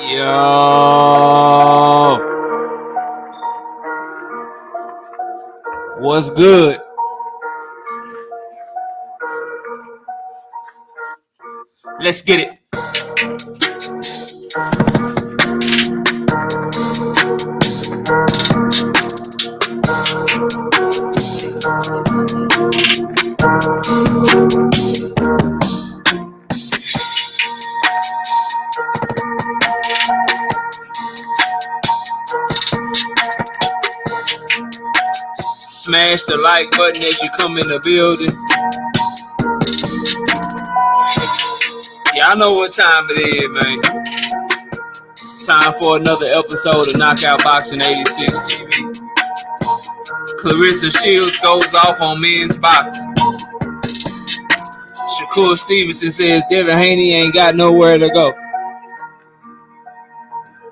Yo, what's good? Let's get it. Smash the like button as you come in the building. Y'all know what time it is, man. It's time for another episode of Knockout Boxing 86 TV. Claressa Shields goes off on men's boxing. Shakur Stevenson says Devin Haney ain't got nowhere to go.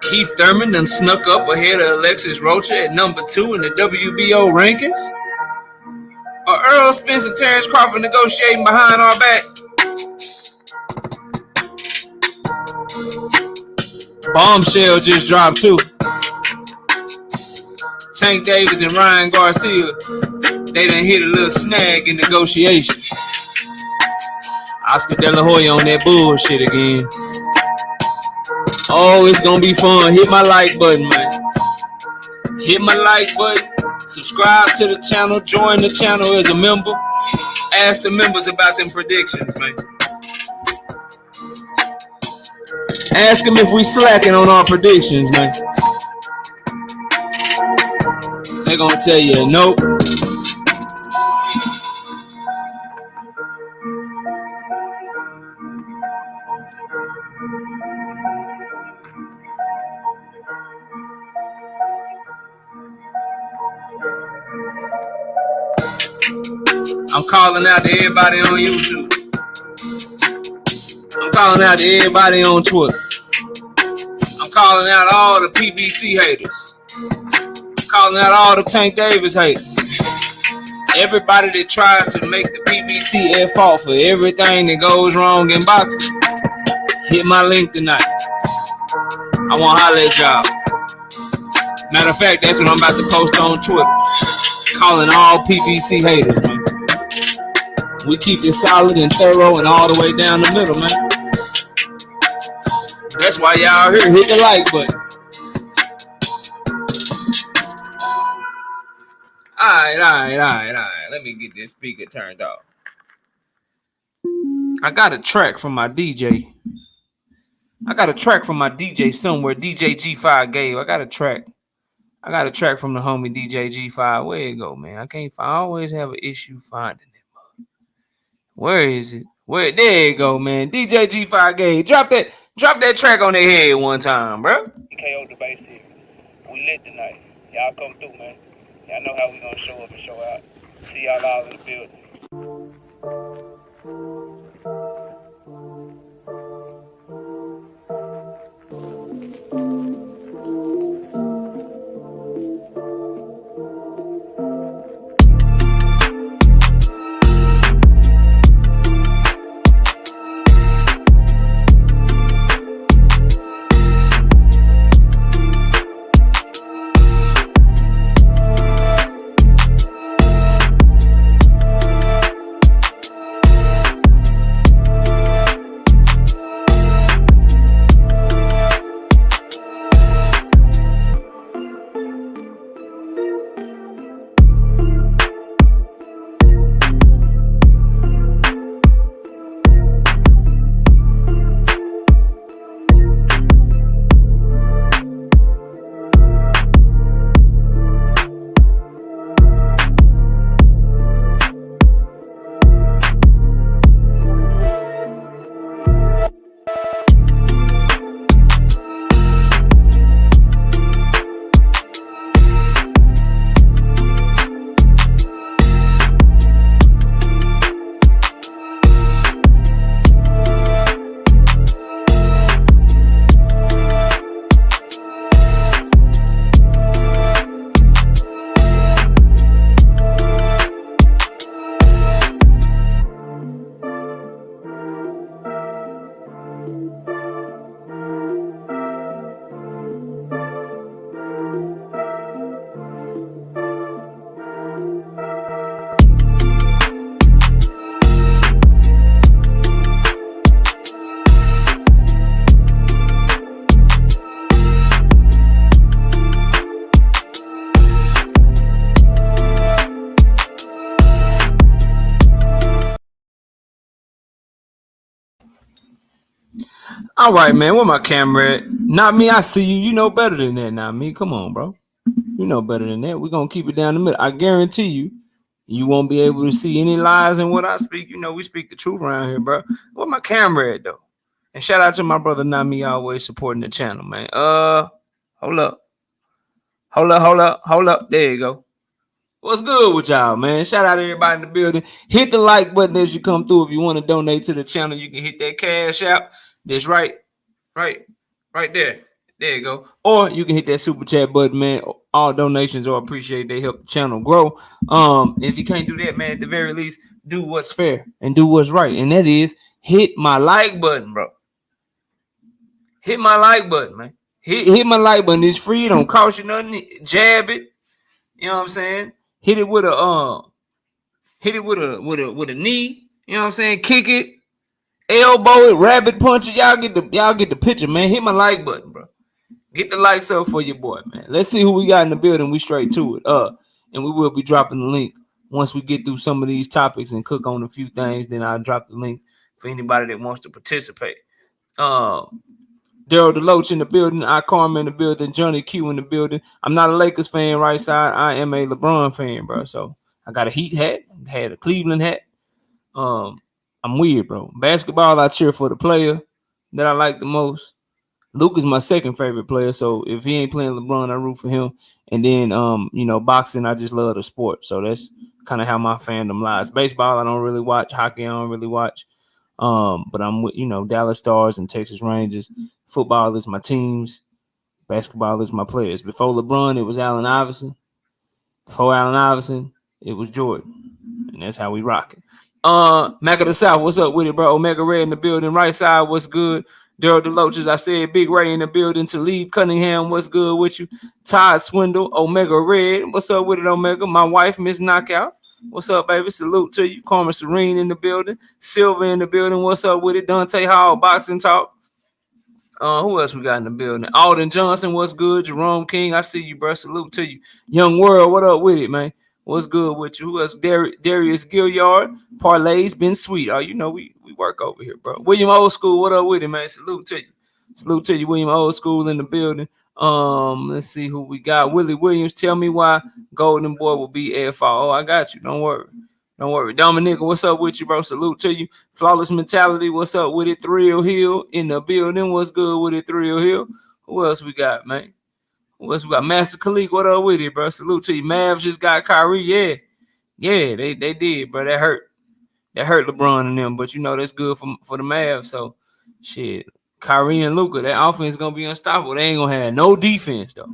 Keith Thurman done snuck up ahead of Alexis Rocha at number 2 in the WBO rankings? Are Errol, Spence, and Terence Crawford negotiating behind our back? Bombshell just dropped too. Tank Davis and Ryan Garcia, they done hit a little snag in negotiations. Oscar De La Hoya on that bullshit again. Oh, it's gonna be fun. Hit my like button, man. Hit my like button. Subscribe to the channel. Join the channel as a member. Ask the members about them predictions, man. Ask them if we slacking on our predictions, man. They're gonna tell you nope. I'm calling out to everybody on YouTube. I'm calling out to everybody on Twitter. I'm calling out all the PBC haters. I'm calling out all the Tank Davis haters. Everybody that tries to make the PBC at fault for everything that goes wrong in boxing. Hit my link tonight. I want to holler at y'all. Matter of fact, that's what I'm about to post on Twitter. Calling all PBC haters, man. We keep it solid and thorough and all the way down the middle, man. That's why y'all here. Hit the like button. All right. Let me get this speaker turned off. I got a track from my DJ. Somewhere. DJ G5 gave. I got a track from the homie DJ G5. Where it go, man? I always have an issue finding it. Where is it? There you go, man. DJ G5 gave. Drop that track on their head one time, bro. KO the base here. We lit tonight. Y'all come through, man. Y'all know how we gonna show up and show out. See y'all all in the building. All right, man. Where my camera at? Not me. I see you. You know better than that. Not me. Come on, bro. You know better than that. We're gonna keep it down the middle. I guarantee you, you won't be able to see any lies in what I speak. You know, we speak the truth around here, bro. Where my camera at though? And shout out to my brother Not Me, always supporting the channel, man. Hold up. There you go. What's good with y'all, man? Shout out to everybody in the building. Hit the like button as you come through. If you want to donate to the channel, you can hit that cash app. That's right there. There you go. Or you can hit that super chat button, man. All donations are appreciated. They help the channel grow. If you can't do that, man, at the very least, do what's fair and do what's right. And that is hit my like button, bro. Hit my like button, man. Hit my like button. It's free. It don't cost you nothing. Jab it. You know what I'm saying? Hit it with a knee. You know what I'm saying? Kick it, elbow it, rabbit punch it. Y'all get the picture, man. Hit my like button, bro. Get the likes up for your boy, man. Let's see who we got in the building. We straight to it. And we will be dropping the link once we get through some of these topics and cook on a few things. Then I'll drop the link for anybody that wants to participate. Daryl DeLoach in the building, I Carmen in the building, Johnny Q in the building. I'm not a Lakers fan, right side. I am a LeBron fan, bro. So I got a Heat hat, had a Cleveland hat. I'm weird, bro. Basketball, I cheer for the player that I like the most. Luke is my second favorite player, so if he ain't playing LeBron, I root for him. And then, boxing, I just love the sport. So that's kind of how my fandom lies. Baseball, I don't really watch. Hockey, I don't really watch. But I'm with, Dallas Stars and Texas Rangers. Football is my teams. Basketball is my players. Before LeBron, it was Allen Iverson. Before Allen Iverson, it was Jordan. And that's how we rock it. Mac of the South, what's up with it, bro? Omega Red in the building. Right side, what's good? Daryl DeLoach, as I said, Big Ray in the building. Talib Cunningham, what's good with you? Todd Swindle, Omega Red. What's up with it, Omega? My wife, Miss Knockout. What's up, baby? Salute to you. Carmen Serene in the building. Silver in the building. What's up with it? Dante Hall, Boxing Talk. Who else we got in the building? Alden Johnson, what's good? Jerome King, I see you, bro. Salute to you. Young World, what up with it, man? What's good with you? Who else? Darius Gilliard. Parlay's been sweet. Oh, we work over here, bro. William Old School, what up with it, man? Salute to you. Salute to you, William Old School in the building. Let's see who we got. Willie Williams, tell me why Golden Boy will be AFR. Oh, I got you. Don't worry. Dominic, what's up with you, bro? Salute to you. Flawless Mentality, what's up with it? Thrill Hill in the building. What's good with it? Thrill Hill. Who else we got, man? Who else we got? Master Khalik, what up with it, bro? Salute to you. Mavs just got Kyrie. Yeah, they did, bro. That hurt LeBron and them, but that's good for the Mavs. So shit, Kyrie and Luka, that offense is gonna be unstoppable. They ain't gonna have no defense though.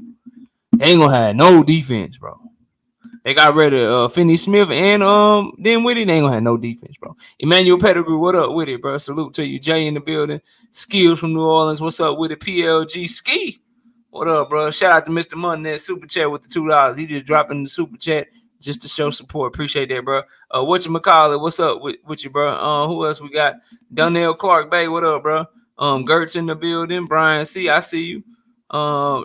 They ain't gonna have no defense, bro. They got rid of Finney Smith and then with it, they ain't gonna have no defense, bro. Emmanuel Pettigrew, what up with it, bro? Salute to you. Jay in the building. Skills from New Orleans, what's up with it? PLG Ski, what up, bro? Shout out to Mr. Money, super chat with the $2. He just dropping the super chat just to show support. Appreciate that, bro. Whatchamacallit, what's up with you, bro? Who else we got? Donnell Clark Bay, what up, bro? Gertz in the building. Brian C, I see you.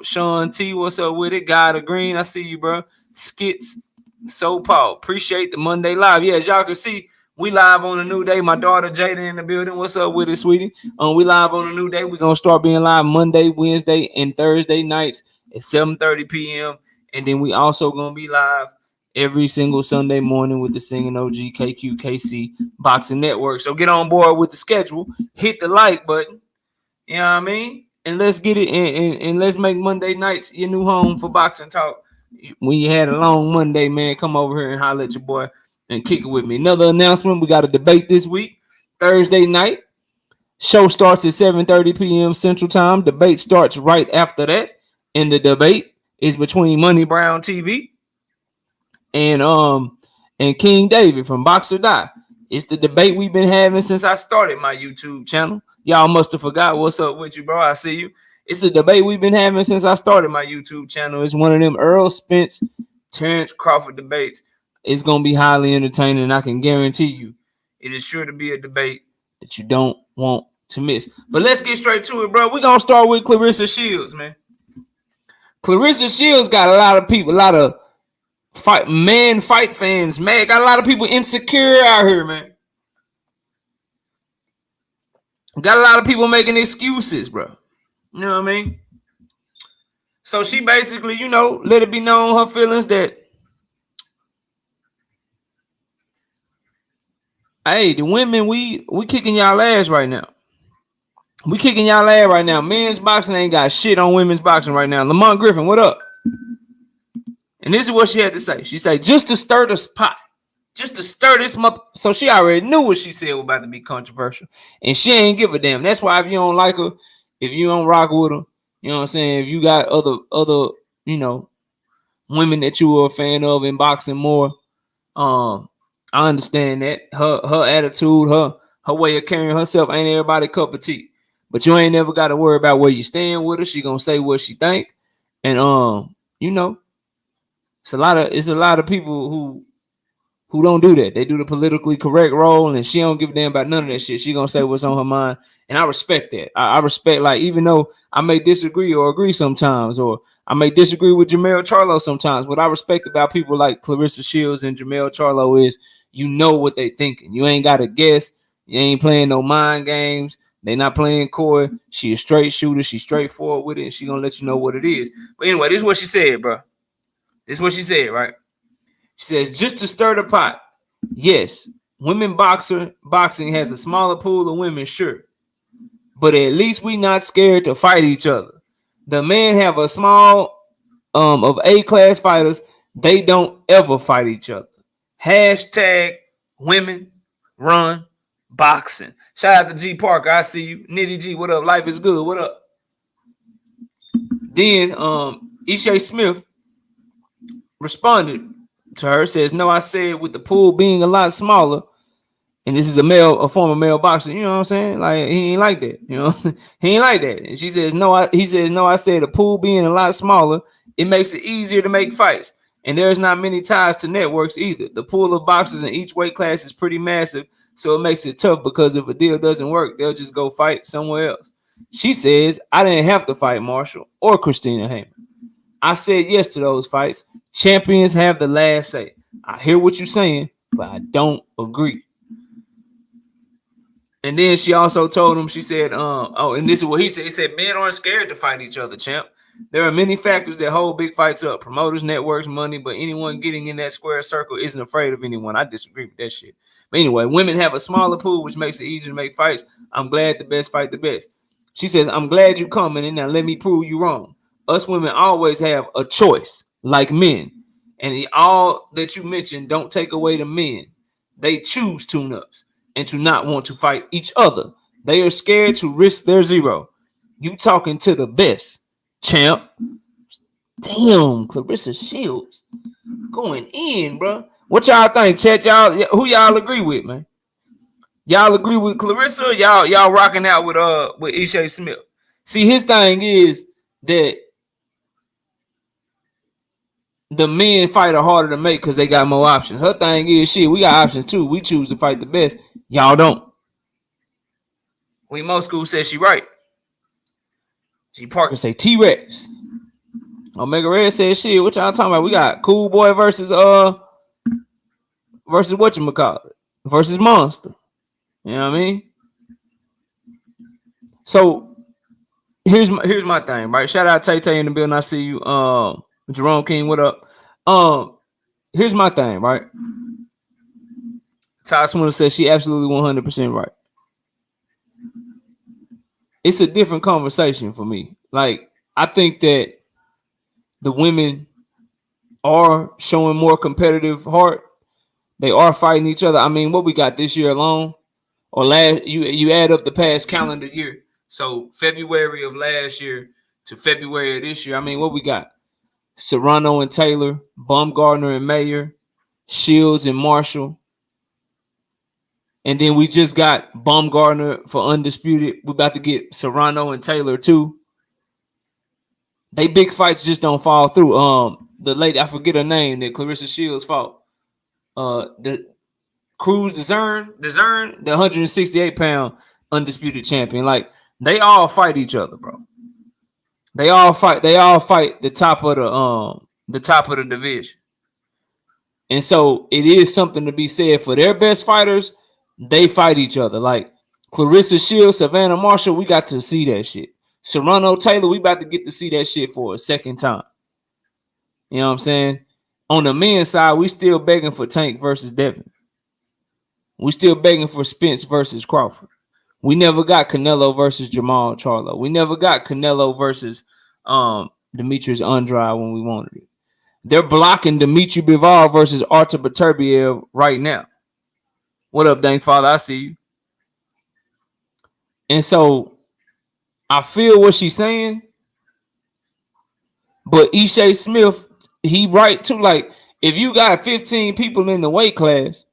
Sean T, what's up with it? Guy the Green, I see you, bro. Skits, So Paul, appreciate the Monday live. Yeah, as y'all can see, we live on a new day. My daughter Jada in the building. What's up with it, sweetie? We live on a new day. We're gonna start being live Monday, Wednesday, and Thursday nights at 7:30 p.m. And then we also gonna be live every single Sunday morning with the Singing OG KQKC Boxing Network. So get on board with the schedule. Hit the like button. You know what I mean? And let's get it and let's make Monday nights your new home for Boxing Talk. When you had a long Monday, man, come over here and holler at your boy and kick it with me. Another announcement, we got a debate this week, Thursday night. Show starts at 7:30 p.m. Central Time. Debate starts right after that. And the debate is between Money Brown TV and King David from Box or Die. It's the debate we've been having since I started my YouTube channel. Y'all must have forgot what's up with you, bro. I see you. It's a debate we've been having since I started my YouTube channel. It's one of them Errol, Spence, Terence, Crawford debates. It's going to be highly entertaining, and I can guarantee you it is sure to be a debate that you don't want to miss. But let's get straight to it, bro. We're going to start with Claressa Shields, man. Claressa Shields got a lot of people, a lot of fight fans, man. Got a lot of people insecure out here, man. Got a lot of people making excuses, bro. You know what I mean? So she basically, let it be known her feelings that, hey, the women, we kicking y'all ass right now. We kicking y'all ass right now. Men's boxing ain't got shit on women's boxing right now. Lamont Griffin, what up? And this is what she had to say. She said, just to stir this pot. Just to stir this mother. So she already knew what she said was about to be controversial. And she ain't give a damn. That's why if you don't like her, if you don't rock with her, you know what I'm saying? If you got other, women that you were a fan of in boxing more, I understand that. Her attitude, her way of carrying herself ain't everybody cup of tea. But you ain't never got to worry about where you stand with her. She gonna say what she think. And it's a lot of people who don't do that. They do the politically correct role, and she don't give a damn about none of that shit. She gonna say what's on her mind, and I respect that. I respect, like, even though I may disagree or agree sometimes, or I may disagree with Jermell Charlo sometimes. What I respect about people like Claressa Shields and Jermell Charlo is you know what they thinking. You ain't got to guess. You ain't playing no mind games. They not playing coy. She a straight shooter. She straightforward with it, and she gonna let you know what it is. But anyway, this is what she said, bro. This is what she said, right? She says, just to stir the pot. Yes, women boxing has a smaller pool of women, sure. But at least we not scared to fight each other. The men have a small of A-class fighters. They don't ever fight each other. Hashtag women run boxing. Shout out to G Parker. I see you. Nitty G, what up? Life is good. What up? Then Ishay Smith responded to her, says, no, I said with the pool being a lot smaller, and this is a former male boxer, you know what I'm saying? Like, he ain't like that, you know? He ain't like that. And she says, he says, no, I said the pool being a lot smaller, it makes it easier to make fights. And there's not many ties to networks either. The pool of boxers in each weight class is pretty massive, so it makes it tough because if a deal doesn't work, they'll just go fight somewhere else. She says, I didn't have to fight Marshall or Christina Heyman. I said yes to those fights. Champions have the last say. I hear what you're saying, but I don't agree. And then she also told him, she said, and this is what he said. He said, men aren't scared to fight each other, champ. There are many factors that hold big fights up. Promoters, networks, money, but anyone getting in that square circle isn't afraid of anyone. I disagree with that shit. But anyway, women have a smaller pool, which makes it easier to make fights. I'm glad the best fight the best. She says, I'm glad you coming, and now let me prove you wrong. Us women always have a choice, like men. And all that you mentioned don't take away the men. They choose tune-ups and to not want to fight each other. They are scared to risk their zero. You talking to the best, champ. Damn, Claressa Shields going in, bro. What y'all think, chat? Who y'all agree with, man? Y'all agree with Claressa? Y'all rocking out with Ishay Smith? See, his thing is that the men fight are harder to make because they got more options. Her thing is, shit, we got options too. We choose to fight the best. Y'all don't. We Mo School says she right. G Parker say T-Rex. Omega Red says shit. What y'all talking about? We got Cool Boy versus whatchamacallit versus Monster. You know what I mean? So here's my thing, right? Shout out Tay Tay in the building. I see you. Jerome King, what up? Here's my thing, right? Todd Swindle says she absolutely 100% right. It's a different conversation for me. Like, I think that the women are showing more competitive heart. They are fighting each other. I mean, what we got this year alone, or last, you add up the past calendar year. So February of last year to February of this year. I mean, what we got? Serrano and Taylor, Baumgartner and Mayer, Shields and Marshall. And then we just got Baumgartner for undisputed. We're about to get Serrano and Taylor too. They big fights just don't fall through. The lady, I forget her name, that Claressa Shields fought. The Cruz DeZern, the 168-pound undisputed champion. Like, they all fight each other, bro. They all fight the top of the division. And so it is something to be said for their best fighters. They fight each other. Like, Claressa Shields, Savannah Marshall, we got to see that shit. Serrano Taylor, we about to get to see that shit for a second time. You know what I'm saying? On the men's side, we still begging for Tank versus Devin. We still begging for Spence versus Crawford. We never got Canelo versus Jamal Charlo. We never got Canelo versus Demetrius Andrade when we wanted it. They're blocking Dimitri Bivol versus Artur Beterbiev right now. What up, Dank Father? I see you. And so I feel what she's saying, but Ishe Smith, he right too. Like, if you got 15 people in the weight class,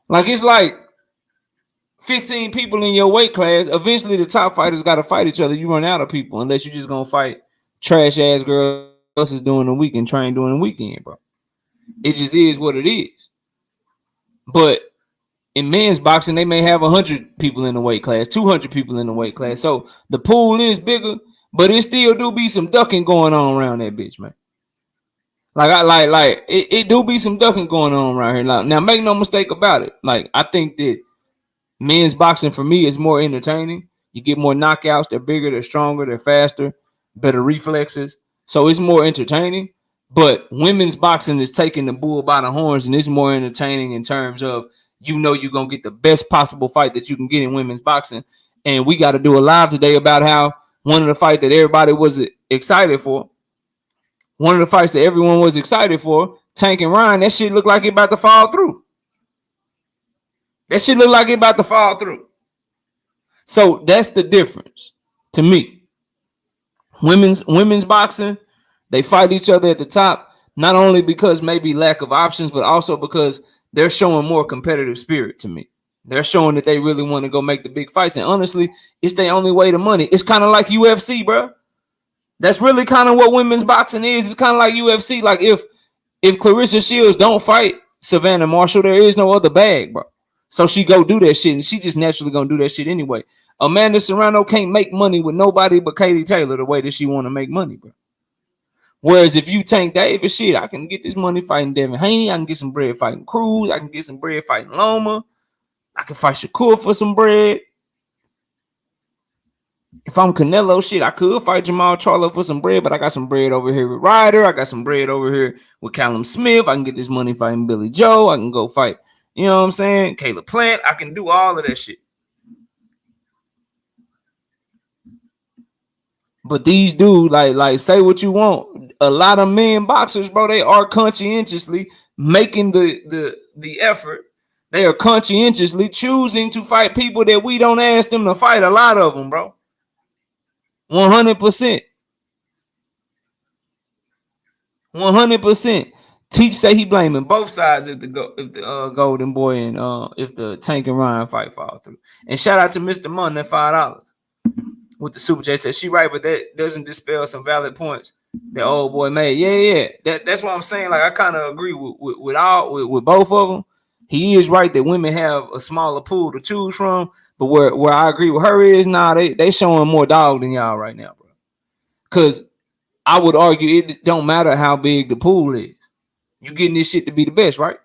like it's like 15 people in your weight class, eventually the top fighters got to fight each other. You run out of people unless you're just going to fight trash ass girls else is doing the weekend, train during the weekend, bro. It just is what it is. But in men's boxing, they may have 100 people in the weight class, 200 people in the weight class. So the pool is bigger, but it still do be some ducking going on around that bitch, man. It do be some ducking going on around here. Now make no mistake about it. Like, I think that men's boxing for me is more entertaining. You get more knockouts. They're bigger, they're stronger, they're faster, better reflexes. So it's more entertaining. But women's boxing is taking the bull by the horns, and it's more entertaining in terms of, you know, you're going to get the best possible fight that you can get in women's boxing. And we got to do a live today about how one of the fights that everybody was excited for, one of the fights that everyone was excited for, Tank and Ryan, that shit looked like it about to fall through. That shit look like it about to fall through. So that's the difference to me. Women's boxing, they fight each other at the top, not only because maybe lack of options, but also because they're showing more competitive spirit to me. They're showing that they really want to go make the big fights. And honestly, it's their only way to money. It's kind of like UFC, bro. That's really kind of what women's boxing is. It's kind of like UFC. Like, if Claressa Shields don't fight Savannah Marshall, there is no other bag, bro. So she go do that shit, and she just naturally gonna do that shit anyway. Amanda Serrano can't make money with nobody but Katie Taylor the way that she want to make money, bro. Whereas if you Tank Davis, shit, I can get this money fighting Devin Haney. I can get some bread fighting Cruz. I can get some bread fighting Loma. I can fight Shakur for some bread. If I'm Canelo, shit, I could fight Jamal Charlo for some bread, but I got some bread over here with Ryder. I got some bread over here with Callum Smith. I can get this money fighting Billy Joe. I can go fight, you know what I'm saying, Caleb Plant. I can do all of that shit. But these dudes, like say what you want. A lot of men boxers, bro, they are conscientiously making the effort. They are conscientiously choosing to fight people that we don't ask them to fight. A lot of them, bro. 100%. 100%. Teach say he blaming both sides if the Golden Boy and if the Tank and Ryan fight fall through. And shout out to Mr. Munn, that $5 with the Super J. Said she right, but that doesn't dispel some valid points that old boy made. Yeah. That's what I'm saying. Like, I kind of agree with both of them. He is right that women have a smaller pool to choose from, but where I agree with her is, they showing more dog than y'all right now, bro. Because I would argue it don't matter how big the pool is. You getting this shit to be the best, right?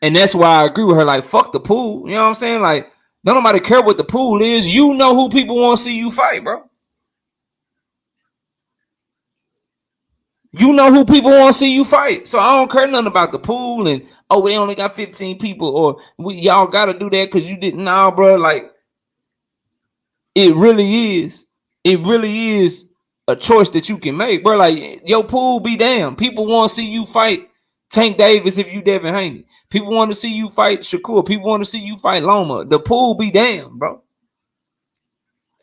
And that's why I agree with her. Like, fuck the pool. You know what I'm saying? Like, don't nobody care what the pool is. You know who people want to see you fight, bro. You know who people want to see you fight. So I don't care nothing about the pool and, oh, we only got 15 people, or y'all got to do that because you didn't know, bro. Like, it really is a choice that you can make, bro. Like, your pool be damn. People want to see you fight Tank Davis if you Devin Haney. People want to see you fight Shakur. People want to see you fight Loma. The pool be damn, bro.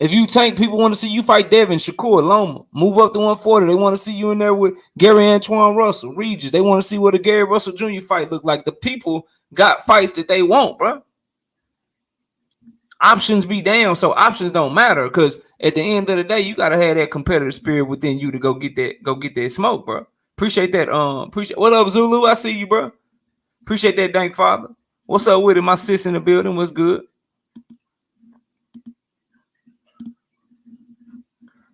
If you Tank, people want to see you fight Devin, Shakur, Loma. Move up to 140. They want to see you in there with Gary Antoine Russell, Regis. They want to see what a Gary Russell Jr. fight look like. The people got fights that they want, bro. Options be damn, so options don't matter, because at the end of the day, you gotta have that competitive spirit within you to go get that smoke, bro. Appreciate that. What up, Zulu? I see you, bro. Appreciate that, Dank Father. What's up with it? My sis in the building. What's good?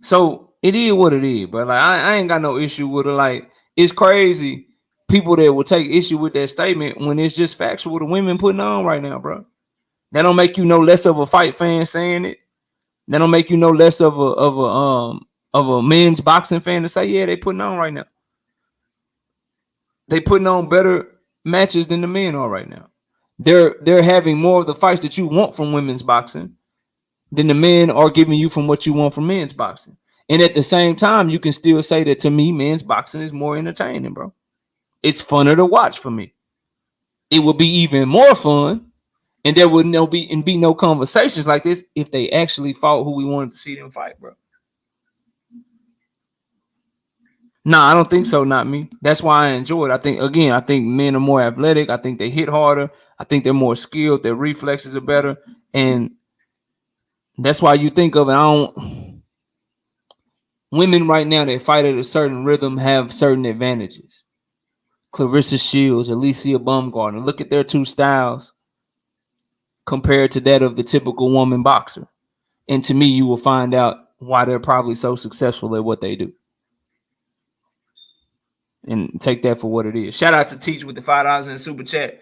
So it is what it is, bro. Like, I ain't got no issue with it. Like, it's crazy people that will take issue with that statement when it's just factual the women putting on right now, bro. That don't make you no less of a fight fan saying it. That don't make you no less of a men's boxing fan to say, yeah, they putting on right now. They putting on better matches than the men are right now. They're having more of the fights that you want from women's boxing than the men are giving you from what you want from men's boxing. And at the same time, you can still say that to me, men's boxing is more entertaining, bro. It's funner to watch for me. It would be even more fun, and there would be no conversations like this if they actually fought who we wanted to see them fight, bro. No, I don't think so. Not me. That's why I enjoy it. I think men are more athletic. I think they hit harder. I think they're more skilled. Their reflexes are better, and that's why you think of it. Women right now that fight at a certain rhythm have certain advantages. Claressa Shields, Alicia Baumgartner. Look at their two styles compared to that of the typical woman boxer. And to me, you will find out why they're probably so successful at what they do. And take that for what it is. Shout out to Teach with the $5 in the super chat.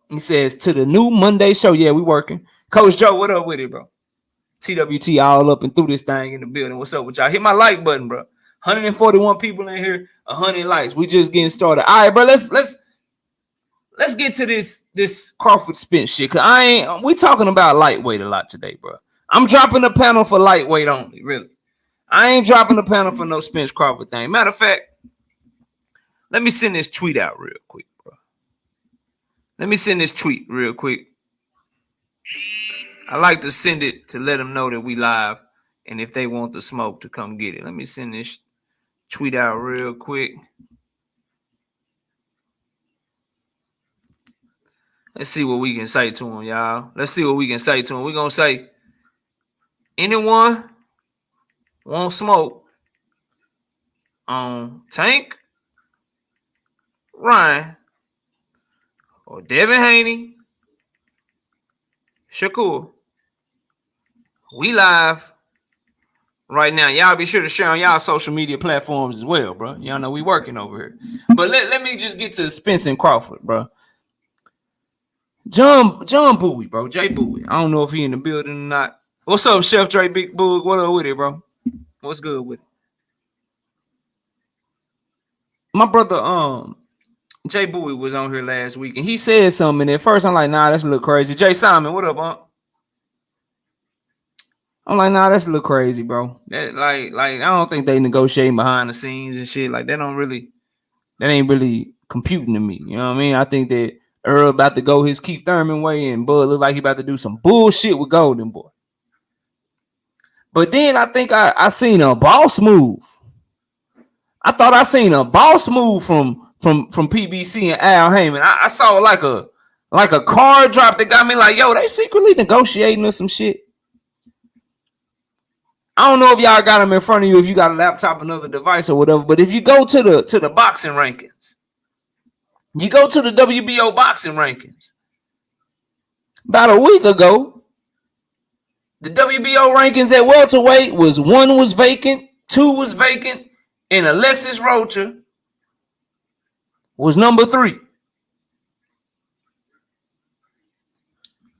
He says, to the new Monday show. Yeah, we working. Coach Joe, what up with it, bro? TWT all up and through this thing in the building. What's up with y'all? Hit my like button, bro. 141 people in here, 100 likes. We just getting started. All right, bro. Let's get to this Crawford Spence shit. Cause we talking about lightweight a lot today, bro. I'm dropping the panel for lightweight only, really. I ain't dropping the panel for no Spence Crawford thing. Matter of fact, let me send this tweet out real quick, bro. Let me send this tweet real quick. I like to send it to let them know that we live, and if they want the smoke, to come get it. Let me send this tweet out real quick. Let's see what we can say to him, y'all. Let's see what we can say to him. We're going to say, anyone want smoke on Tank, Ryan, or Devin Haney, Shakur? We live right now. Y'all be sure to share on y'all social media platforms as well, bro. Y'all know we working over here. But let me just get to Spence and Crawford, bro. John Bowie, bro. Jay Bowie. I don't know if he in the building or not. What's up, Chef Dre Big Boog? What up with it, bro? What's good with it? My brother, Jay Bowie was on here last week, and he said something. And at first, I'm like, nah, that's a little crazy. Jay Simon, what up, Unc? I'm like, nah, that's a little crazy, bro. That like I don't think they negotiating behind the scenes and shit. Like that ain't really computing to me. You know what I mean? I think that Errol about to go his Keith Thurman way, and Bud look like he about to do some bullshit with Golden Boy. But then I think I seen a boss move. I thought I seen a boss move from PBC and Al Heyman. I saw like a card drop that got me like, yo, they secretly negotiating or some shit. I don't know if y'all got them in front of you, if you got a laptop, another device or whatever, but if you go to the boxing rankings, you go to the WBO boxing rankings. About a week ago, the WBO rankings at welterweight was 1 was vacant, 2 was vacant, and Alexis Rocha was number 3.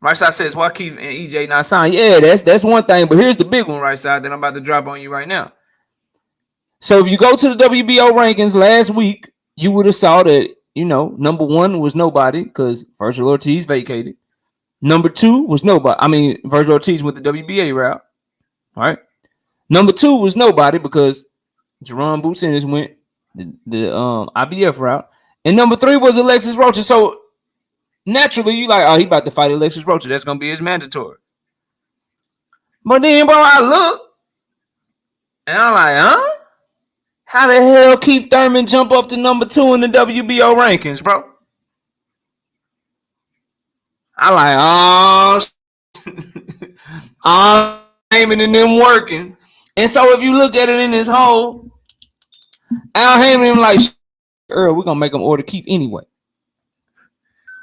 Right side says Wakeef and EJ not signed. Yeah, that's one thing. But here's the big one, right side, that I'm about to drop on you right now. So if you go to the WBO rankings last week, you would have saw that, you know, number 1 was nobody because Virgil Ortiz vacated. Number 2 was nobody. I mean, Virgil Ortiz went the WBA route. All right. Number 2 was nobody because Jerome Boots Ennis went the IBF route. And number 3 was Alexis Rocha. So naturally, you like, oh, he about to fight Alexis Rocha. That's going to be his mandatory. But then, bro, I look, and I'm like, huh? How the hell Keith Thurman jump up to number 2 in the WBO rankings, bro? I like, I'm Heyman and them working. And so if you look at it in this whole, Al Heyman like, Earl, we're going to make him order Keith anyway.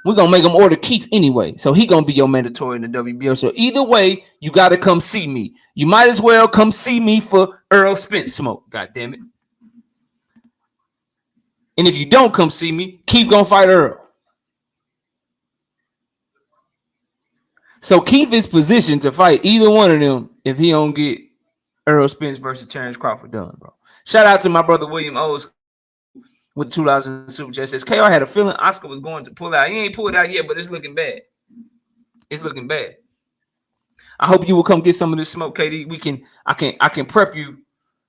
We're going to make him order Keith anyway. So he going to be your mandatory in the WBO. So either way, you got to come see me. You might as well come see me for Errol Spence smoke. God damn it. And if you don't come see me, Keith going to fight Errol. So Keith is positioned to fight either one of them if he don't get Errol Spence versus Terence Crawford done, bro. Shout out to my brother William Old School with $2 super chat. Says KR had a feeling Oscar was going to pull out. He ain't pulled out yet, but it's looking bad. It's looking bad. I hope you will come get some of this smoke, KD. I can prep you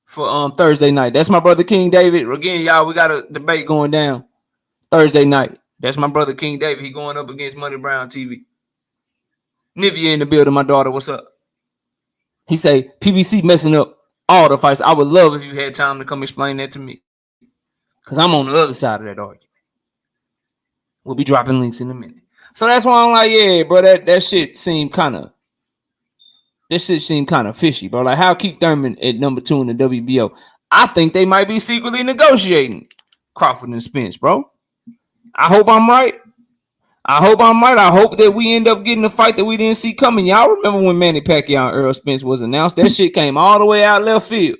for Thursday night. That's my brother King David. Again, y'all, we got a debate going down Thursday night. That's my brother King David. He going up against Money Brown TV. Nivea in the building, my daughter. What's up? He say PBC messing up all the fights. I would love if you had time to come explain that to me, because I'm on the other side of that argument. We'll be dropping links in a minute. So that's why I'm like, yeah, bro, that shit seemed kind of fishy, bro. Like, how Keith Thurman at number 2 in the WBO? I think they might be secretly negotiating Crawford and Spence, bro. I hope I'm right. I hope that we end up getting a fight that we didn't see coming. Y'all remember when Manny Pacquiao and Errol Spence was announced? That shit came all the way out left field.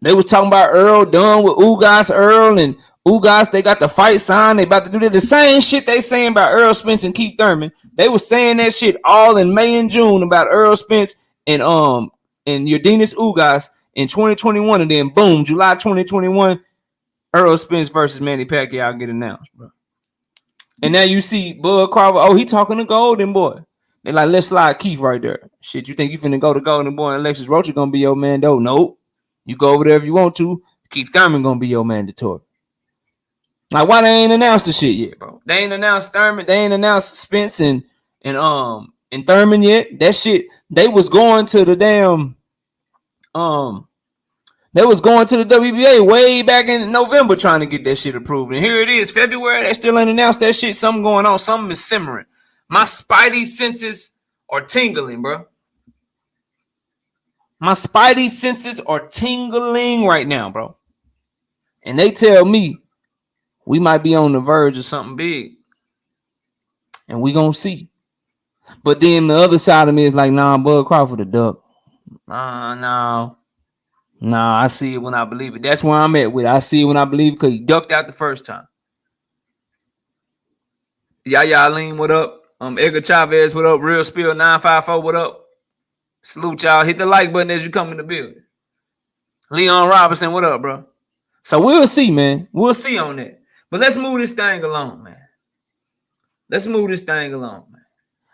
They was talking about Errol done with Ugas Errol, and Ugas, they got the fight signed. They about to do the same shit they saying about Errol Spence and Keith Thurman. They was saying that shit all in May and June about Errol Spence and Yordenis Ugas in 2021, and then boom, July 2021, Errol Spence versus Manny Pacquiao get announced, bro. And now you see Bud Crawford. Oh, he talking to Golden Boy. They like, let's slide Keith right there. Shit, you think you finna go to Golden Boy and Alexis Roach gonna be your man though? Nope. You go over there if you want to. Keith Thurman gonna be your mandatory. Like, why they ain't announced the shit yet, bro? They ain't announced Thurman. They ain't announced Spence and Thurman yet. That shit. They was going to the damn They was going to the WBA way back in November trying to get that shit approved. And here it is, February. They still ain't announced that shit. Something going on. Something is simmering. My spidey senses are tingling, bro. My spidey senses are tingling right now, bro. And they tell me we might be on the verge of something big. And we gonna see. But then the other side of me is like, nah, Bud Crawford a duck. Nah, I see it when I believe it. That's where I'm at with it. I see it when I believe it because he ducked out the first time. Yaya Lean, what up? Edgar Chavez, what up? Real Spill 954, what up? Salute y'all. Hit the like button as you come in the building. Leon Robinson, what up, bro? So we'll see, man. We'll see on that. But let's move this thing along, man.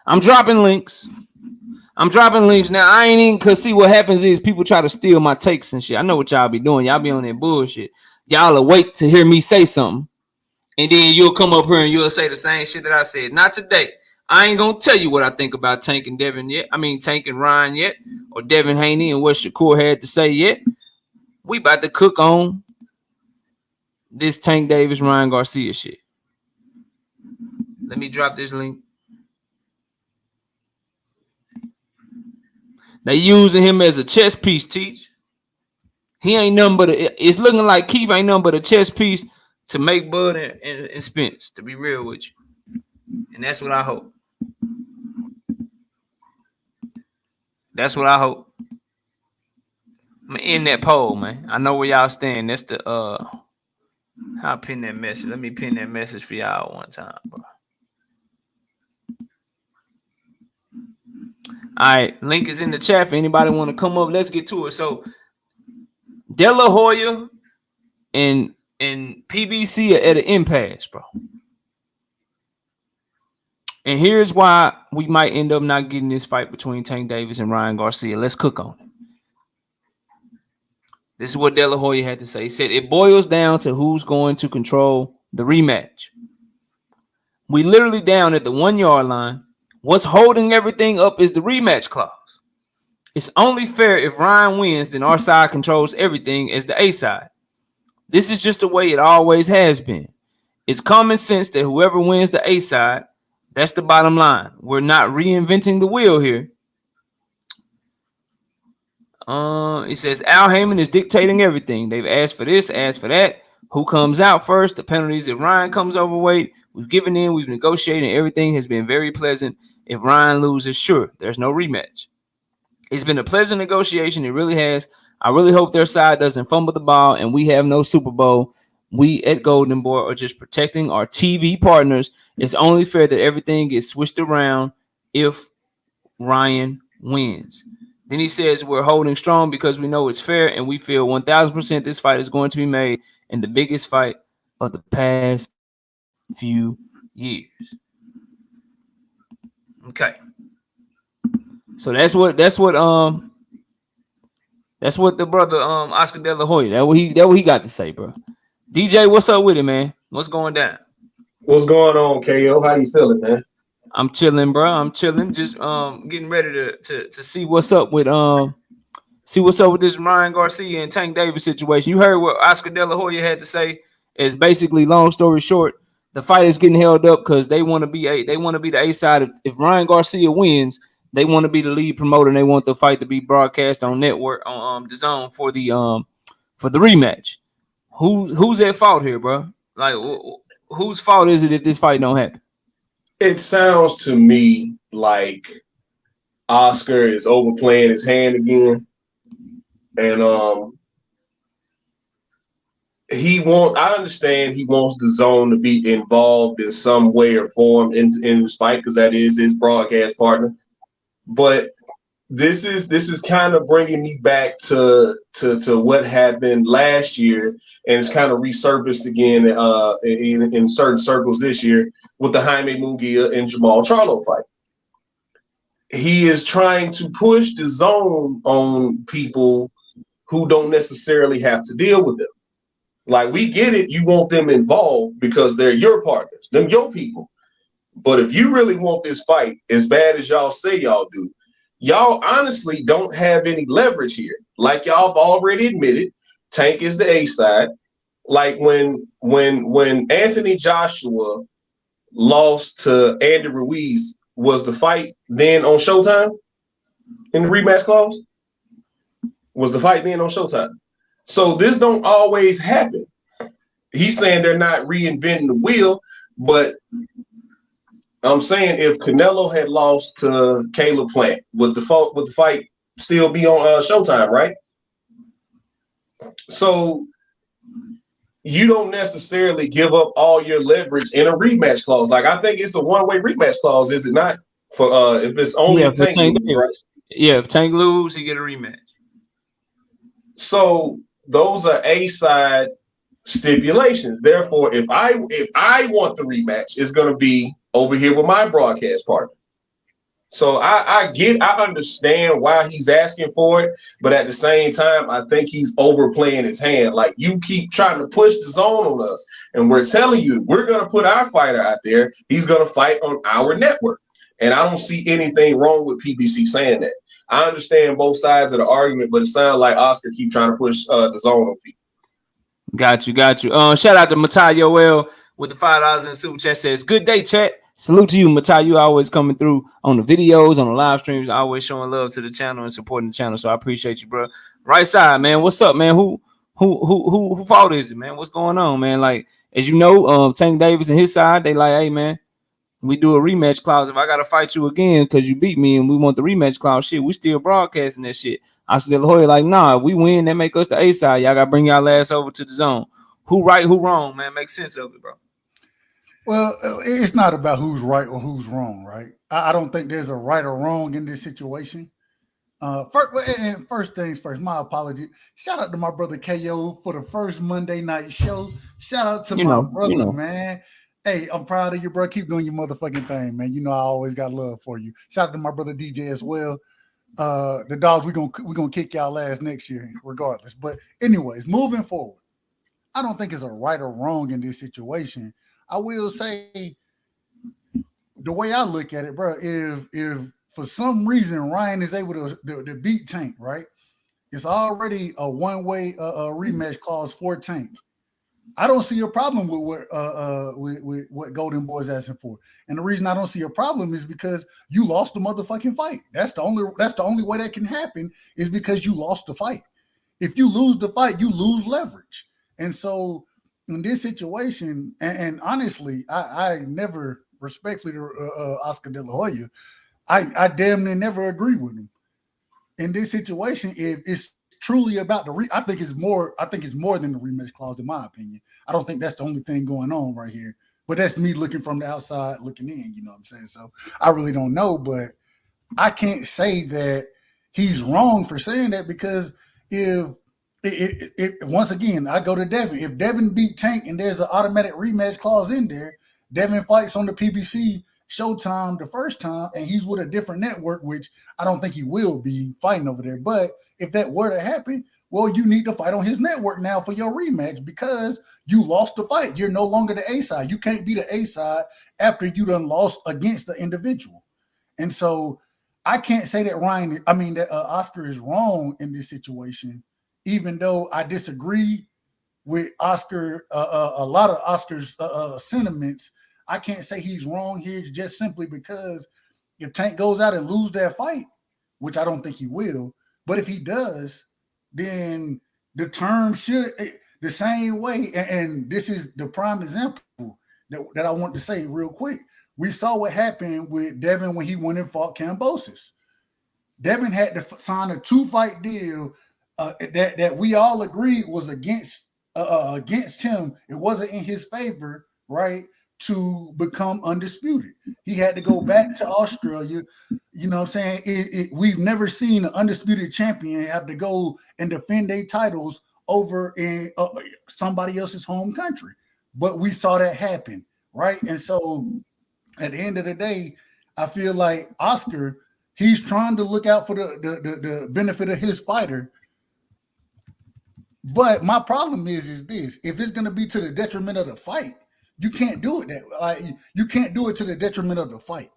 I'm dropping links. Now. I ain't even, because see what happens is people try to steal my takes and shit. I know what y'all be doing. Y'all be on that bullshit. Y'all will wait to hear me say something. And then you'll come up here and you'll say the same shit that I said. Not today. I ain't going to tell you what I think about Tank and Ryan yet. Or Devin Haney and what Shakur had to say yet. We about to cook on this Tank Davis, Ryan Garcia shit. Let me drop this link. They using him as a chess piece, Teach. He ain't nothing but it's looking like Keith ain't nothing but a chess piece to make Bud and Spence, to be real with you. And that's what I hope. I'm gonna end that poll, man. I know where y'all stand. That's the how I pin that message. Let me pin that message for y'all one time, bro. All right, link is in the chat for anybody want to come up. Let's get to it. So, De La Hoya and PBC are at an impasse, bro. And here's why we might end up not getting this fight between Tank Davis and Ryan Garcia. Let's cook on it. This is what De La Hoya had to say. He said, it boils down to who's going to control the rematch. We literally down at the 1 yard line. What's holding everything up is the rematch clause. It's only fair if Ryan wins, then our side controls everything as the A side. This is just the way it always has been. It's common sense that whoever wins the A side, that's the bottom line. We're not reinventing the wheel here. It says Al Heyman is dictating everything. They've asked for this, asked for that. Who comes out first? The penalties if Ryan comes overweight. We've given in, we've negotiated. Everything has been very pleasant. If Ryan loses, sure, there's no rematch. It's been a pleasant negotiation. It really has. I really hope their side doesn't fumble the ball and we have no Super Bowl. We at Golden Boy are just protecting our TV partners. It's only fair that everything gets switched around if Ryan wins. Then he says we're holding strong because we know it's fair and we feel 1,000% this fight is going to be made in the biggest fight of the past few years. Okay. So that's what the brother Oscar De La Hoya, that what he got to say, bro. DJ, what's up with it, man? What's going down? What's going on, KO? How you feeling, man? I'm chilling, bro. I'm chilling. Just getting ready to see what's up with this Ryan Garcia and Tank Davis situation. You heard what Oscar De La Hoya had to say. Is basically, long story short, the fight is getting held up because they want to be the A side. If Ryan Garcia wins, they want to be the lead promoter and they want the fight to be broadcast on network on the zone for the rematch. Who's at fault here, bro? Like, whose fault is it if this fight don't happen? It sounds to me like Oscar is overplaying his hand again, and I understand he wants the zone to be involved in some way or form in this fight because that is his broadcast partner. But this is kind of bringing me back to what happened last year, and it's kind of resurfaced again in certain circles this year with the Jaime Munguia and Jamal Charlo fight. He is trying to push the zone on people who don't necessarily have to deal with them. Like, we get it, you want them involved because they're your partners, them your people. But if you really want this fight as bad as y'all say y'all do, y'all honestly don't have any leverage here. Like y'all have already admitted, Tank is the A side. Like when Anthony Joshua lost to Andy Ruiz, was the fight then on Showtime in the rematch clause? Was the fight then on Showtime? So this don't always happen. He's saying they're not reinventing the wheel, but I'm saying if Canelo had lost to Caleb Plant, would the fight still be on Showtime, right? So you don't necessarily give up all your leverage in a rematch clause. Like, I think it's a one-way rematch clause, is it not? For if it's only Tank lose, right? Yeah, if Tank lose, he get a rematch. So those are A side stipulations. Therefore, if I want the rematch, it's going to be over here with my broadcast partner. So I understand why he's asking for it, but at the same time, I think he's overplaying his hand. Like, you keep trying to push the zone on us, and we're telling you, if we're going to put our fighter out there, he's going to fight on our network. And I don't see anything wrong with PBC saying that. I understand both sides of the argument, but it sounds like Oscar keep trying to push the zone on people. Got you. Shout out to Matai Yoel with the $5 in super chat. Says, good day, chat. Salute to you, Matai. You always coming through on the videos, on the live streams, always showing love to the channel and supporting the channel. So I appreciate you, bro. Right side, man. What's up, man? Who fault is it, man? What's going on, man? Like, as you know, Tank Davis and his side, they like, hey, man, we do a rematch clause. If I gotta fight you again because you beat me and we want the rematch clause, shit, we still broadcasting that shit. Oscar De La Hoya like, nah, if we win, that make us the A side. Y'all gotta bring y'all ass over to the zone. Who right, who wrong, man? Make sense of it, bro. Well, it's not about who's right or who's wrong, right? I don't think there's a right or wrong in this situation. First things first, my apology. Shout out to my brother KO for the first Monday night show. Shout out to my brother, man. Hey, I'm proud of you, bro. Keep doing your motherfucking thing, man. You know I always got love for you. Shout out to my brother DJ as well. The dogs, we're gonna kick y'all ass next year, regardless. But anyways, moving forward, I don't think it's a right or wrong in this situation. I will say, the way I look at it, bro, if for some reason Ryan is able to beat Tank, right? It's already a one-way rematch clause for Tank. I don't see a problem with what Golden Boy's asking for, and the reason I don't see a problem is because you lost the motherfucking fight. That's the only way that can happen is because you lost the fight. If you lose the fight, you lose leverage, and so in this situation, and honestly, I never respectfully to Oscar De La Hoya, I damn near never agree with him. In this situation, if it's truly about I think it's more than the rematch clause, in my opinion. I don't think that's the only thing going on right here. But that's me looking from the outside looking in, you know what I'm saying? So I really don't know, but I can't say that he's wrong for saying that, because if once again, I go to Devin. If Devin beat Tank and there's an automatic rematch clause in there, Devin fights on the PBC Showtime the first time, and he's with a different network, which I don't think he will be fighting over there. But if that were to happen, well, you need to fight on his network now for your rematch, because you lost the fight. You're no longer the A side. You can't be the A side after you done lost against the individual. And so I can't say that Oscar is wrong in this situation, even though I disagree with Oscar, a lot of Oscar's sentiments. I can't say he's wrong here just simply because if Tank goes out and loses that fight, which I don't think he will, but if he does, then the terms should the same way. And this is the prime example that I want to say real quick. We saw what happened with Devin when he went and fought Kambosos. Devin had to sign a 2-fight deal that we all agreed was against him. It wasn't in his favor, right, to become undisputed. He had to go back to Australia. You know what I'm saying? We've never seen an undisputed champion have to go and defend their titles over in somebody else's home country. But we saw that happen, right? And so at the end of the day, I feel like Oscar, he's trying to look out for the benefit of his fighter. But my problem is this: if it's going to be to the detriment of the fight, you can't do it that way. You can't do it to the detriment of the fight.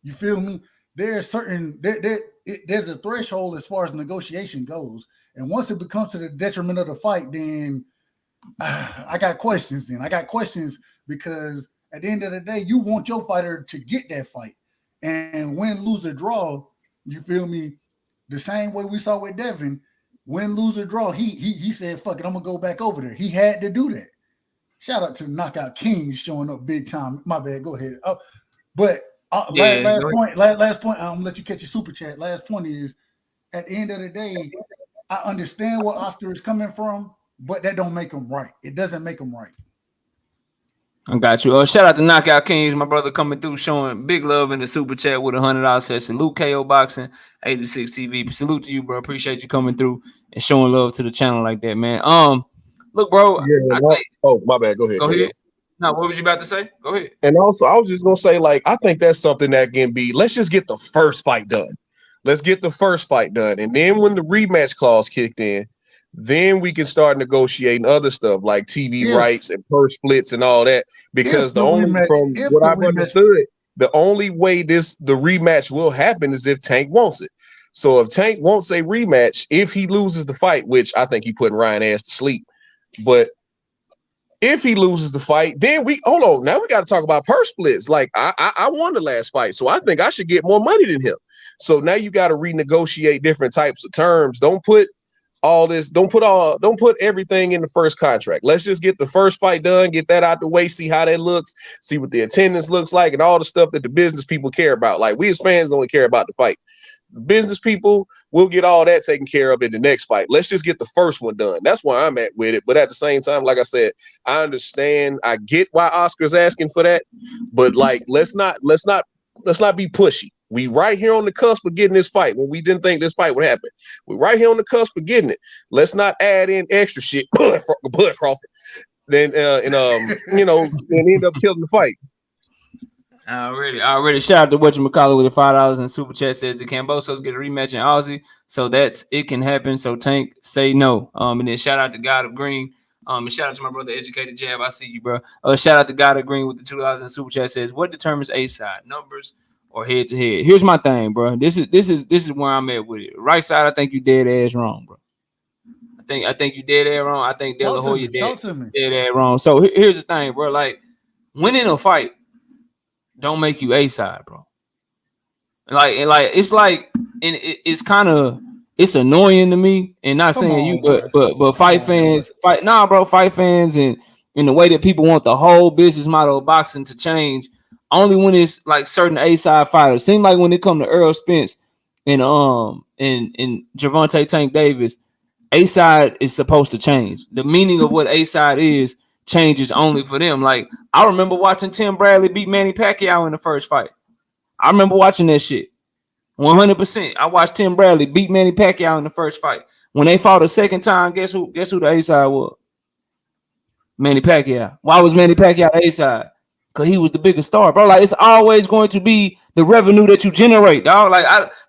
You feel me? There's a threshold as far as negotiation goes, and once it becomes to the detriment of the fight, then I got questions. Then I got questions, because at the end of the day, you want your fighter to get that fight and win, lose, or draw. You feel me? The same way we saw with Devin, win, lose, or draw. He said, "Fuck it, I'm gonna go back over there." He had to do that. Shout out to Knockout Kings showing up big time. My bad. Go ahead. Last point. I'm gonna let you catch your super chat. Last point is, at the end of the day, I understand where Oscar is coming from, but that don't make him right. It doesn't make him right. I got you. Shout out to Knockout Kings, my brother coming through, showing big love in the super chat with $100 says salute KO Boxing 86 TV. Salute to you, bro. Appreciate you coming through and showing love to the channel like that, man. Look, bro. Yeah, my bad. Go ahead. Go ahead. No, what was you about to say? Go ahead. And also, I was just gonna say, like, I think that's something that can be. Let's just get the first fight done. Let's get the first fight done, and then when the rematch clause kicked in, then we can start negotiating other stuff like TV rights and purse splits and all that. Because the only way the rematch will happen is if Tank wants it. So if Tank wants a rematch, if he loses the fight, which I think he putting Ryan ass to sleep, but if he loses the fight, then now we got to talk about purse splits. Like I won the last fight, so I think I should get more money than him. So now you got to renegotiate different types of terms. Don't put everything in the first contract. Let's just get the first fight done, get that out the way, see how that looks, see what the attendance looks like, and all the stuff that the business people care about. Like, we as fans only care about the fight. The business people will get all that taken care of in the next fight. Let's just get the first one done. That's where I'm at with it. But at the same time, like I said, I understand. I get why Oscar's asking for that, but like, let's not be pushy. We right here on the cusp of getting this fight when we didn't think this fight would happen. We're right here on the cusp of getting it. Let's not add in extra shit, blood Crawford, then and end up killing the fight. Already. Shout out to whatchamacallit with the $5 in super chat, says the Kambosos get a rematch in Aussie, so it can happen. So Tank say no. And then shout out to God of Green. And shout out to my brother Educated Jab. I see you, bro. Shout out to God of Green with the $2 in super chat, says what determines A side, numbers or head to head? Here's my thing, bro. This is where I'm at with it. Right side, I think you dead ass wrong, bro. I think you dead ass wrong. I think De La Hoya dead ass wrong. So here's the thing, bro. Like, winning a fight don't make you A side, bro. It's annoying to me, and not saying but fight fans, and in the way that people want the whole business model of boxing to change, only when it's like certain A side fighters. Seem like when it come to Errol Spence and Gervonta Tank Davis, A side is supposed to change. The meaning of what A side is changes only for them. Like I remember watching Tim Bradley beat Manny Pacquiao in the first fight. I remember watching that shit. 100%. I watched Tim Bradley beat Manny Pacquiao in the first fight. When they fought a second time, guess who the A side was? Manny Pacquiao. Why was Manny Pacquiao the A side? Because he was the biggest star, bro. Like it's always going to be the revenue that you generate, dog.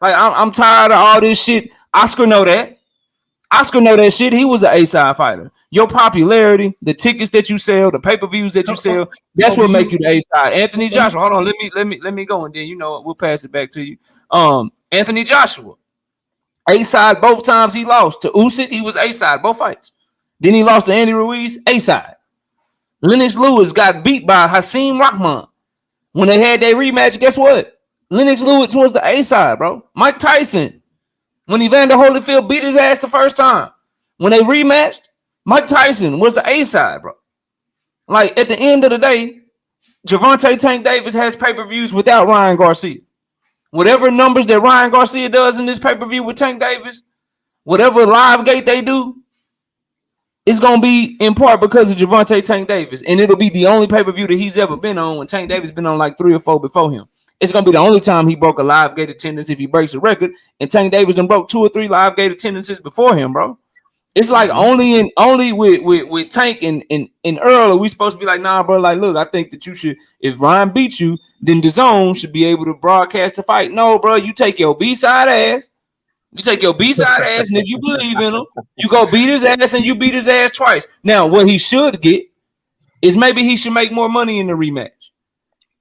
I'm tired of all this shit. Oscar know that. Oscar know that shit. He was an A-side fighter. Your popularity, the tickets that you sell, the pay-per-views that you sell, that's what make you the A-side. Anthony Joshua, hold on, let me go, and then we'll pass it back to you. Anthony Joshua, A-side both times he lost to Usyk. He was A-side both fights. Then he lost to Andy Ruiz, A-side. Lennox Lewis got beat by Hasim Rahman. When they had their rematch, guess what? Lennox Lewis was the A-side, bro. Mike Tyson, when Evander Holyfield beat his ass the first time, when they rematched, Mike Tyson was the A-side, bro. Like, at the end of the day, Gervonta Tank Davis has pay-per-views without Ryan Garcia. Whatever numbers that Ryan Garcia does in this pay-per-view with Tank Davis, whatever live gate they do, it's going to be in part because of Gervonta Tank Davis. And it'll be the only pay-per-view that he's ever been on when Tank Davis been on like 3 or 4 before him. It's going to be the only time he broke a live gate attendance if he breaks a record. And Tank Davis done broke 2 or 3 live gate attendances before him, bro. It's like only with Tank and Errol are we supposed to be like, nah, bro, like, look, I think that you should, if Ryan beats you, then DAZN should be able to broadcast the fight. No, bro, you take your B-side ass. You take your B-side ass, and if you believe in him, you go beat his ass, and you beat his ass twice. Now, what he should get is maybe he should make more money in the rematch.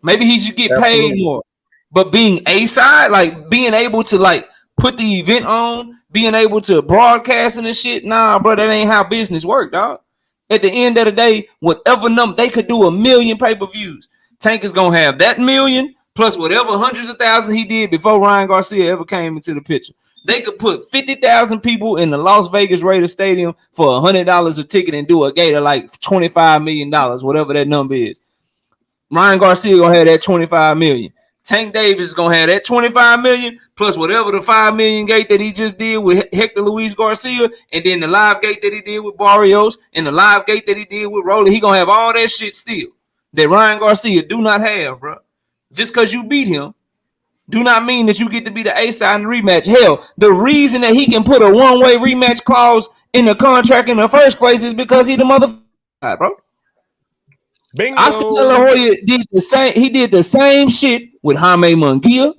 Maybe he should get paid more. But being A-side, like being able to like put the event on, being able to broadcast and shit, nah, bro, that ain't how business work, dog. At the end of the day, whatever number, they could do 1 million pay-per-views. Tank is going to have that 1 million plus whatever hundreds of thousands he did before Ryan Garcia ever came into the picture. They could put 50,000 people in the Las Vegas Raiders Stadium for $100 a ticket and do a gate of like $25 million, whatever that number is. Ryan Garcia gonna have that 25 million. Tank Davis is gonna have that 25 million plus whatever the 5 million gate that he just did with Hector Luis Garcia, and then the live gate that he did with Barrios, and the live gate that he did with Rolly. He gonna have all that shit still that Ryan Garcia do not have, bro. Just because you beat him do not mean that you get to be the A-side in the rematch. Hell, the reason that he can put a one-way rematch clause in the contract in the first place is because he the motherfucker, bro. Bingo. Oscar De La Hoya did the same. He did the same shit with Jaime Munguia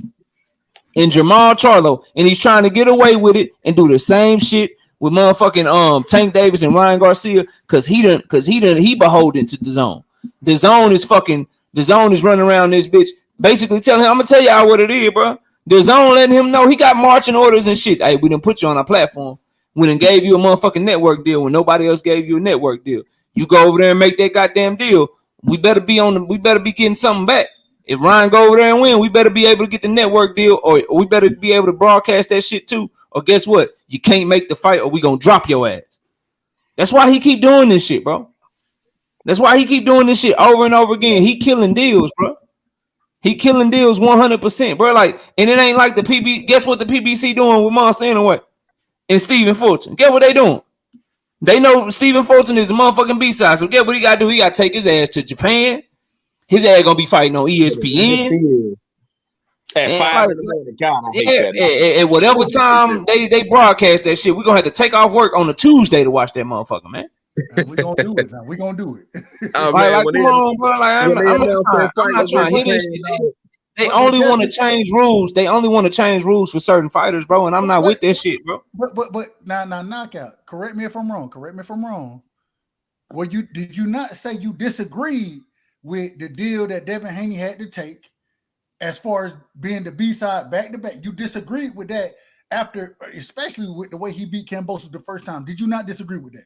and Jamal Charlo, and he's trying to get away with it and do the same shit with motherfucking Tank Davis and Ryan Garcia because he beholden to DAZN. DAZN is running around this bitch basically telling him, I'm gonna tell y'all what it is, bro. DAZN letting him know he got marching orders and shit. Hey, we done put you on our platform. We done gave you a motherfucking network deal when nobody else gave you a network deal. You go over there and make that goddamn deal. We better be getting something back. If Ryan go over there and win, we better be able to get the network deal, or we better be able to broadcast that shit too. Or guess what? You can't make the fight, or we gonna drop your ass. That's why he keep doing this shit, bro. That's why he keep doing this shit over and over again. He killing deals, bro. He killing deals 100%, bro. Like, and it ain't like the PB. Guess what the PBC doing with Monster anyway? And Stephen Fulton. Guess what they doing? They know Stephen Fulton is a motherfucking B-side. So guess what he got to do? He got to take his ass to Japan. His ass gonna be fighting on ESPN. At 5 in the morning. God, I hate that. At whatever time they broadcast that shit, we're gonna have to take off work on a Tuesday to watch that motherfucker, man. We're gonna do it now. We're gonna do it. Oh, like, man, come on, bro. Like, I'm not trying to hit this shit. They only want to change rules. They only want to change rules for certain fighters, bro. And I'm not with that shit, bro. But now knockout. Correct me if I'm wrong. Well, did you not say you disagreed with the deal that Devin Haney had to take as far as being the B-side back to back? You disagreed with that after, especially with the way he beat Kambosos the first time. Did you not disagree with that?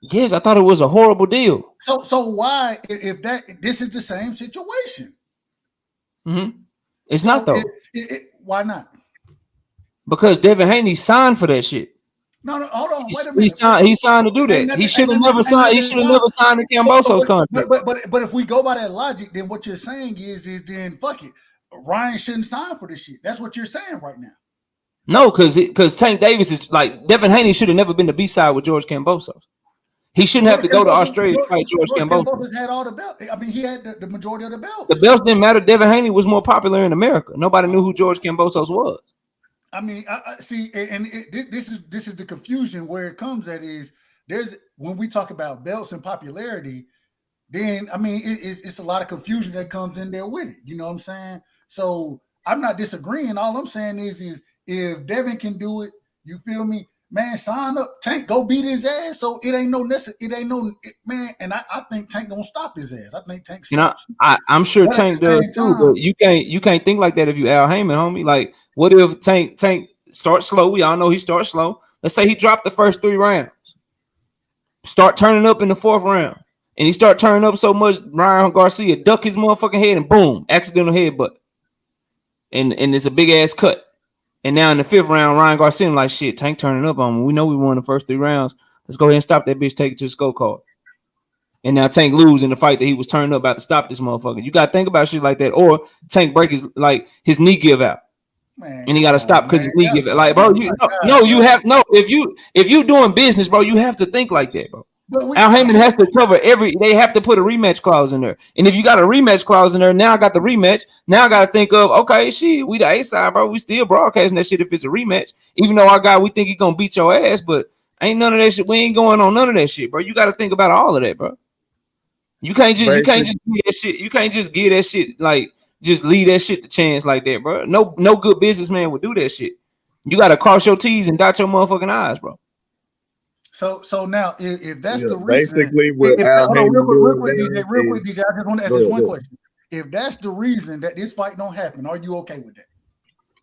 Yes, I thought it was a horrible deal. So why, if this is the same situation? Mm-hmm. It's not though. Why not? Because Devin Haney signed for that shit. No, hold on. Wait a minute. He signed to do that. He should have never signed. He should have never signed the Kambosos contract. But if we go by that logic, then what you're saying is then fuck it. Ryan shouldn't sign for this shit. That's what you're saying right now. No, because Tank Davis is like Devin Haney should have never been the B-side with George Kambosos. He shouldn't have to go to Australia to fight George Kambosos. Kambosos had all the belts. I mean, he had the majority of the belts. The belts didn't matter. Devin Haney was more popular in America. Nobody knew who George Kambosos was. I mean, I see, and this is the confusion where it comes at is there's when we talk about belts and popularity, then I mean it's a lot of confusion that comes in there with it. You know what I'm saying? So I'm not disagreeing. All I'm saying is if Devin can do it, you feel me? Man, sign up, Tank, go beat his ass. So it ain't no man. And I think Tank gonna stop his ass. I think Tank. Stops. I'm sure Tank does too. But you can't think like that if you Al Heyman, homie. Like, what if Tank starts slow? We all know he starts slow. Let's say he dropped the first 3 rounds, start turning up in the 4th round, and he start turning up so much, Ryan Garcia duck his motherfucking head and boom, accidental headbutt, and it's a big ass cut. And now in the 5th round, Ryan Garcia like, shit, Tank turning up on him. We know we won the first 3 rounds. Let's go ahead and stop that bitch, take it to the scorecard. And now Tank lose in the fight that he was turning up about to stop this motherfucker. You got to think about shit like that. Or Tank break his knee give out. Man, and he got to stop because his knee give out. Like, bro, if you doing business, bro, you have to think like that, bro. Al Heyman has to cover they have to put a rematch clause in there. And if you got a rematch clause in there, now I got the rematch. Now I got to think of, okay, shit, we the A side, bro. We still broadcasting that shit if it's a rematch. Even though our guy, we think he gonna beat your ass, but ain't none of that shit. We ain't going on none of that shit, bro. You got to think about all of that, bro. You can't just give that shit. You can't just give that shit, like, just leave that shit to chance like that, bro. No good businessman would do that shit. You got to cross your T's and dot your motherfucking I's, bro. So now, if that's the reason, basically, real quick, DJ, I just want to ask this one question. If that's the reason that this fight don't happen, are you okay with that?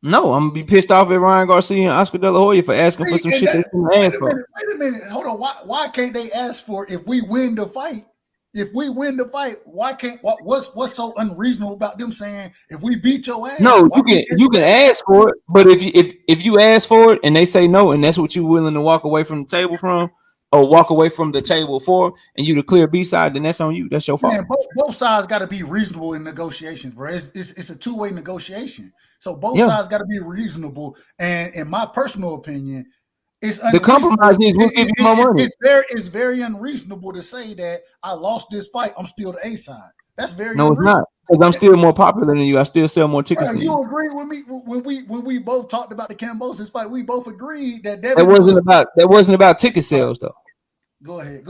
No, I'm gonna be pissed off at Ryan Garcia and Oscar De La Hoya for asking for some shit they couldn't ask for. Wait a minute, hold on. Why can't they ask for if we win the fight? If we win the fight, why can't what's so unreasonable about them saying if we beat your ass? No, you can ask for it, but if you ask for it and they say no, and that's what you're willing to walk away from the table from, or walk away from the table for, and you the clear B side, then that's on you. That's your fault. Man, both sides got to be reasonable in negotiations, bro. It's a two-way negotiation, so both sides got to be reasonable. And in my personal opinion, it's the compromise is we'll give you more money. It's very unreasonable to say that I lost this fight, I'm still the A side. That's very no, it's not, because I'm still more popular than you. I still sell more tickets than you. You agree with me when we both talked about the Kambosos fight? We both agreed that that wasn't about ticket sales though. Go ahead.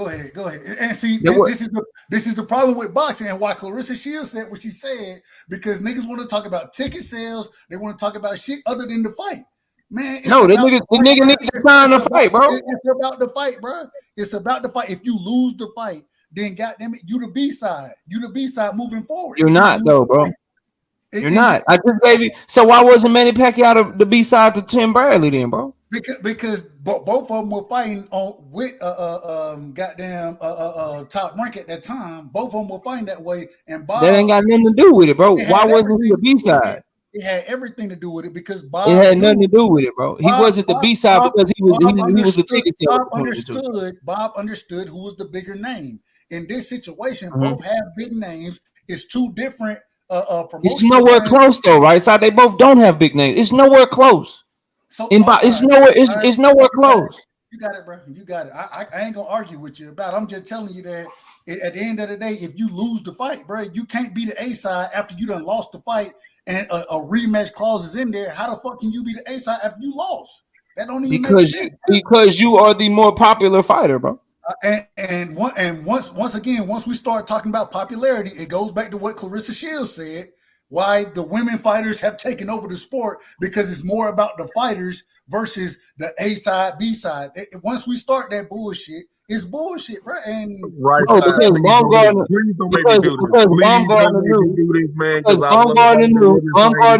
And see, this is the problem with boxing and why Claressa Shields said what she said, because niggas want to talk about ticket sales. They want to talk about shit other than the fight. Man, no, the nigga need to sign the fight, bro. It's about the fight, bro. It's about the fight. If you lose the fight, then goddamn it, you the B side. You the B side moving forward. You're not though, bro. You're not. I just gave you. So why wasn't Manny Pacquiao the B side to Tim Bradley then, bro? Because both of them were fighting with goddamn top rank at that time. Both of them were fighting that way, and Bob, that ain't got nothing to do with it, bro. Why wasn't he the B side? It had everything to do with it because Bob. It had nothing to do with it, bro. He wasn't the B side because he was the ticket seller. Bob understood who was the bigger name in this situation. Both have big names. It's two different promotions. It's nowhere close though, right? So they both don't have big names. It's nowhere close. So it's nowhere close. You got it, bro. You got it. I ain't gonna argue with you about it. I'm just telling you that at the end of the day, if you lose the fight, bro, you can't be the A side after you done lost the fight and a rematch clause is in there. How the fuck can you be the A side after you lost? That don't even make sense. Because you are the more popular fighter, bro. Once again, once we start talking about popularity, it goes back to what Claressa Shields said. Why the women fighters have taken over the sport, because it's more about the fighters versus the A side, B side. Once we start that bullshit, it's bullshit, bro. And right, because Baumgartner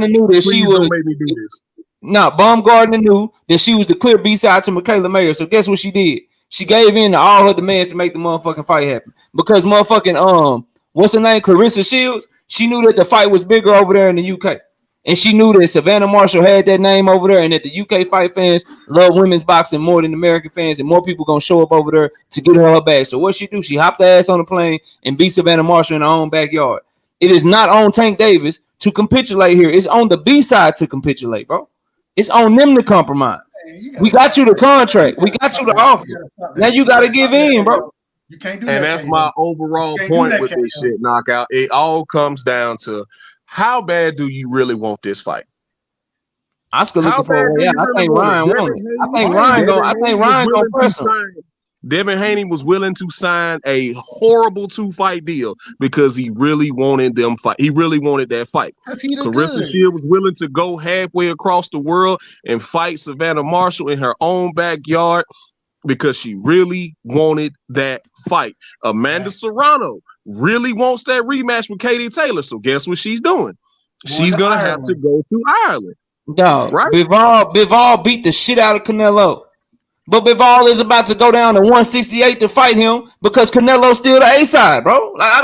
knew that she was. Baumgartner knew that she was the clear B side to Michaela Mayer. So guess what she did? She gave in to all her demands to make the motherfucking fight happen. Because motherfucking what's her name? Claressa Shields. She knew that the fight was bigger over there in the UK. And she knew that Savannah Marshall had that name over there and that the UK fight fans love women's boxing more than American fans, and more people going to show up over there to get her back. So what she do? She hopped her ass on the plane and beat Savannah Marshall in her own backyard. It is not on Tank Davis to capitulate here. It's on the B side to capitulate, bro. It's on them to compromise. We got you the contract. We got you the offer. Now you got to give in, bro. You can't do and that. That's my overall point with this shit, Knockout. It all comes down to how bad do you really want this fight? Oscar looking for a way out. I think Ryan won it. I think Ryan gonna press him. Devin Haney was willing to sign a horrible 2-fight deal because he really wanted them fight. He really wanted that fight. Claressa Shields was willing to go halfway across the world and fight Savannah Marshall in her own backyard because she really wanted that fight. Amanda Serrano really wants that rematch with Katie Taylor. So guess what she's doing? She's gonna have to go to Ireland. Dog, right? Bivol beat the shit out of Canelo. But Bivol is about to go down to 168 to fight him because Canelo's still the A side, bro. I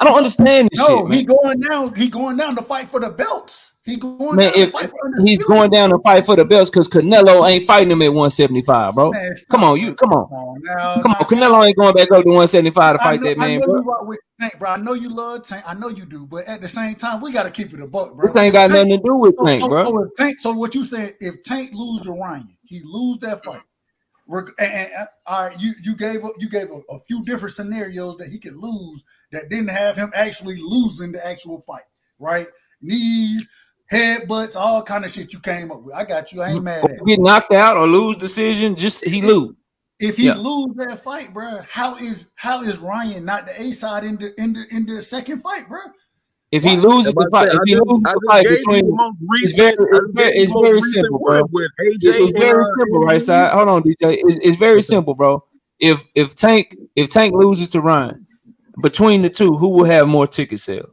don't understand this shit. No, he going down to fight for the belts. He's going down to fight for the belts because Canelo ain't fighting him at 175, bro. Man, come on. Canelo ain't going back up to 175 to fight that man, bro. Tank, bro. I know you love Tank. I know you do, but at the same time, we got to keep it a buck, bro. This ain't got nothing to do with Tank, bro. So what you saying? If Tank lose to Ryan, he lose that fight. All right, you gave a few different scenarios that he could lose that didn't have him actually losing the actual fight, right? Knees, headbutts, all kind of shit you came up with. I got you. I ain't mad at it. Get knocked out or lose decision, just he lose. If he lose that fight, bro, how is Ryan not the A side in the second fight, bro? If he loses the fight, it's very simple, bro. It's very simple, right side. Hold on, DJ. It's very simple, bro. If Tank loses to Ryan, between the two, who will have more ticket sales?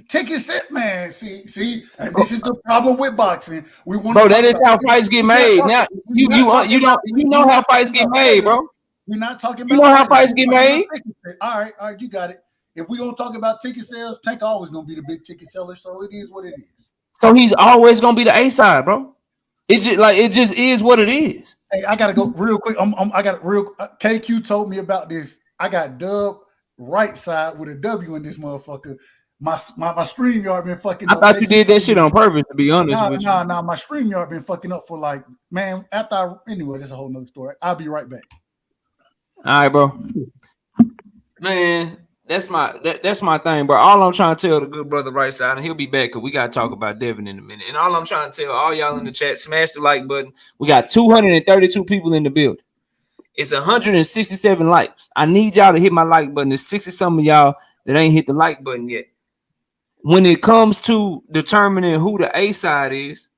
Ticket set, man. See, and this is the problem with boxing. We want, bro. That is how fights get made. Now you know how fights get made, bro. We're not talking about. You know how fights get made. All right, you got it. If we're gonna talk about ticket sales, Tank always gonna be the big ticket seller, so it is what it is. So he's always gonna be the A side, bro. It just is what it is. Hey, I gotta go real quick. KQ told me about this. I got Dub right side with a W in this motherfucker. My StreamYard been fucking up. I thought you did that shit on purpose, to be honest with you. Nah, my StreamYard been fucking up for anyway, that's a whole nother story. I'll be right back. All right, bro. Man, that's my thing, bro. All I'm trying to tell the good brother right side, and he'll be back because we gotta talk about Devin in a minute. And all I'm trying to tell all y'all in the chat, smash the like button. We got 232 people in the building. It's 167 likes. I need y'all to hit my like button. There's 60 some of y'all that ain't hit the like button yet. When it comes to determining who the A side is,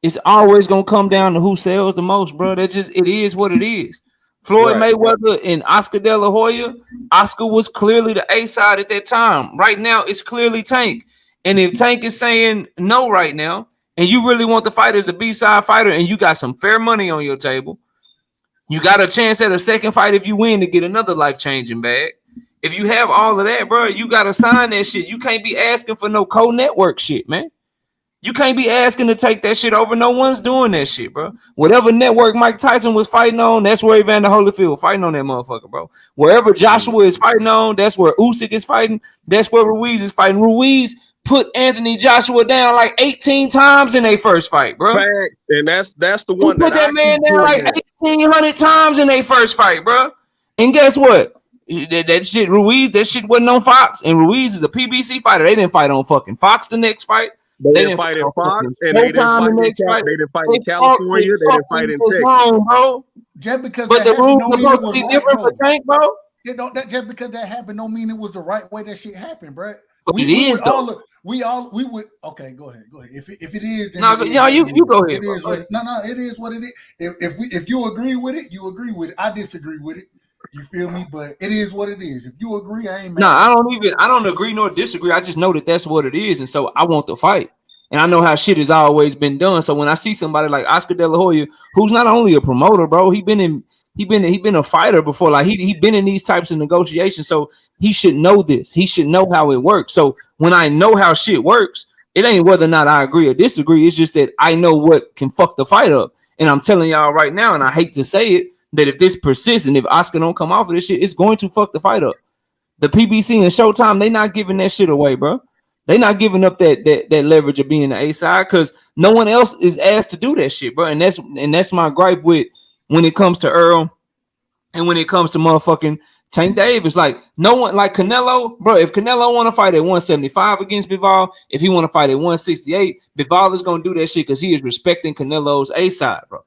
it's always gonna come down to who sells the most, bro. It is what it is. Floyd Mayweather and Oscar De La Hoya. Oscar was clearly the A side at that time. Right now, it's clearly Tank. And if Tank is saying no right now, and you really want the fight as the B side fighter, and you got some fair money on your table, you got a chance at a second fight if you win to get another life-changing bag. If you have all of that, bro, you got to sign that shit. You can't be asking for no co-network shit, man. You can't be asking to take that shit over. No one's doing that shit, bro. Whatever network Mike Tyson was fighting on, that's where Evander Holyfield fighting on that motherfucker, bro. Wherever Joshua is fighting on, that's where Usyk is fighting. That's where Ruiz is fighting. Ruiz put Anthony Joshua down 18 times in their first fight, bro. Fact. And that's the one that put that man down 1,800 times in their first fight, bro. And guess what? That shit, Ruiz, that shit wasn't on Fox. And Ruiz is a PBC fighter. They didn't fight on fucking Fox the next fight. They didn't fight in Fox, and they didn't fight in California. They didn't fight in Texas. Bro. Just because but the rules are supposed to be different for Tank, bro. Just because that happened don't mean it was the right way that shit happened, bro. It is though. We would. Okay, go ahead. If it is, you go ahead. It is what it is. If you agree with it, you agree with it. I disagree with it. You feel me? But it is what it is. If you agree, I ain't mad. I don't agree nor disagree. I just know that that's what it is, and so I want the fight. And I know how shit has always been done. So when I see somebody like Oscar De La Hoya, who's not only a promoter, bro, he been a fighter before. He been in these types of negotiations, so he should know this. He should know how it works. So when I know how shit works, it ain't whether or not I agree or disagree. It's just that I know what can fuck the fight up. And I'm telling y'all right now, and I hate to say it, that if this persists and if Oscar don't come off of this shit, it's going to fuck the fight up. The PBC and Showtime, they not giving that shit away, bro. They not giving up that leverage of being the A side because no one else is asked to do that shit, bro. And that's my gripe with when it comes to Errol And when it comes to motherfucking Tank Davis, like no one like Canelo, bro. If Canelo want to fight at 175 against Bivol, if he want to fight at 168, Bivol is gonna do that shit because he is respecting Canelo's A side, bro.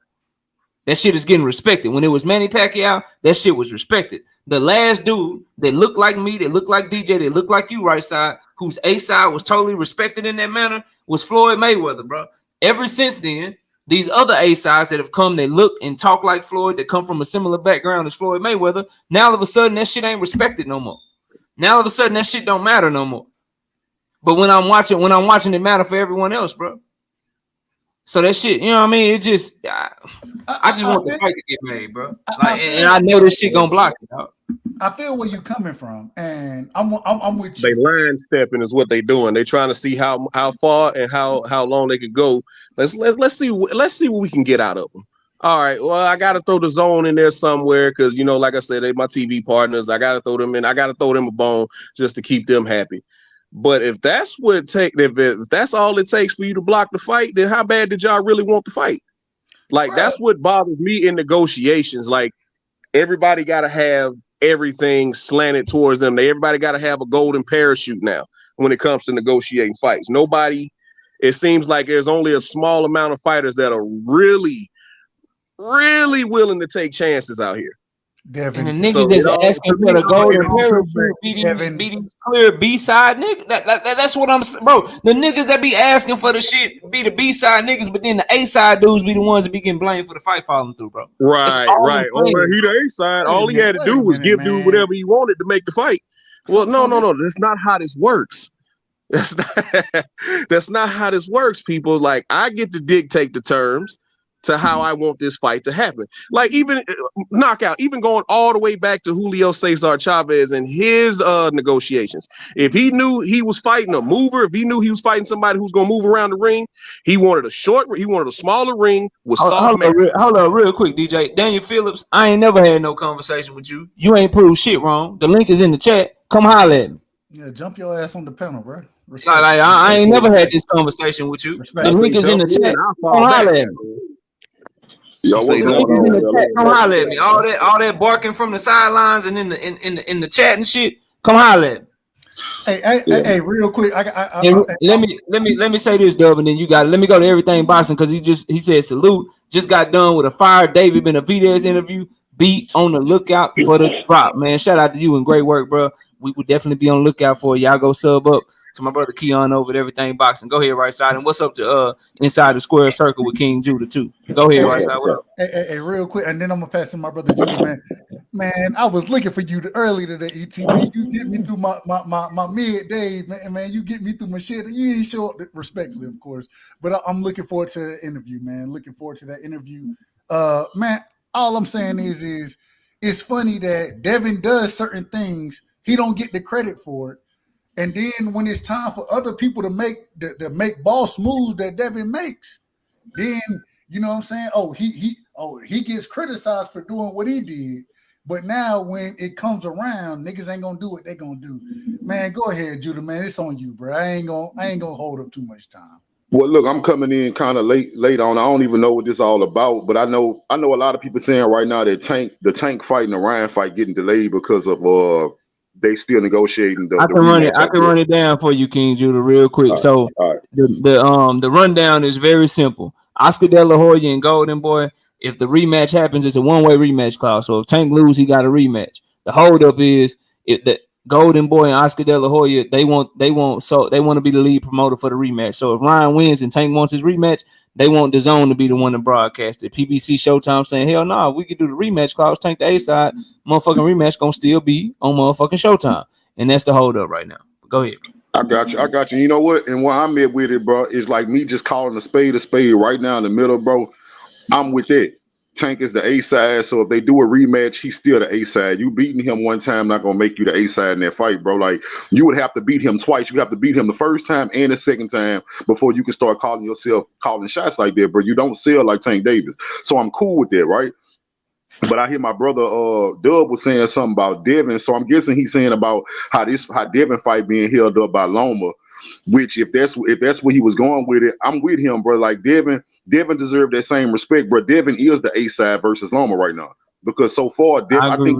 That shit is getting respected. When it was Manny Pacquiao, that shit was respected. The last dude that looked like me, that looked like DJ, that looked like you, right side, whose A side was totally respected in that manner, was Floyd Mayweather, bro. Ever since then, these other A sides that have come, they look and talk like Floyd, that come from a similar background as Floyd Mayweather. Now all of a sudden that shit ain't respected no more. Now all of a sudden that shit don't matter no more. But when I'm watching it matter for everyone else, bro. So that shit, you know what I mean? It just, I just want the fight to get made, bro. Like, and I know this shit gonna block it out. I feel where you're coming from, and I'm with you. They line stepping is what they doing. They trying to see how far and how long they could go. Let's see what we can get out of them. All right. Well, I gotta throw the zone in there somewhere because like I said, they my TV partners. I gotta throw them in. I gotta throw them a bone just to keep them happy. But if that's what if that's all it takes for you to block the fight, then how bad did y'all really want the fight? Like that's what bothers me in negotiations. Like everybody gotta have everything slanted towards them. Everybody got to have a golden parachute now when it comes to negotiating fights. Nobody, it seems like there's only a small amount of fighters that are really, really willing to take chances out here. Devin. And the niggas that's asking for the golden parachute be these clear B-side niggas. That's what I'm saying, bro. The niggas that be asking for the shit be the B-side niggas, but then the A-side dudes be the ones that be getting blamed for the fight falling through, bro. Right. Oh, he the A-side. All he had to do was give dude whatever he wanted to make the fight. Well, no. That's not how this works. That's not how this works, people. Like, I get to dictate the terms to how I want this fight to happen. Like even knockout, even going all the way back to Julio Cesar Chavez and his negotiations. If he knew he was fighting a mover, if he knew he was fighting somebody who's gonna move around the ring, he wanted a smaller ring with soft. Hold up, real quick, DJ. Daniel Phillips, I ain't never had no conversation with you. You ain't proved shit wrong. The link is in the chat. Come holler at me. Yeah, jump your ass on the panel, bro. I ain't never had this conversation with you. The link is in the chat. Come holler at me. Yo, what's going on? Come holler at me. All that barking from the sidelines and in the chat and shit. Come holler at me. Hey, real quick. Let me say this, Dub, and then you got. Let me go to everything boxing because he said salute. Just got done with a fire David Benavidez interview. Be on the lookout for the drop, man. Shout out to you and great work, bro. We would definitely be on the lookout for y'all. Go sub up to my brother Keon over at Everything Boxing. Go ahead, right side. And what's up to Inside the Square Circle with King Judah too? Go ahead, right side. Hey, real quick, and then I'm gonna pass to my brother Judah, man. Man, I was looking for you early today, ETB. You get me through my mid day, man. You get me through my shit. You ain't show up respectfully, of course, but I'm looking forward to the interview, man. Looking forward to that interview. Man, all I'm saying is it's funny that Devin does certain things, he don't get the credit for it. And then when it's time for other people to make boss moves that Devin makes, then you know what I'm saying? He gets criticized for doing what he did. But now when it comes around, niggas ain't gonna do what they gonna do. Man, go ahead, Judah, man. It's on you, bro. I ain't gonna hold up too much time. Well, look, I'm coming in kind of late on. I don't even know what this is all about, but I know a lot of people saying right now that the Tank fight and the Ryan fight getting delayed because of they still negotiating. I can run it down for you, King Judah, real quick. All right. The rundown is very simple. Oscar De La Hoya and Golden Boy. If the rematch happens, it's a one-way rematch clause. So if Tank lose, he got a rematch. The holdup is if the Golden Boy and Oscar De La Hoya they want to be the lead promoter for the rematch. So if Ryan wins and Tank wants his rematch, they want DAZN to be the one to broadcast it. PBC Showtime saying, hell no, we could do the rematch clause. Tank the A side, motherfucking rematch gonna still be on motherfucking Showtime. And that's the hold up right now. Go ahead. I got you. You know what? And where I'm at with it, bro, is like me just calling a spade right now in the middle, bro. I'm with it. Tank is the A side, so if they do a rematch, he's still the A side. You beating him one time not gonna make you the A side in that fight, bro. Like you would have to beat him twice. You have to beat him the first time and the second time before you can start calling shots like that, bro. You don't sell like Tank Davis, so I'm cool with that, right? But I hear my brother Dub was saying something about Devin, so I'm guessing he's saying about how Devin fight being held up by Loma. Which if that's where he was going with it, I'm with him, bro. Like Devin deserved that same respect, bro. Devin is the A side versus Loma right now. because so far, I think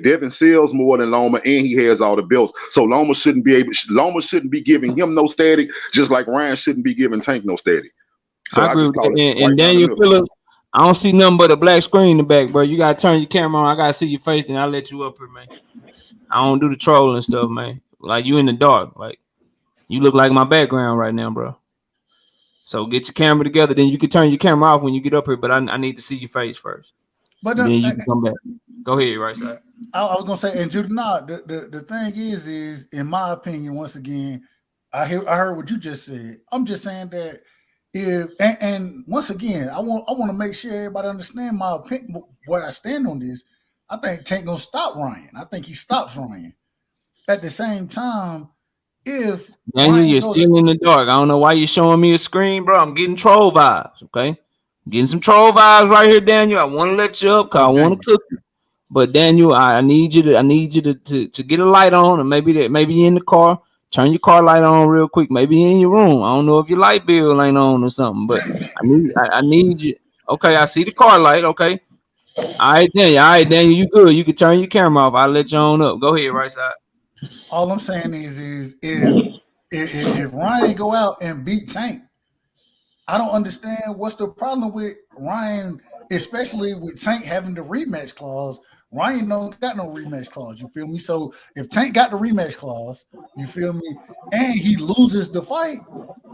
Devin sells more than Loma, and he has all the belts. So Loma shouldn't be giving him no static, just like Ryan shouldn't be giving Tank no static. So I agree with that. And Daniel Phillips, I don't see nothing but a black screen in the back, bro. You gotta turn your camera on. I gotta see your face, then I'll let you up here, man. I don't do the trolling stuff, man. Like you in the dark, like you look like my background right now, bro. So get your camera together, then you can turn your camera off when you get up here. But I need to see your face first. But then you can come back. Go ahead, right side. I was gonna say, and Judy, the thing is in my opinion, once again, I heard what you just said. I'm just saying that and once again, I want to make sure everybody understand my opinion, where I stand on this. I think Tank gonna stop Ryan. I think he stops Ryan. At the same time, if Daniel, you're still in the dark. I don't know why you're showing me a screen, bro. I'm getting troll vibes. Okay, I'm getting some troll vibes right here, Daniel. I want to let you up because I want to cook you. But Daniel, I need you to get a light on, and maybe you're in the car. Turn your car light on real quick. Maybe you're in your room. I don't know if your light bill ain't on or something, but I need you. Okay, I see the car light. Okay. All right, Daniel, you good. You can turn your camera off. I'll let you on up. Go ahead, right side. All I'm saying is if Ryan go out and beat Tank, I don't understand what's the problem with Ryan, especially with Tank having the rematch clause. Ryan don't got no rematch clause, you feel me? So if Tank got the rematch clause, you feel me, and he loses the fight,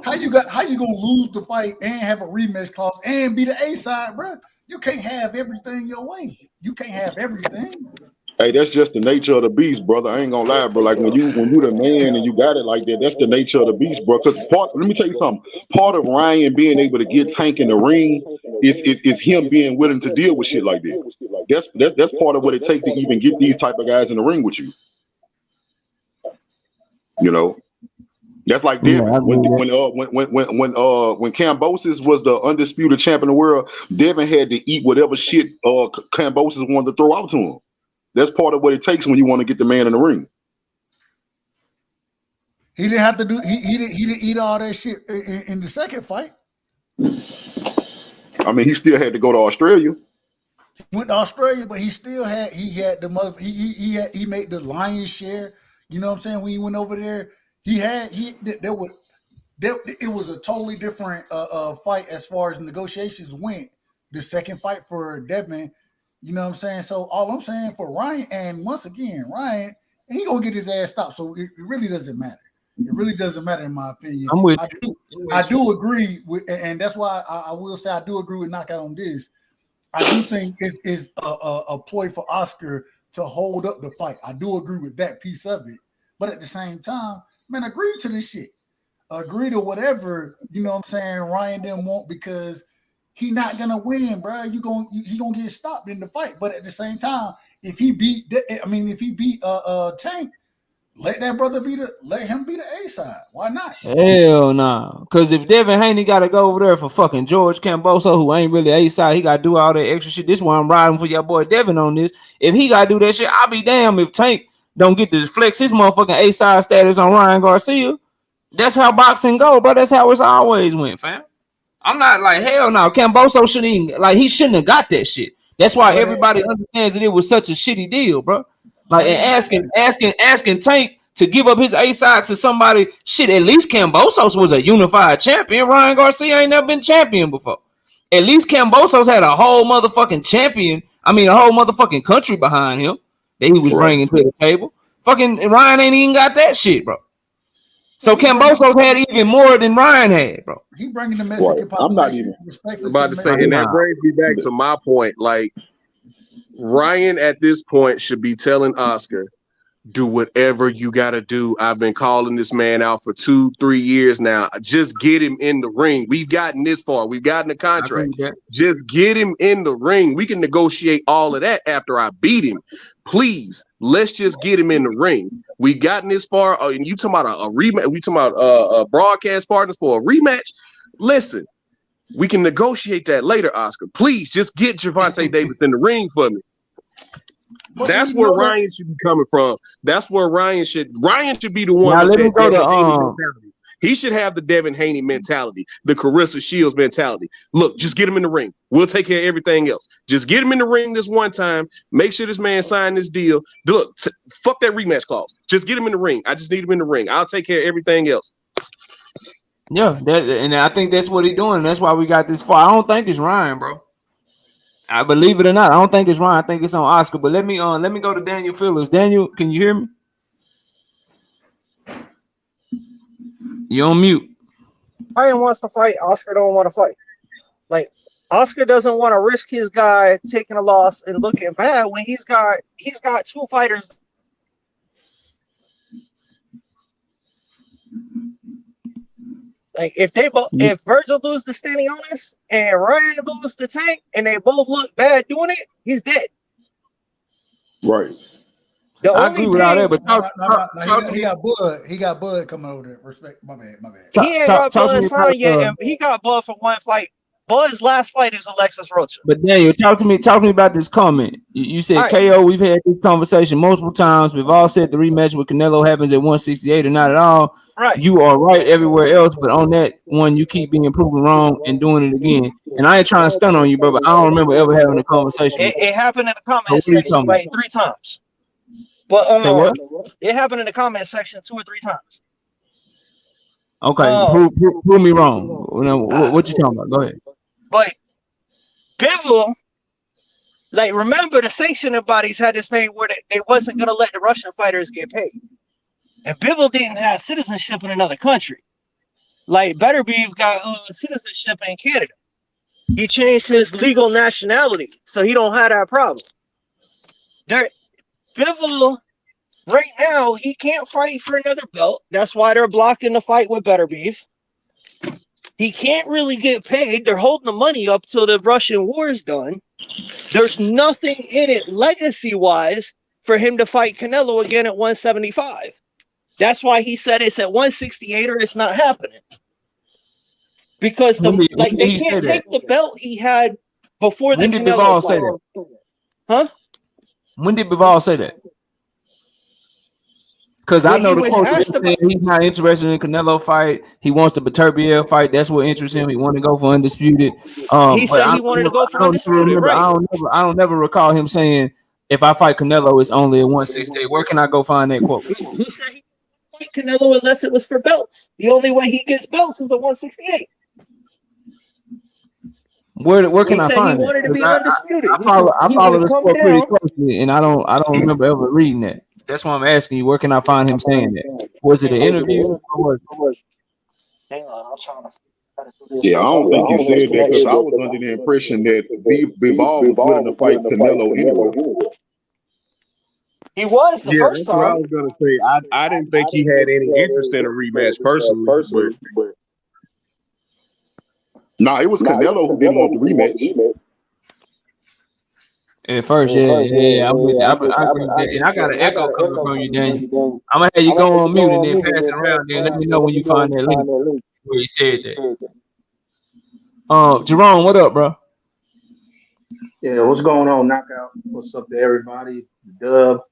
how you gonna lose the fight and have a rematch clause and be the A side, bro? You can't have everything your way. You can't have everything. Hey, that's just the nature of the beast, brother. I ain't gonna lie, bro. Like when you the man and you got it like that, that's the nature of the beast, bro. Because let me tell you something. Part of Ryan being able to get Tank in the ring is him being willing to deal with shit like that. That's part of what it takes to even get these type of guys in the ring with you. You know, that's like Devin. When Kambosos was the undisputed champion of the world, Devin had to eat whatever shit Kambosos wanted to throw out to him. That's part of what it takes when you want to get the man in the ring. He didn't have to do. He didn't eat all that shit in the second fight. I mean, he still had to go to Australia. He went to Australia, but he had the mother. He made the lion's share. You know what I'm saying? When he went over there, it was a totally different fight as far as negotiations went. The second fight for Devin. You know what I'm saying? So all I'm saying for Ryan, and once again, Ryan, he gonna get his ass stopped. So it really doesn't matter. It really doesn't matter in my opinion. I'm with you. I do agree with, and that's why I will say I do agree with Knockout on this. I do think it's a ploy for Oscar to hold up the fight. I do agree with that piece of it. But at the same time, man, agree to this shit. Agree to whatever, you know what I'm saying, Ryan didn't want, because he not gonna win, bro. He gonna get stopped in the fight. But at the same time, if he beat Tank, let that brother let him be the A side. Why not? Hell no. Because if Devin Haney gotta go over there for fucking George Kambosos, who ain't really A side, he gotta do all that extra shit. This is why I'm riding for your boy Devin on this. If he gotta do that shit, I'll be damned if Tank don't get to flex his motherfucking A side status on Ryan Garcia. That's how boxing go, bro. That's how it's always went, fam. I'm not like, hell no. Kambosos he shouldn't have got that shit. That's why everybody understands that it was such a shitty deal, bro. Like, and asking Tank to give up his A side to somebody. Shit, at least Kambosos was a unified champion. Ryan Garcia ain't never been champion before. At least Kambosos had a whole motherfucking champion. I mean, a whole motherfucking country behind him that he was bringing to the table. Fucking Ryan ain't even got that shit, bro. So Kambosos had even more than Ryan had, bro. He bringing the Mexican population. I'm not even about to say, and that brings me back to my point. Like, Ryan at this point should be telling Oscar, do whatever you got to do. I've been calling this man out for 2-3 years now. Just get him in the ring. We've gotten this far. We've gotten a contract. Just get him in the ring. We can negotiate all of that after I beat him. Please, let's just get him in the ring. We've gotten this far. And you talking about a rematch? We talking about broadcast partners for a rematch? Listen, we can negotiate that later, Oscar. Please, just get Gervonta Davis in the ring for me. That's where Ryan should be coming from. That's where Ryan should be the one. Now let me go to He should have the Devin Haney mentality, the Claressa Shields mentality. Look, just get him in the ring. We'll take care of everything else. Just get him in the ring this one time. Make sure this man sign this deal. Look, fuck that rematch clause. Just get him in the ring. I just need him in the ring. I'll take care of everything else. Yeah, and I think that's what he's doing. That's why we got this far. I don't think it's Ryan, bro. I believe it or not, I don't think it's Ryan. I think it's on Oscar. But let me go to Daniel Phillips. Daniel, can you hear me? You're on mute. Ryan wants to fight. Oscar don't want to fight. Like, Oscar doesn't want to risk his guy taking a loss and looking bad when he's got 2 fighters. Like, if Virgil lose to Stanionis and Ryan lose to Tank and they both look bad doing it, he's dead. Right. I agree with all that, but he got Bud. He got Bud coming over there. Respect, my bad. He ain't got Bud signed yet, and he got Bud for one fight. Bud's last fight is Alexis Rocha. But Daniel, talk to me about this comment. You said, right. KO, we've had this conversation multiple times. We've all said the rematch with Canelo happens at 168 or not at all. Right. You are right everywhere else, but on that one, you keep being proven wrong and doing it again. And I ain't trying to stun on you, bro, but I don't remember ever having a conversation. It happened in the comment section like 3 times. But say what? It happened in the comment section 2 or 3 times. Okay, prove me wrong. What you talking about? Go ahead. But Bivol, like, remember the sanctioning bodies had this thing where they wasn't going to let the Russian fighters get paid. And Bivol didn't have citizenship in another country. Like, Beterbiev got citizenship in Canada. He changed his legal nationality, so he don't have that problem. Bivol, right now, he can't fight for another belt. That's why they're blocking the fight with Beterbiev. He can't really get paid. They're holding the money up till the Russian war is done. There's nothing in it legacy-wise for him to fight Canelo again at 175. That's why he said it's at 168 or it's not happening. Because they can't take the belt he had before the Canelo fight. Huh? When did Bivol say that? Because I know the coach said he's not interested in Canelo fight. He wants the Beterbiev fight. That's what interests him. He wanted to go for undisputed. He said he wanted to go for undisputed. Right. I don't never recall him saying, if I fight Canelo, it's only at 168. Where can I go find that quote? He said he wouldn't fight Canelo unless it was for belts. The only way he gets belts is at 168. Where can I find it? He wanted to be undisputed. I follow the sport pretty closely, and I don't remember ever reading that. That's why I'm asking you. Where can I find him saying that? Was it an interview? Hang on, I'm trying to. Yeah, I don't think he said that because I was under the impression that Bivol was willing to fight Canelo anyway. He was the first time. I was gonna say I didn't think he had any interest in a rematch personally. But... Nah, it was Canelo who didn't want the rematch. At first, yeah. I agree with that. And I got an echo coming from you, Daniel. I'm gonna have you go on mute and then pass it around. Then let me know when you find that link where he said that. Jerome, what up, bro? Yeah, what's going on, Knockout? What's up to everybody? Dub.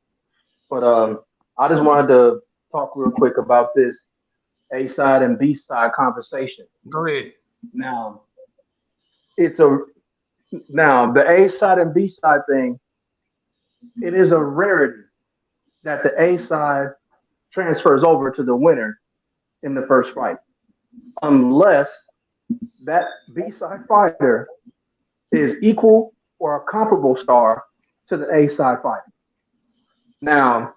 But I just wanted to talk real quick about this A side and B side conversation. Go ahead. Now, the A side and B side thing, it is a rarity that the A side transfers over to the winner in the first fight, unless that B side fighter is equal or a comparable star to the A side fighter. Now,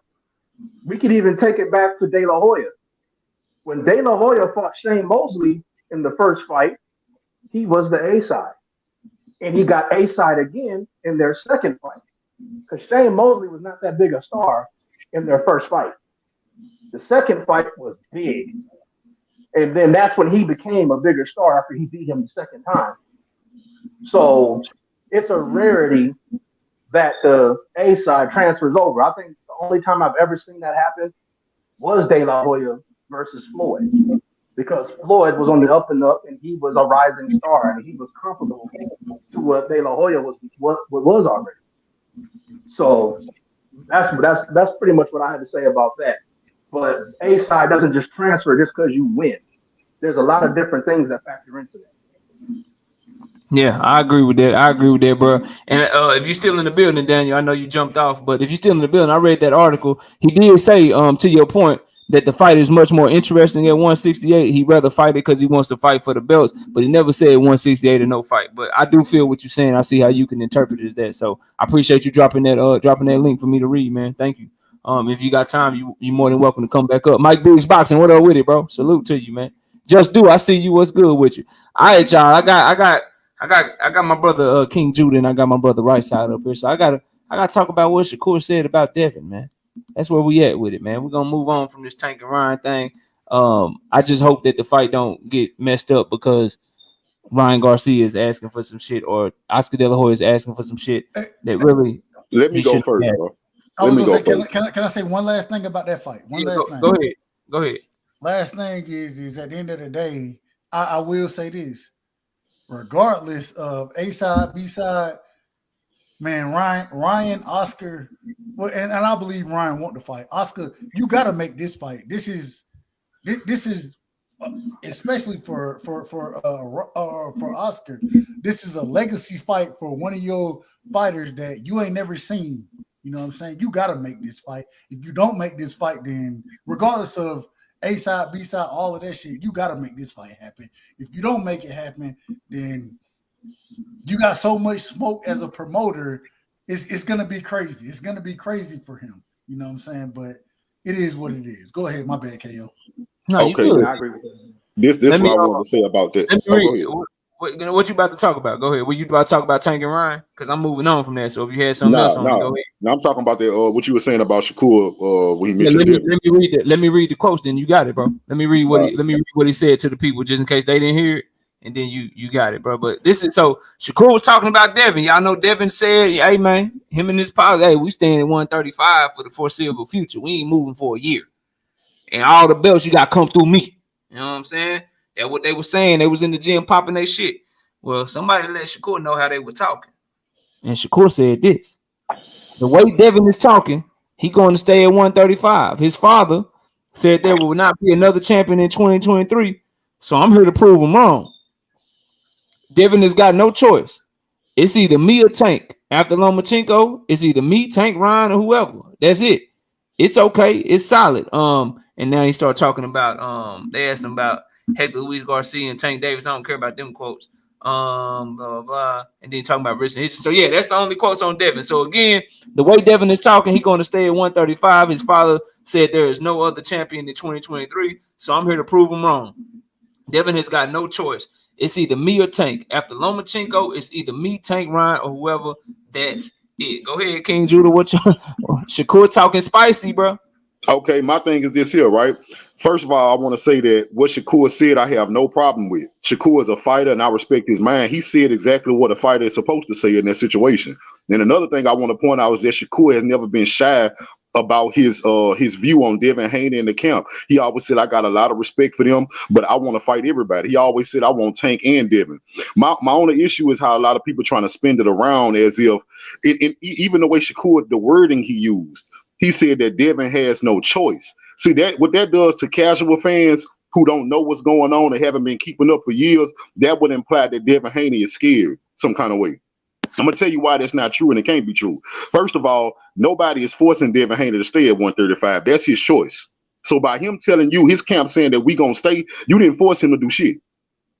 we could even take it back to De La Hoya. When De La Hoya fought Shane Mosley in the first fight, he was the A side. And he got A side again in their second fight. Because Shane Mosley was not that big a star in their first fight. The second fight was big. And then that's when he became a bigger star after he beat him the second time. So it's a rarity that the A side transfers over. I think the only time I've ever seen that happen was De La Hoya versus Floyd. Because Floyd was on the up and up, and he was a rising star, and he was comparable to what De La Hoya was already. So that's pretty much what I had to say about that. But A side doesn't just transfer just because you win. There's a lot of different things that factor into that. Yeah, I agree with that. I agree with that, bro. And if you're still in the building, Daniel, I know you jumped off, but if you're still in the building, I read that article. He did say, to your point, that the fight is much more interesting at 168. He'd rather fight it because he wants to fight for the belts, but he never said 168 or no fight. But I do feel what you're saying. I see how you can interpret it as that. So I appreciate you dropping that link for me to read, man. Thank you. If you got time, you're more than welcome to come back up. Mike Biggs Boxing, what up with it, bro? Salute to you, man. Just do. I see you. What's good with you? All right, y'all. I got my brother King Judah and I got my brother Right Side up here. So I gotta talk about what Shakur said about Devin, man. That's where we at with it, man. We're gonna move on from this Tank and Ryan thing. I just hope that the fight don't get messed up because Ryan Garcia is asking for some shit or Oscar De La Hoya is asking for some shit that really. Let me go first, bro. Can I say one last thing about that fight? Go ahead. Last thing is at the end of the day, I will say this. Regardless of A side, B side, man, Ryan, Oscar, and I believe Ryan want to fight. Oscar, you got to make this fight. This is especially for Oscar. This is a legacy fight for one of your fighters that you ain't never seen. You know what I'm saying? You got to make this fight. If you don't make this fight, then regardless of A side, B side, all of that shit, you got to make this fight happen. If you don't make it happen, then you got so much smoke as a promoter. It's going to be crazy. It's going to be crazy for him. You know what I'm saying? But it is what it is. Go ahead. My bad, KO. No, okay. You good. I agree with that. This is what I want to say about that. What you about to talk about? Go ahead. Were you about to talk about Tank and Ryan? Because I'm moving on from that. So if you had something else on, go ahead. No, I'm talking about that. What you were saying about Shakur when he mentioned let me read that. Let me read the quotes. Then you got it, bro. Let me read what he said to the people, just in case they didn't hear it. And then you got it, bro. But this is so Shakur was talking about Devin. Y'all know Devin said, "Hey man, him and his power, hey, we staying at 135 for the foreseeable future. We ain't moving for a year. And all the belts you got come through me." You know what I'm saying? That's what they were saying. They was in the gym popping their shit. Well, somebody let Shakur know how they were talking. And Shakur said this. The way Devin is talking, he going to stay at 135. His father said there will not be another champion in 2023. So I'm here to prove him wrong. Devin has got no choice. It's either me or Tank. After Lomachenko, it's either me, Tank, Ryan, or whoever. That's it. It's okay. It's solid. And now he started talking about they asked him about Hector Luis Garcia and Tank Davis. I don't care about them quotes. Blah, blah, blah. And then talking about Richard Hitchens. So yeah, that's the only quotes on Devin. So again, the way Devin is talking, he's going to stay at 135. His father said there is no other champion in 2023. So I'm here to prove him wrong. Devin has got no choice. It's either me or Tank. After Lomachenko, it's either me, Tank, Ryan, or whoever. That's it. Go ahead, King Judah. What you Shakur talking spicy, bro? Okay, my thing is this here, right? First of all, I want to say that what Shakur said, I have no problem with. Shakur is a fighter, and I respect his mind. He said exactly what a fighter is supposed to say in that situation. And another thing I want to point out is that Shakur has never been shy about his view on Devin Haney in the camp. He always said, I got a lot of respect for them, but I want to fight everybody. He always said, I want Tank and Devin. My only issue is how a lot of people trying to spin it around as if, even the way Shakur, the wording he used, he said that Devin has no choice. See, that what that does to casual fans who don't know what's going on and haven't been keeping up for years, that would imply that Devin Haney is scared some kind of way. I'm going to tell you why that's not true, and it can't be true. First of all, nobody is forcing Devin Haney to stay at 135. That's his choice. So by him telling you, his camp saying that we going to stay, you didn't force him to do shit.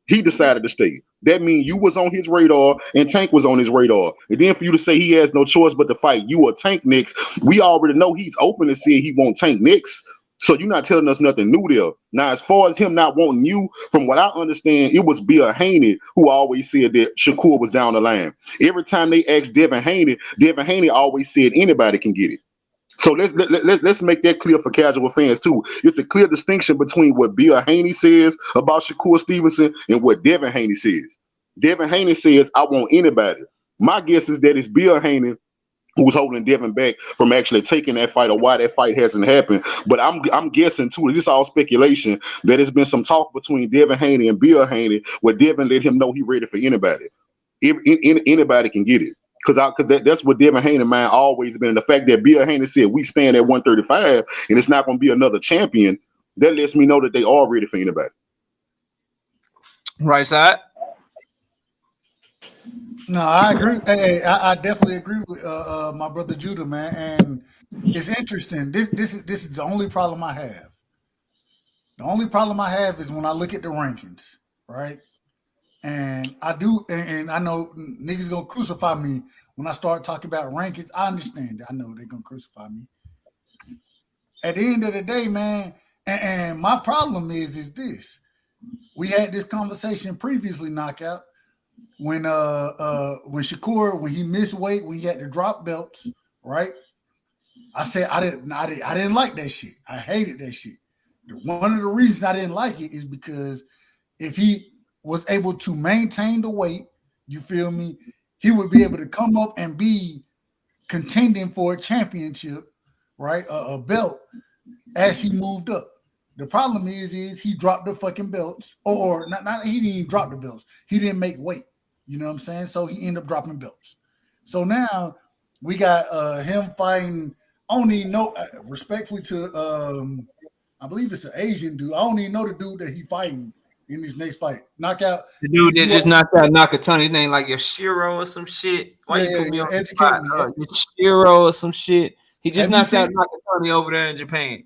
He decided to stay. That means you was on his radar and Tank was on his radar. And then for you to say he has no choice but to fight you or Tank next, we already know he's open to saying he won't Tank next. So you're not telling us nothing new there. Now, as far as him not wanting you, from what I understand, it was Bill Haney who always said that Shakur was down the line. Every time they asked Devin Haney always said anybody can get it. So let's make that clear for casual fans too. It's a clear distinction between what Bill Haney says about Shakur Stevenson and what Devin Haney says. Devin Haney says, I want anybody. My guess is that it's Bill Haney who's holding Devin back from actually taking that fight, or why that fight hasn't happened. But I'm guessing too, this is all speculation, that there's been some talk between Devin Haney and Bill Haney where Devin let him know he's ready for anybody. Anybody can get it. Because that's what Devin Haney mind always been. And the fact that Bill Haney said we stand at 135 and it's not going to be another champion, that lets me know that they are ready for anybody. Right side. No, I agree. Hey, I definitely agree with my brother Judah, man. And it's interesting. This is the only problem I have. The only problem I have is when I look at the rankings, right? And I do, and I know niggas gonna crucify me when I start talking about rankings. I understand. I know they're gonna crucify me. At the end of the day, man, and my problem is this. We had this conversation previously, knockout, when Shakur, when he missed weight, when he had to drop belts, right? I said I didn't like that shit. I hated that shit. One of the reasons I didn't like it is because if he was able to maintain the weight, you feel me, he would be able to come up and be contending for a championship, right? A belt as he moved up. The problem is he dropped the fucking belts, or not he didn't even drop the belts. He didn't make weight. You know what I'm saying? So he ended up dropping belts. So now we got him fighting. I don't even know, respectfully to I believe it's an Asian dude. I don't even know the dude that he fighting in his next fight. Knockout. The dude that just knocked out Nakatani, his name like Yoshiro or some shit. Why you put me on educate me? Yoshiro or some shit. He just knocked out Nakatani over there in Japan.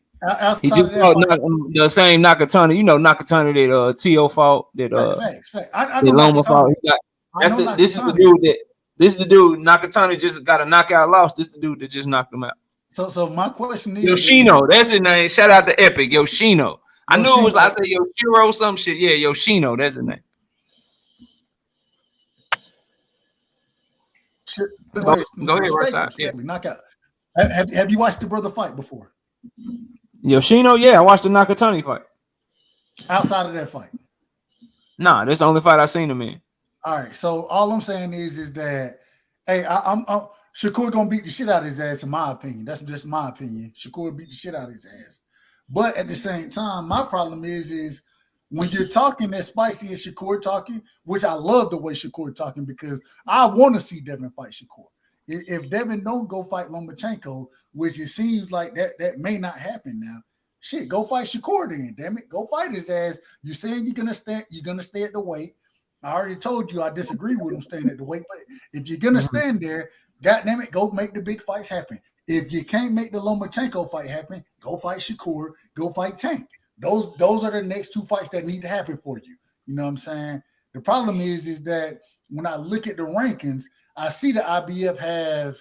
He just fought the same Nakatani. You know Nakatani that T.O. fought. That facts. I know Loma fought. This is the dude Nakatani just got a knockout loss. This is the dude that just knocked him out. So my question is Yoshino. That's his name. Shout out to Epic Yoshino. I knew it was like I said Yoshiro some shit. Yeah, Yoshino. That's his name. Go ahead, right. Knockout. Have you watched the brother fight before? Yoshino, yeah, I watched the Nakatani fight. Outside of that fight? Nah, that's the only fight I seen him in. All right, so all I'm saying is that, hey, I'm Shakur gonna beat the shit out of his ass, in my opinion. That's just my opinion. Shakur beat the shit out of his ass. But at the same time, my problem is when you're talking as spicy as Shakur talking, which I love the way Shakur talking because I want to see Devin fight Shakur. If Devin don't go fight Lomachenko, which it seems like that may not happen now, shit, go fight Shakur then, damn it. Go fight his ass. You saying you're gonna stay at the weight. I already told you I disagree with him staying at the weight, but if you're gonna stand there, goddamn it, go make the big fights happen. If you can't make the Lomachenko fight happen, go fight Shakur, go fight Tank. Those are the next two fights that need to happen for you. You know what I'm saying? The problem is that when I look at the rankings, I see the IBF have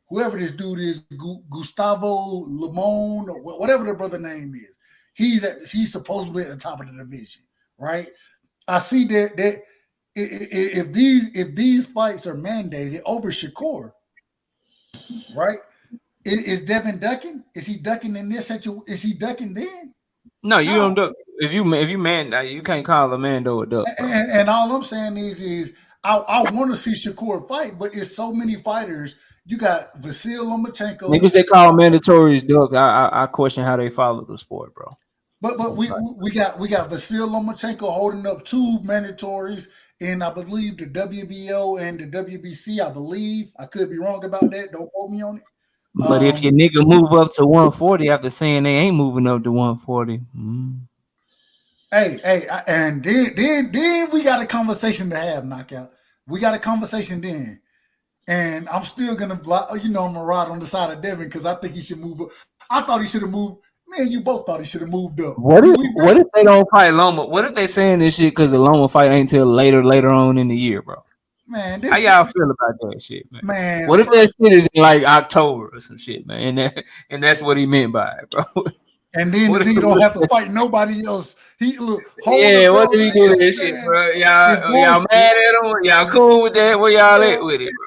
whoever this dude is, Gustavo Limon or whatever the brother name is. He's supposedly at the top of the division, right? I see that if these fights are mandated over Shakur, right? Is Devin ducking? Is he ducking in this situation? Is he ducking then? No, you don't duck. If you man, you can't call a Mando a duck. And all I'm saying is I want to see Shakur fight, but it's so many fighters. You got Vasil Lomachenko. Niggas they call mandatories duck. I question how they follow the sport, bro. But we got Vasil Lomachenko holding up two mandatories in I believe the WBO and the WBC. I believe I could be wrong about that. Don't quote me on it. But if your nigga move up to 140 after saying they ain't moving up to 140. Hey, and then we got a conversation to have, knockout. We got a conversation then. And I'm still gonna I'm gonna ride on the side of Devin because I think he should move up. I thought he should have moved. Man, you both thought he should have moved up. What if they don't fight Loma? What if they saying this shit because the Loma fight ain't till later on in the year, bro? Man, how y'all feel about that shit, man? Man, what if that shit is in like October or some shit, man? And that's what he meant by it, bro. And then the nigga don't have to fight nobody else. He look. Yeah, what did he do this shit, bro? Y'all mad at him? Y'all cool with that? Where y'all at with it, bro?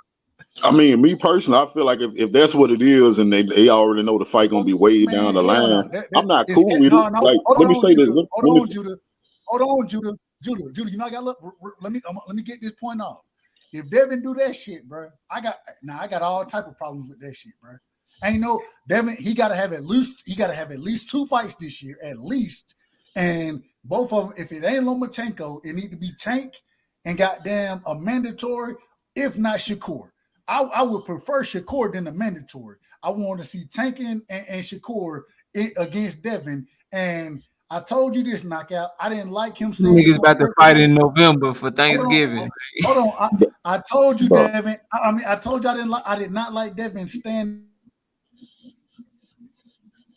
I mean, me personally, I feel like if that's what it is, and they already know the fight gonna be way down the line, I'm not cool with it. Like, let me say this. Hold on, Judah. You know, I got look. Let me get this point off. If Devin do that shit, bro, I got all type of problems with that shit, bro. Ain't no Devin. He got to have at least 2 fights this year, at least, and both of them. If it ain't Lomachenko, it need to be Tank and goddamn a mandatory. If not Shakur, I would prefer Shakur than a mandatory. I want to see Tank and Shakur against Devin, and I told you this, Knockout. I didn't like him saying Niggas about to fight in November for Thanksgiving. Hold on. I told you, Devin. I told you I did not like Devin standing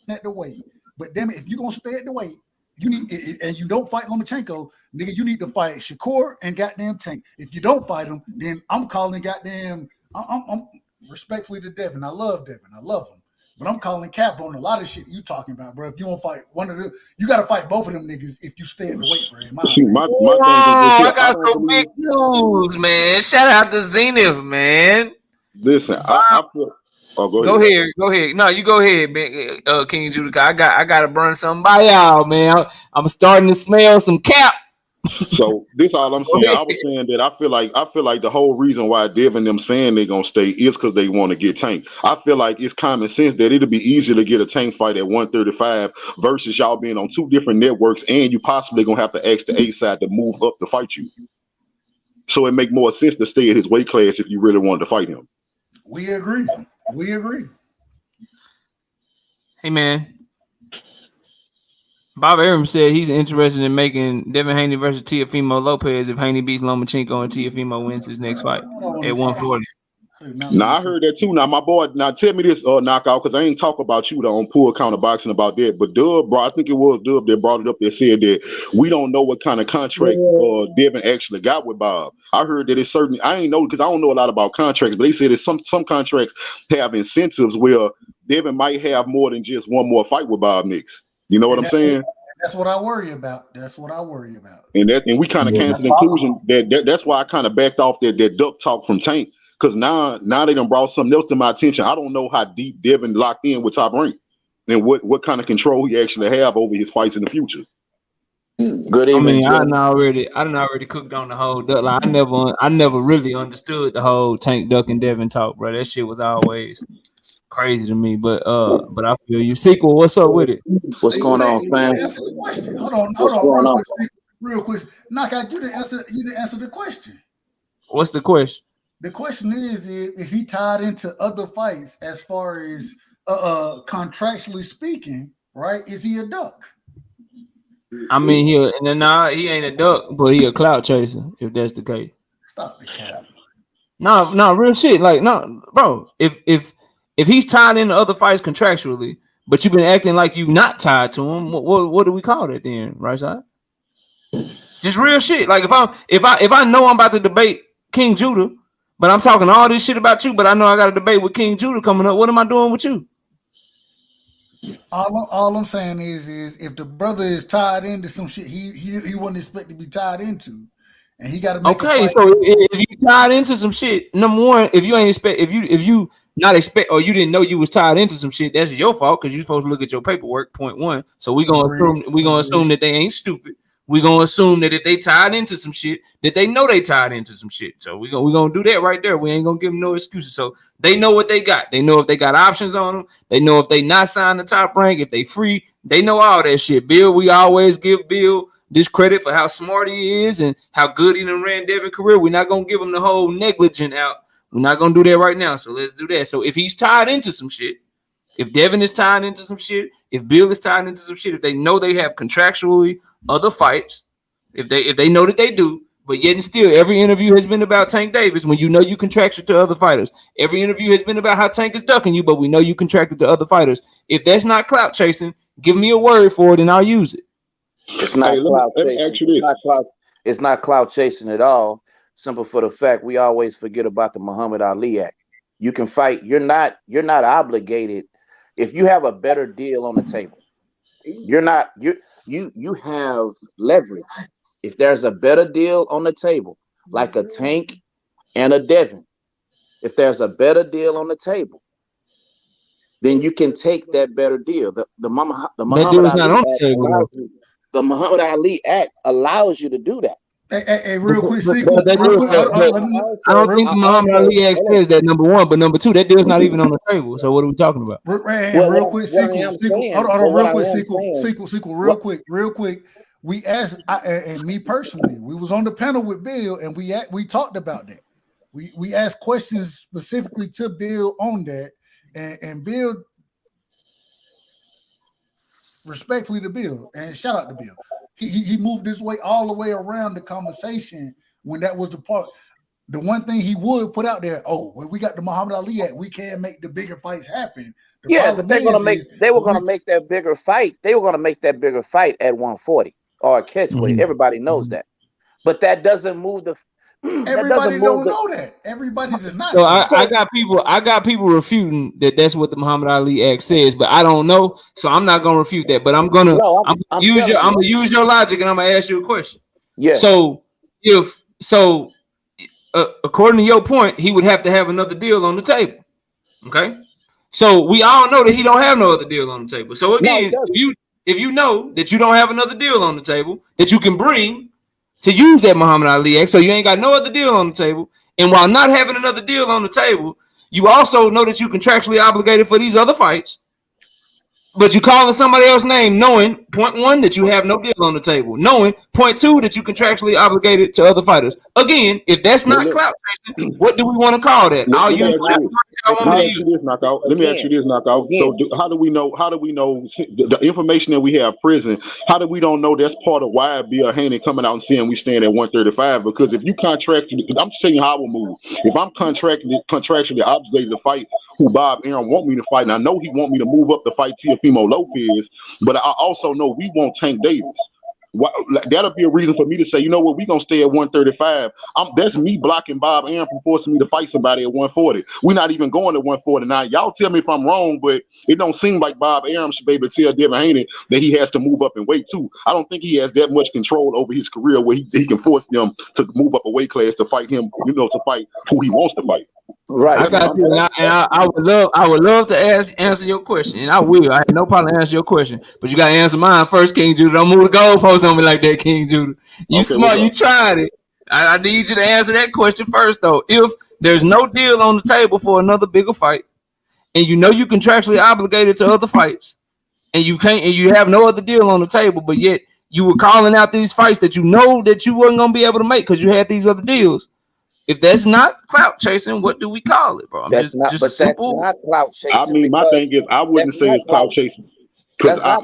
at the weight. But damn it, if you're gonna stay at the weight, you need and you don't fight Lomachenko, nigga, you need to fight Shakur and goddamn Tank. If you don't fight him, then I'm calling goddamn. I'm respectfully to Devin. I love Devin. I love him. But I'm calling cap on a lot of shit you talking about, bro. If you don't fight one of them, you got to fight both of them niggas if you stay at the weight, bro. I got some big news, man. Shout out to Zenith, man. Listen, I feel. Oh, go ahead. No, you go ahead, man. King Judah. I got to burn something by y'all, man. I'm starting to smell some cap. So this all I'm saying. I was saying that I feel like the whole reason why Devin them saying they're gonna stay is because they want to get Tank. I feel like it's common sense that it'll be easier to get a Tank fight at 135 versus y'all being on two different networks, and you possibly gonna have to ask the A side to move up to fight you. So it make more sense to stay at his weight class if you really wanted to fight him. We agree. Hey, man. Bob Arum said he's interested in making Devin Haney versus Teofimo Lopez if Haney beats Lomachenko and Teofimo wins his next fight at 140. Now I heard that too. Now my boy, now tell me this, Knockout, because I ain't talk about you on Pool Counter Boxing about that. But Dub, bro, I think it was Dub that brought it up. That said that we don't know what kind of contract Devin actually got with Bob. I heard that it's certain. I ain't know because I don't know a lot about contracts, but they said that some contracts have incentives where Devin might have more than just one more fight with Bob next. You know what I'm saying? That's what I worry about. And we kind of came to the conclusion that's why I kind of backed off that duck talk from Tank. Because now they done brought something else to my attention. I don't know how deep Devin locked in with Top Rank and what kind of control he actually have over his fights in the future. Good evening. I done already cooked on the whole duck. Like I never really understood the whole Tank Duck and Devin talk, bro. That shit was always crazy to me. But I feel you. Sequel, what's up with it? What's going on, fam? Hold on, real quick. Knockout, you didn't answer the question. What's the question? The question is if he tied into other fights as far as contractually speaking, right? Is he a duck? I mean, he ain't a duck, but he a clout chaser, if that's the case. Stop the cap. No, real shit. Like, no, bro, if he's tied into other fights contractually, but you've been acting like you not tied to him, what do we call that then, right side? Just real shit. Like if I know I'm about to debate King Judah, but I'm talking all this shit about you, but I know I got a debate with King Judah coming up. What am I doing with you? All I'm saying is if the brother is tied into some shit he wasn't expected to be tied into, and he got to make okay. So if you tied into some shit, number one, if you not expect or you didn't know you was tied into some shit, that's your fault because you're supposed to look at your paperwork. Point one. So we gonna assume that they ain't stupid. We're gonna assume that if they tied into some shit, that they know they tied into some shit. So we're gonna do that right there. We ain't gonna give them no excuses. So they know what they got. They know if they got options on them. They know if they not signed the Top Rank, if they free. They know all that shit. Bill, we always give Bill this credit for how smart he is and how good he done ran Devin's career. We're not gonna give him the whole negligent out. We're not gonna do that right now. So let's do that. So if he's tied into some shit, if Devin is tied into some shit, if Bill is tied into some shit, if they know they have contractually other fights, if they know that they do, but yet and still every interview has been about Tank Davis when you know you contracted to other fighters. Every interview has been about how Tank is ducking you, but we know you contracted to other fighters. If that's not clout chasing, give me a word for it and I'll use it. It's not clout chasing. It's not clout chasing at all. Simple for the fact we always forget about the Muhammad Ali Act. You can fight. You're not obligated. If you have a better deal on the table, you have leverage. If there's a better deal on the table, like a Tank and a Devin, if there's a better deal on the table, then you can take that better deal. The Muhammad Ali Act allows you to do that. Hey, real quick, sequel. I don't think the Muhammad Ali Act says that, number one, but number two, that deal's not even on the table. So what are we talking about? Real quick, sequel. Real quick. We asked, and me personally, we was on the panel with Bill, and we talked about that. We asked questions specifically to Bill on that, and Bill. respectfully to Bill, and shout out to Bill. He moved his way all the way around the conversation when that was the part. The one thing he would put out there, when we got the Muhammad Ali Act, we can make the bigger fights happen. But they were gonna make that bigger fight. They were gonna make that bigger fight at 140 or a catchweight. Everybody knows that. But that doesn't move the everybody don't know that. Everybody does not. So I got people refuting that's what the Muhammad Ali Act says, but I don't know. So I'm not gonna refute that. But I'm gonna use your logic and I'm gonna ask you a question. Yeah. So according to your point, he would have to have another deal on the table. Okay. So we all know that he don't have no other deal on the table. So again, if you know that you don't have another deal on the table that you can bring to use that Muhammad Ali Act, so you ain't got no other deal on the table, and while not having another deal on the table, you also know that you contractually obligated for these other fights. But you calling somebody else's name, knowing point one that you have no deal on the table, knowing point two that you contractually obligated to other fighters. Again, if that's not clout chasing, what do we want to call that? Let me ask you this, knockout. So how do we know? The information that we have prison? How do we don't know that's part of why Bill Haney coming out and saying we stand at 135? Because if you contracted, I'm just telling you how I will move. If I'm contractually obligated to fight who Bob Arum want me to fight, and I know he want me to move up the fight Teofimo Lopez, but I also know we want Tank Davis. That'll be a reason for me to say, you know what, we're going to stay at 135. That's me blocking Bob Arum from forcing me to fight somebody at 140. We're not even going to 149. Y'all tell me if I'm wrong, but it don't seem like Bob Arum should be able to tell Devin Haney that he has to move up in weight too. I don't think he has that much control over his career where he can force them to move up a weight class to fight him, to fight who he wants to fight. Right. I got you, I would love to answer your question, and I will. I have no problem answering your question, but you got to answer mine first, King Judah. Don't move the goalposts on me like that, King Judah. You smart, you tried it. I need you to answer that question first, though. If there's no deal on the table for another bigger fight, and you know you contractually obligated to other fights, and you have no other deal on the table, but yet you were calling out these fights that you know that you wasn't gonna be able to make because you had these other deals. If that's not clout chasing, what do we call it, bro? That's not clout chasing. I mean, my thing is, I wouldn't say it's clout chasing. Because I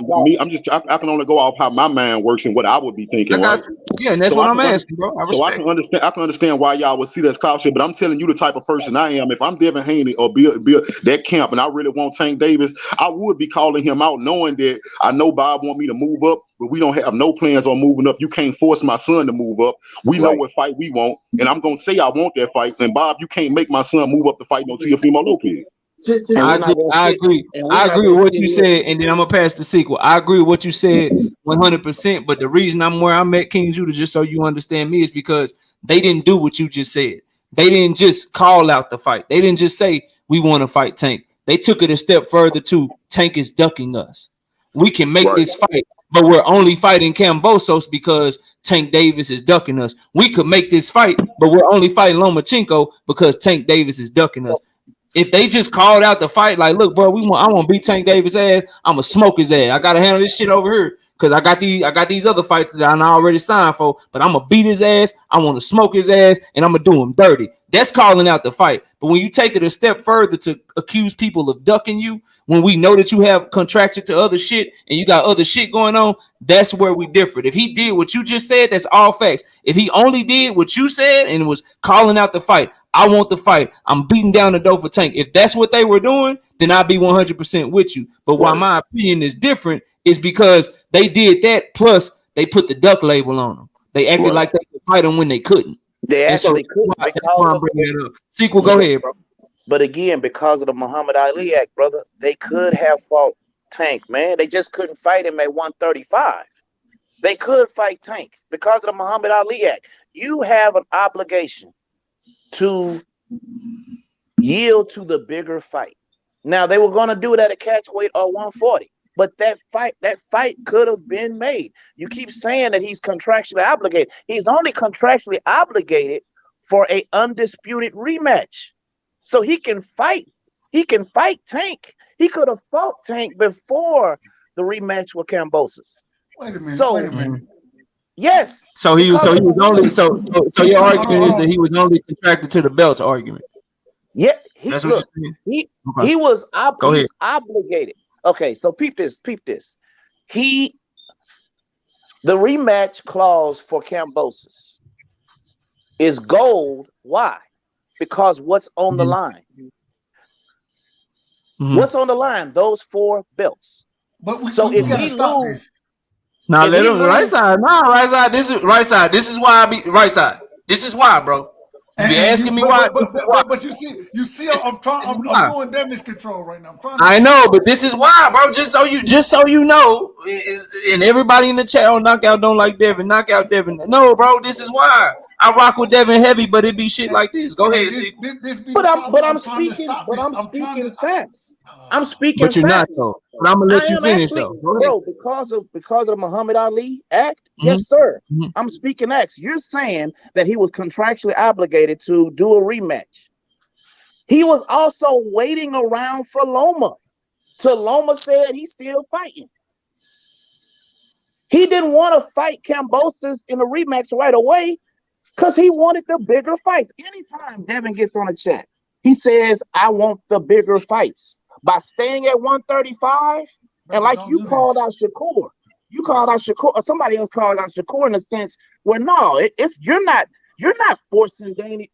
can only go off how my mind works and what I would be thinking, right? Yeah, and that's what I'm asking, bro. I can understand why y'all would see that as clout shit, but I'm telling you the type of person I am. If I'm Devin Haney or Bill that camp, and I really want Tank Davis, I would be calling him out, knowing that I know Bob want me to move up, but we don't have no plans on moving up. You can't force my son to move up. We know what fight we want, and I'm gonna say I want that fight. And Bob, you can't make my son move up to fight no Teofimo Lopez. I agree. I agree with what you said, and then I'm gonna pass the sequel. I agree with what you said 100%. But the reason I'm where I'm at, King Judah, just so you understand me, is because they didn't do what you just said. They didn't just call out the fight. They didn't just say we want to fight Tank. They took it a step further to Tank is ducking us. We can make this fight, but we're only fighting Kambosos because Tank Davis is ducking us. We could make this fight, but we're only fighting Lomachenko because Tank Davis is ducking us. If they just called out the fight, like, look, bro, I want to beat Tank Davis' ass. I'm gonna smoke his ass. I gotta handle this shit over here because I got these other fights that I already signed for. But I'm gonna beat his ass. I want to smoke his ass, and I'm gonna do him dirty. That's calling out the fight. But when you take it a step further to accuse people of ducking you, when we know that you have contracted to other shit and you got other shit going on, that's where we differ. If he did what you just said, that's all facts. If he only did what you said and was calling out the fight, I want the fight, I'm beating down the door for Tank. If that's what they were doing, then I'd be 100% with you. But why my opinion is different is because they did that, plus they put the duck label on them. They acted like they could fight them when they couldn't. They actually couldn't. Sequel, go ahead, bro. But again, because of the Muhammad Ali Act, brother, they could have fought Tank, man. They just couldn't fight him at 135. They could fight Tank because of the Muhammad Ali Act. You have an obligation to yield to the bigger fight. Now, they were going to do it at a catchweight or 140, but that fight could have been made. You keep saying that he's contractually obligated. He's only contractually obligated for an undisputed rematch. So he can fight. He can fight Tank. He could have fought Tank before the rematch with Kambosos. Wait a minute. Yes. So he was only so your argument is that he was only contracted to the belts argument. Yeah, he was obligated. Okay, so peep this. The rematch clause for Kambosos is gold. Why? Because what's on the line? What's on the line? Those 4 belts. But we if gotta he stop lose, this. Now let him right side. No, right side. This is right side. This is why I be right side. This is why, bro. You be asking me why. But you see, I'm doing damage control right now. I know, but this is why, bro. Just so you know, and everybody in the chat on Knockout don't like Devin. Knockout Devin. No, bro. This is why I rock with Devin heavy, but it be shit like this. Go ahead, see. I'm speaking facts. I'm speaking but you're facts. not though. But I'm gonna let you finish though. Bro, because of the Muhammad Ali Act, yes, sir. I'm speaking facts. You're saying that he was contractually obligated to do a rematch. He was also waiting around for Loma till Loma said he's still fighting. He didn't want to fight Kambosos in a rematch right away because he wanted the bigger fights. Anytime Devin gets on a chat, he says, I want the bigger fights. By staying at 135, and like you called out Shakur, or somebody else called out Shakur in a sense where no, you're not forcing Devin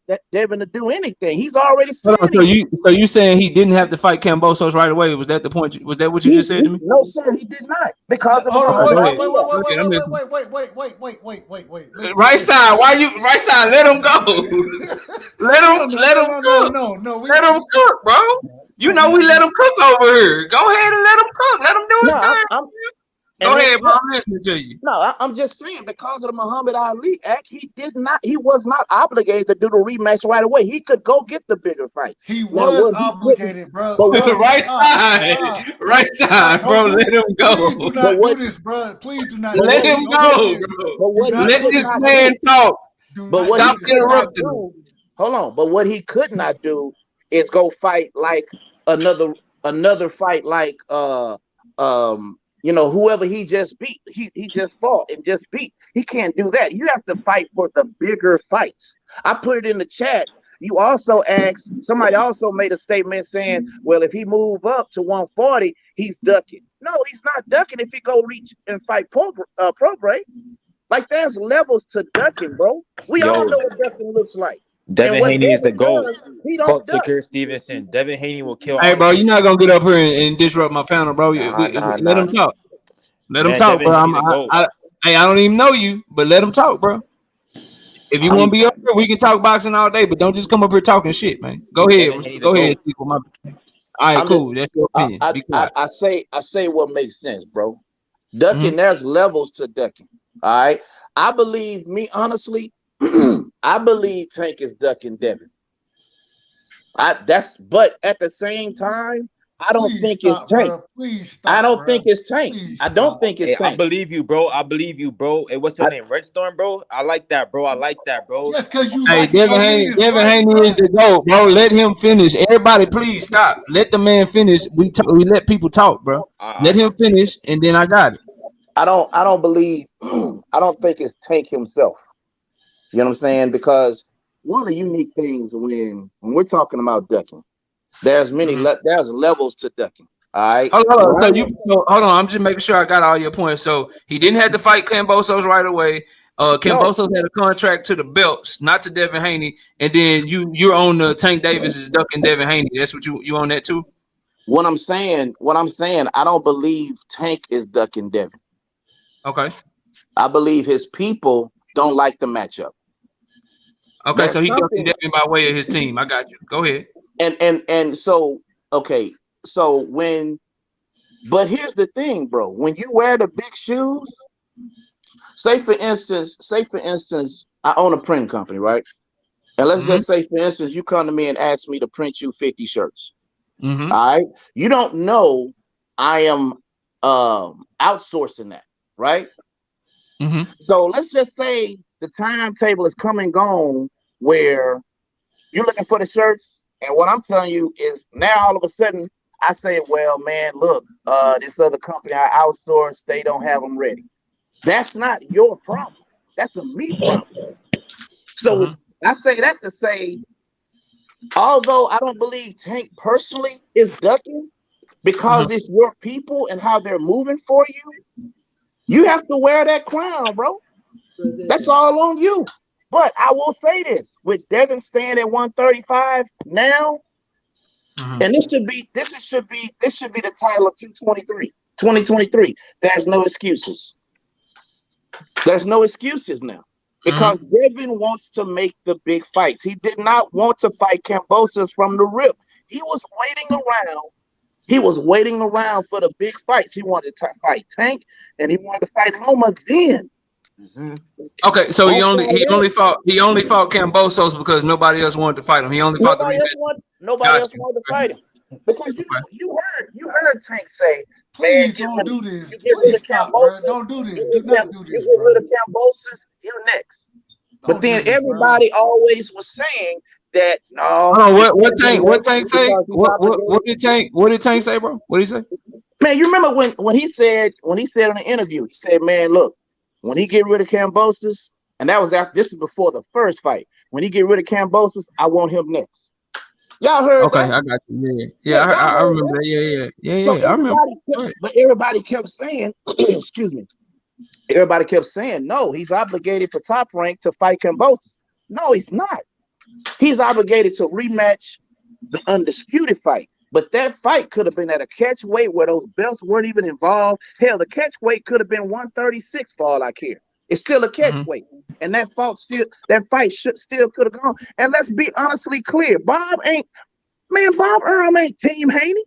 to do anything. He's already saying so you saying he didn't have to fight Kambosos right away? Was that the point? Was that what you just said to me? No, sir, he did not. Because of wait. Right side, why you right side? Let him go. let him cook. No, let him cook, bro. You know we let him cook over here. Go ahead and let him cook. Let him do his thing. Go ahead, bro. I'm listening to you. No, I'm just saying because of the Muhammad Ali Act, he was not obligated to do the rematch right away. He could go get the bigger fights. He was obligated, bro. Right side, bro. Let him go. Please do not do this, bro. Please do not. Let him go, bro. Let this man talk. But stop interrupting him. Hold on. But what he could not do is go fight like another fight like whoever he just beat, he just fought and just beat. He can't do that. You have to fight for the bigger fights. I put it in the chat. You also asked, somebody also made a statement saying, well, if he move up to 140, he's ducking. No, he's not ducking if he go reach and fight Prograis. Like there's levels to ducking, bro. We all know what ducking looks like. Devin Haney is the GOAT. Fuck Shakur Stevenson. Devin Haney will kill. Hey, bro, you're not gonna get up here and disrupt my panel, bro. Let him talk. Let him talk, bro. I don't even know you, but let him talk, bro. If you want to be up here, we can talk boxing all day, but don't just come up here talking shit, man. Go ahead. Go ahead. All right, cool. That's your opinion. I say what makes sense, bro. Ducking, there's levels to ducking. All right. I believe I believe Tank is ducking Devin. But at the same time, I don't think it's Tank. I don't think it's Tank. I don't think it's Tank. I believe you, bro. Hey, what's your name? Redstorm, bro? I like that, bro. Just because you Devin Haney is the GOAT, bro. Let him finish. Everybody, please stop. Let the man finish. We let people talk, bro. Let him finish, and then I got it. I don't think it's Tank himself. You know what I'm saying? Because one of the unique things when we're talking about ducking, there's levels to ducking. All right. Hold on. I'm just making sure I got all your points. So he didn't have to fight Kambosos right away. Kambosos had a contract to the belts, not to Devin Haney. And then you're on the Tank Davis is ducking Devin Haney. That's what you on that too? What I'm saying, I don't believe Tank is ducking Devin. Okay. I believe his people don't like the matchup. Okay, so he ducking Devin by way of his team. I got you. Go ahead. And so okay, but here's the thing, bro. When you wear the big shoes, say for instance, I own a print company, right? And let's just say, for instance, you come to me and ask me to print you 50 shirts. All right. You don't know I am outsourcing that, right? So let's just say the timetable is come and gone where you're looking for the shirts, and what I'm telling you is now all of a sudden I say, well, man, look, this other company I outsourced, they don't have them ready. That's not your problem. That's a me problem. So I say that to say, although I don't believe Tank personally is ducking, because it's your people and how they're moving for you. You have to wear that crown, bro. That's all on you. But I will say this: with Devin staying at 135 now, and this should be the title of 2023. There's no excuses. There's no excuses now. Because Devin wants to make the big fights. He did not want to fight Kambosos from the rip. He was waiting around. He was waiting around for the big fights. He wanted to fight Tank, and he wanted to fight Loma then. Okay, so he only fought Kambosos because nobody else wanted to fight him. He only fought the rematch. Nobody else wanted to fight him. Because you heard Tank say, "Please don't do this. Please stop, bro. Don't do this. Do not do this, you get rid of Kambosos, you next." But then everybody always was saying that no. What Tank say? What did Tank say, bro? What did he say? Man, you remember when he said in the interview, he said, "Man, look, when he get rid of Kambosos," and that was after, this is before the first fight. When he get rid of Kambosos, I want him next. Y'all heard that? I got you. Yeah, I remember that. Yeah. So I remember. But everybody kept saying, excuse me. Everybody kept saying, no, he's obligated for Top Rank to fight Kambosos. No, he's not. He's obligated to rematch the undisputed fight. But that fight could have been at a catch weight where those belts weren't even involved. Hell, the catch weight could have been 136 for all I care. It's still a catch weight. And that fight still could have gone. And let's be honestly clear. Bob Earl ain't Team Haney.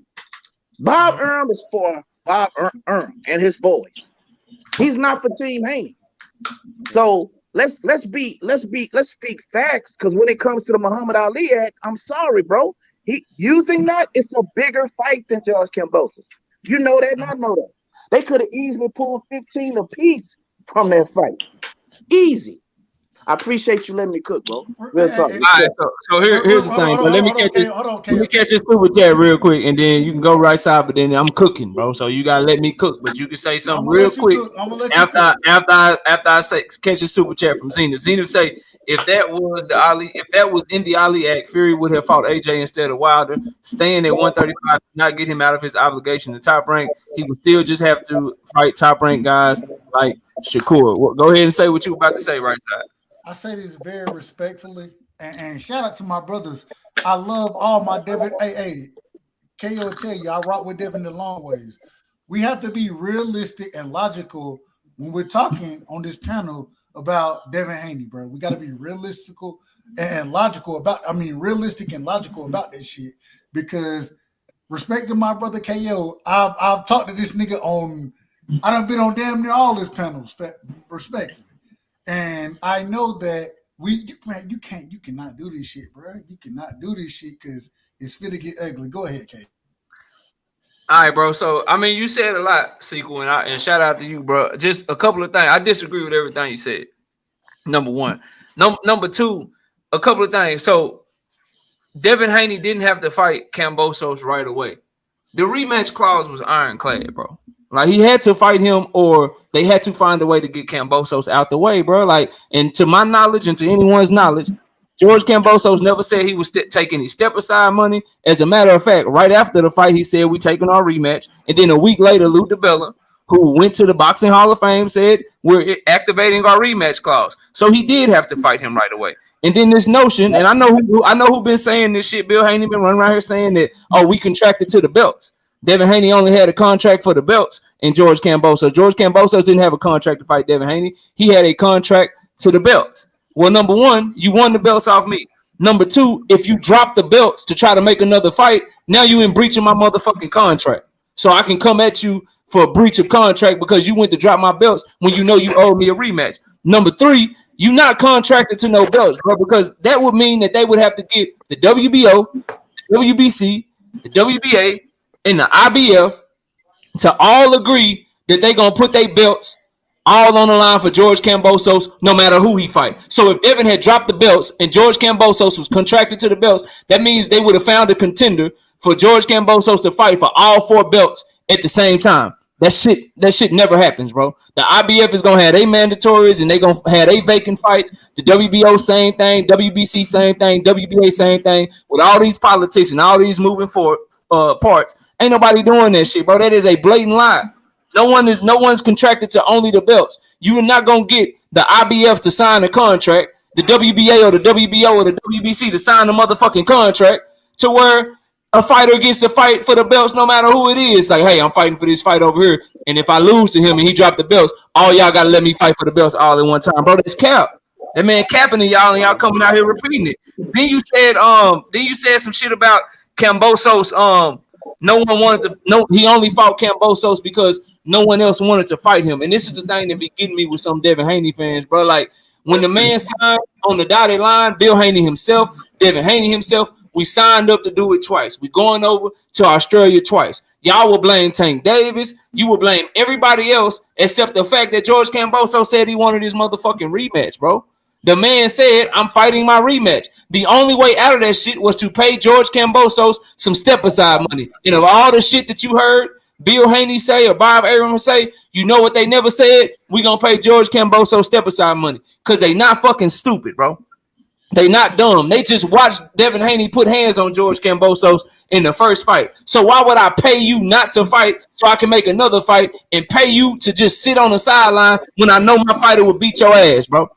Bob Earl is for Bob Earl and his boys. He's not for Team Haney. So let's speak facts, because when it comes to the Muhammad Ali Act, I'm sorry, bro. Using that, it's a bigger fight than George Kambosos. You know that, and I know that. They could have easily pulled 15 apiece from that fight. Easy. I appreciate you letting me cook, bro. Real talk. All right, so here's the thing. Let me catch this super chat real quick, and then you can go right side. But then I'm cooking, bro. So you gotta let me cook. But you can say something real quick after I say catch a super chat from Zenith. Zenith say, if that was in the Ali Act, Fury would have fought AJ instead of Wilder. Staying at 135, not get him out of his obligation to Top Rank. He would still just have to fight Top Rank guys like Shakur. Well, go ahead and say what you were about to say, right side. I say this very respectfully, and shout out to my brothers. I love all my Devin. Hey, KO tell you, I rock with Devin the long ways. We have to be realistic and logical when we're talking on this panel about Devin Haney, bro. We got to be realistic and logical about that shit, because respecting my brother KO, I've talked to this nigga I done been on damn near all his panels, respectfully. And I know that you cannot do this shit, bro. You cannot do this shit because it's fit to get ugly. Go ahead, Kay. All right, bro. So I mean, you said a lot, Sequel, and shout out to you, bro. Just a couple of things. I disagree with everything you said. Number one. Number two, a couple of things. So Devin Haney didn't have to fight Kambosos right away. The rematch clause was ironclad, bro. Like, he had to fight him, or they had to find a way to get Kambosos out the way, bro. Like, and to my knowledge and to anyone's knowledge, George Kambosos never said he was taking any step aside money. As a matter of fact, right after the fight, he said, we taking our rematch. And then a week later, Lou DiBella, who went to the Boxing Hall of Fame, said, we're activating our rematch clause. So he did have to fight him right away. And then this notion, and I know who been saying this shit. Bill Haney been running around here saying that, oh, we contracted to the belts. Devin Haney only had a contract for the belts, and George Kambosos. George Kambosos didn't have a contract to fight Devin Haney. He had a contract to the belts. Well, number one, you won the belts off me. Number two, if you drop the belts to try to make another fight, now you in breach of my motherfucking contract. So I can come at you for a breach of contract because you went to drop my belts when you know you owe me a rematch. Number three, you not contracted to no belts, bro, because that would mean that they would have to get the WBO, the WBC, the WBA, and the IBF to all agree that they're going to put their belts all on the line for George Kambosos, no matter who he fight. So if Devin had dropped the belts and George Kambosos was contracted to the belts, that means they would have found a contender for George Kambosos to fight for all four belts at the same time. That shit never happens, bro. The IBF is going to have their mandatories and they're going to have their vacant fights. The WBO, same thing. WBC, same thing. WBA, same thing. With all these politics and all these moving forward, parts. Ain't nobody doing that shit, bro. That is a blatant lie. No one's contracted to only the belts. You are not gonna get the IBF to sign a contract, the WBA or the WBO or the WBC to sign a motherfucking contract to where a fighter gets to fight for the belts no matter who it is. Like, hey, I'm fighting for this fight over here, and if I lose to him and he dropped the belts, all y'all gotta let me fight for the belts all at one time, bro. That's cap. That man capping to y'all, and y'all coming out here repeating it. Then you said some shit about Kambosos. No one wanted to. No, he only fought Kambosos because no one else wanted to fight him. And this is the thing that be getting me with some Devin Haney fans, bro. Like when the man signed on the dotted line, Bill Haney himself, Devin Haney himself, we signed up to do it twice. We going over to Australia twice. Y'all will blame Tank Davis. You will blame everybody else except the fact that George Kambosos said he wanted his motherfucking rematch, bro. The man said, I'm fighting my rematch. The only way out of that shit was to pay George Kambosos some step-aside money. And of all the shit that you heard Bill Haney say or Bob Arum say, you know what they never said? We gonna pay George Kambosos step-aside money. Because they not fucking stupid, bro. They not dumb. They just watched Devin Haney put hands on George Kambosos in the first fight. So why would I pay you not to fight so I can make another fight and pay you to just sit on the sideline when I know my fighter would beat your ass, bro?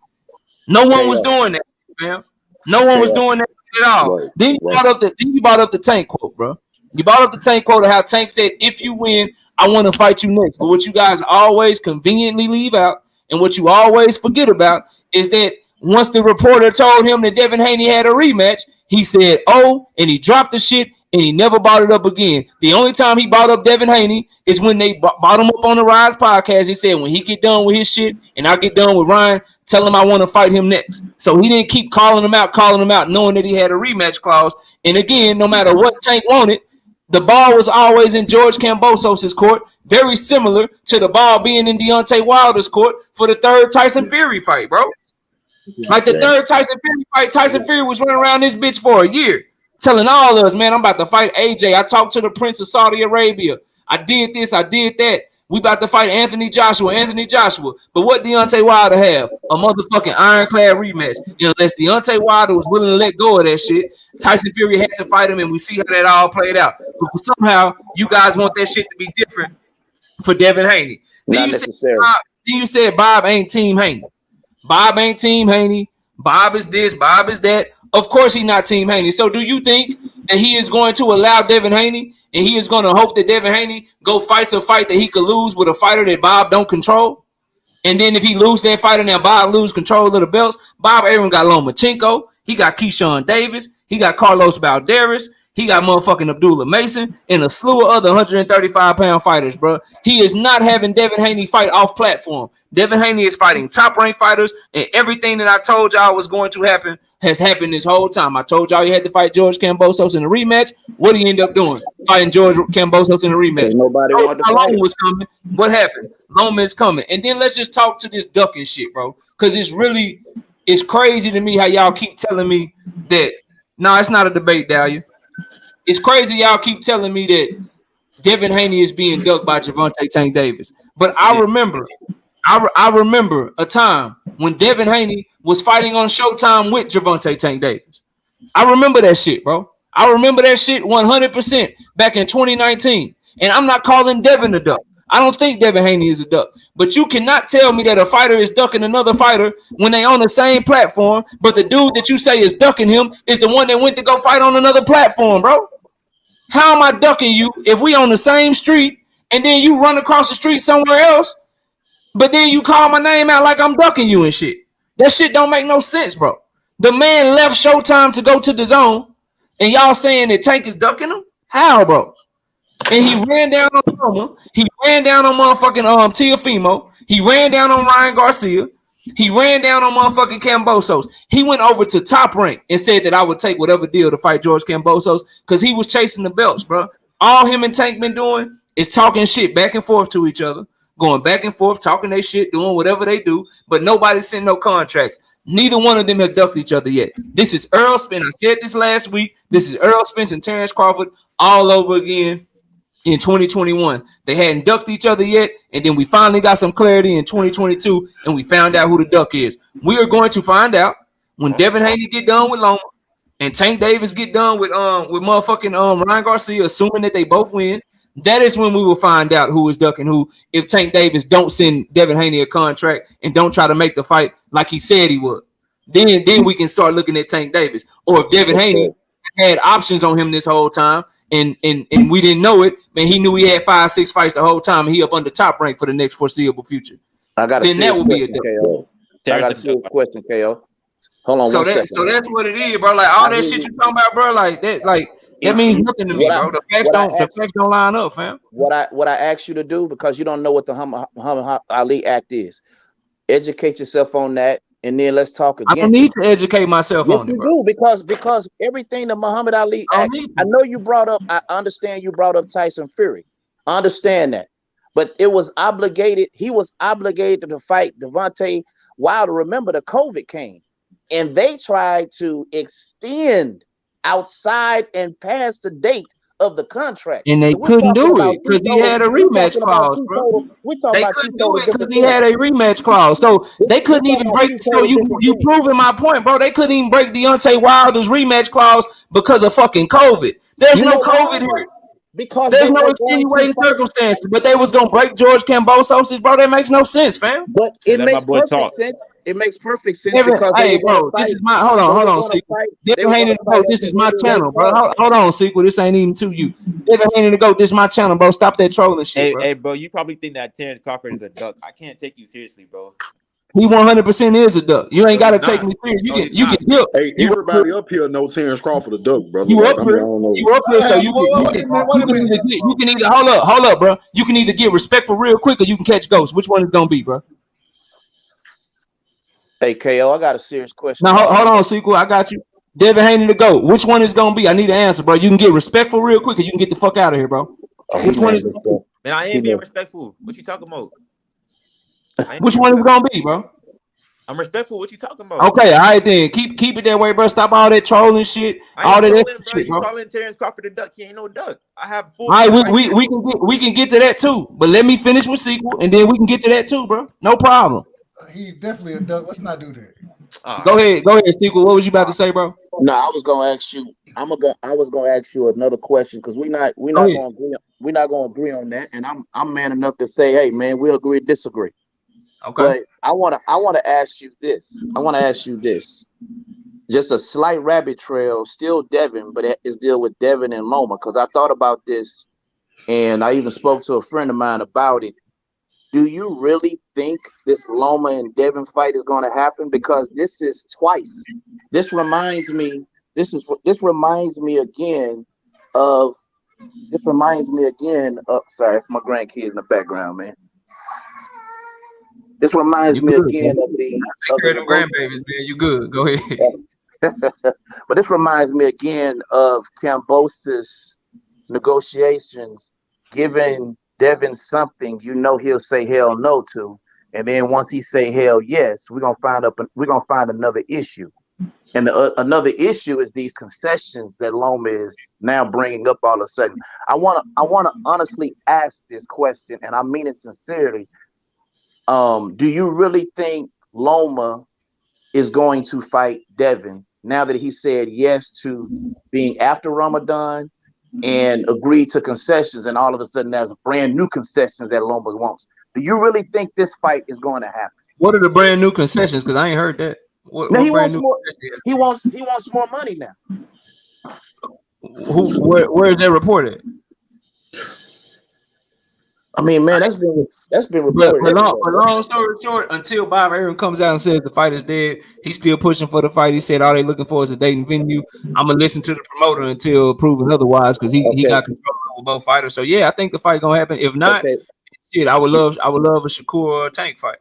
No one was doing that, man. No one was doing that at all. Right. Then you brought up the Tank quote, bro. You brought up the Tank quote of how Tank said, if you win, I want to fight you next. But what you guys always conveniently leave out and what you always forget about is that once the reporter told him that Devin Haney had a rematch, he said, oh, and he dropped the shit and he never brought it up again. The only time he brought up Devin Haney is when they brought him up on the Rise podcast. He said, when he get done with his shit and I get done with Ryan, tell him I want to fight him next. So he didn't keep calling him out, knowing that he had a rematch clause. And again, no matter what Tank wanted, the ball was always in George Kambosos' court, very similar to the ball being in Deontay Wilder's court for the third Tyson Fury fight, bro. Like the third Tyson Fury fight, Tyson Fury was running around this bitch for a year, telling all of us, man, I'm about to fight AJ. I talked to the Prince of Saudi Arabia. I did this, I did that. We about to fight Anthony Joshua. But what Deontay Wilder have? A motherfucking ironclad rematch. Unless Deontay Wilder was willing to let go of that shit, Tyson Fury had to fight him, and we see how that all played out. But somehow, you guys want that shit to be different for Devin Haney. Then you said Bob ain't Team Haney. Bob ain't Team Haney. Bob is this, Bob is that. Of course he's not Team Haney. So do you think that he is going to allow Devin Haney and he is going to hope that Devin Haney go fight a fight that he could lose with a fighter that Bob don't control? And then if he lose that fighter, now Bob lose control of the belts. Bob Arum got Lomachenko. He got Keyshawn Davis. He got Carlos Balderas. He got motherfucking Abdullah Mason and a slew of other 135-pound fighters, bro. He is not having Devin Haney fight off platform. Devin Haney is fighting top-ranked fighters, and everything that I told y'all was going to happen has happened this whole time. I told y'all he had to fight George Kambosos in a rematch. What did he end up doing? Fighting George Kambosos in a rematch. Nobody wanted to fight. Loma was coming. What happened? Loma is coming. And then let's just talk to this ducking shit, bro, because it's crazy to me how y'all keep telling me that, no, it's not a debate, Dahlia. It's crazy y'all keep telling me that Devin Haney is being ducked by Gervonta Tank Davis. But I remember a time when Devin Haney was fighting on Showtime with Gervonta Tank Davis. I remember that shit, bro. I remember that shit 100% back in 2019. And I'm not calling Devin a duck. I don't think Devin Haney is a duck. But you cannot tell me that a fighter is ducking another fighter when they on the same platform, but the dude that you say is ducking him is the one that went to go fight on another platform, bro. How am I ducking you if we on the same street and then you run across the street somewhere else, but then you call my name out like I'm ducking you and shit? That shit don't make no sense, bro. The man left Showtime to go to the Zone, and y'all saying that Tank is ducking him? How, bro? And he ran down on Roma. He ran down on motherfucking Teofimo. He ran down on Ryan Garcia. He ran down on motherfucking Kambosos. He went over to Top Rank and said that I would take whatever deal to fight George Kambosos because he was chasing the belts, bro. All him and Tank been doing is talking shit back and forth to each other, going back and forth, talking their shit, doing whatever they do, but nobody sent no contracts. Neither one of them have ducked each other yet. This is Errol Spence. I said this last week. This is Errol Spence and Terence Crawford all over again in 2021. They hadn't ducked each other yet, and then we finally got some clarity in 2022, and we found out who the duck is. We are going to find out when Devin Haney get done with Loma, and Tank Davis get done with motherfucking Ryan Garcia, assuming that they both win, that is when we will find out who is ducking who. If Tank Davis don't send Devin Haney a contract and don't try to make the fight like he said he would, then we can start looking at Tank Davis. Or if Devin Haney had options on him this whole time and we didn't know it, man, he knew he had 5-6 fights the whole time and he up under top rank for the next foreseeable future. I got then that would be a KO. I got a serious question, KO. Hold on so one second. So that's what it is, bro. Like all that shit you talking about, bro. Like that means nothing to me, bro. The facts don't line up, fam. What I asked you to do, because you don't know what the Muhammad Ali Act is, educate yourself on that, and then let's talk again. I don't need to educate myself on it, bro. Because everything the Muhammad Ali Act. I know you brought up. I understand you brought up Tyson Fury. I understand that, but it was obligated. He was obligated to fight Devontae Wilder. Remember, the COVID came, and they tried to extend outside and past the date of the contract, and they couldn't do it because he had a rematch clause, bro. They couldn't do it because he had a rematch clause, so they couldn't even break. So you proving my point, bro. They couldn't even break Deontay Wilder's rematch clause because of fucking COVID. There's no COVID here. Because there's no extenuating circumstances, but they was gonna break George Kambosos', bro. That makes no sense, fam. But it makes perfect sense. It makes perfect sense because hey, bro, this is my hold on, Sequel. Devin Haney to go. This is my channel, bro. Hold on, Sequel. This ain't even to you. Devin Haney to go. This is my channel, bro. Stop that trolling shit, bro. Hey, bro, you probably think that Terence Crawford is a duck. I can't take you seriously, bro. He 100% is a duck. You ain't got to take me serious. You can help. Hey, everybody up here know Terence Crawford a duck, brother. You up here, so you can either hold up, bro. You can either get respectful real quick or you can catch ghosts. Which one is gonna be, bro? Hey, KO, I got a serious question. Now hold on, Sequel. I got you. Devin Haney to go. Which one is gonna be? I need an answer, bro. You can get respectful real quick or you can get the fuck out of here, bro. Which one is? Man, I ain't being respectful. What you talking about? Which one is it gonna be, bro? I'm respectful. What you talking about? Okay, all right then. Keep it that way, bro. Stop all that trolling shit. All that shit, bro. You calling Terence Crawford a duck? He ain't no duck. I have full. All right, we can get to that too. But let me finish with Sequel, and then we can get to that too, bro. No problem. He's definitely a duck. Let's not do that. Go ahead, Sequel. What was you about to say, bro? No, I was gonna ask you. I was gonna ask you another question because we're not gonna agree on that, and I'm man enough to say, hey man, we'll agree to disagree. Okay. But I wanna ask you this. Just a slight rabbit trail, still Devin, but it's deal with Devin and Loma, because I thought about this and I even spoke to a friend of mine about it. Do you really think this Loma and Devin fight is going to happen? Because this is twice. This reminds me again of sorry, it's my grandkids in the background, man. This reminds me again of the grandbabies, man. You good? Go ahead. But this reminds me again of Kambosos' negotiations, giving Devin something he'll say hell no to, and then once he say hell yes, we're gonna find another issue, and another issue is these concessions that Loma is now bringing up all of a sudden. I want to honestly ask this question, and I mean it sincerely. Do you really think Loma is going to fight Devin now that he said yes to being after Ramadan and agreed to concessions, and all of a sudden there's brand new concessions that Loma wants? Do you really think this fight is going to happen? What are the brand new concessions? Because I ain't heard that. He wants more. He wants more money now. Where is that reported? I mean, man, that's been reported. But long story short, until Bob Arum comes out and says the fight is dead, he's still pushing for the fight. He said all they're looking for is a date and venue. I'm gonna listen to the promoter until proven otherwise, because he got control over both fighters. So yeah, I think the fight gonna happen. If not, shit, I would love a Shakur Tank fight.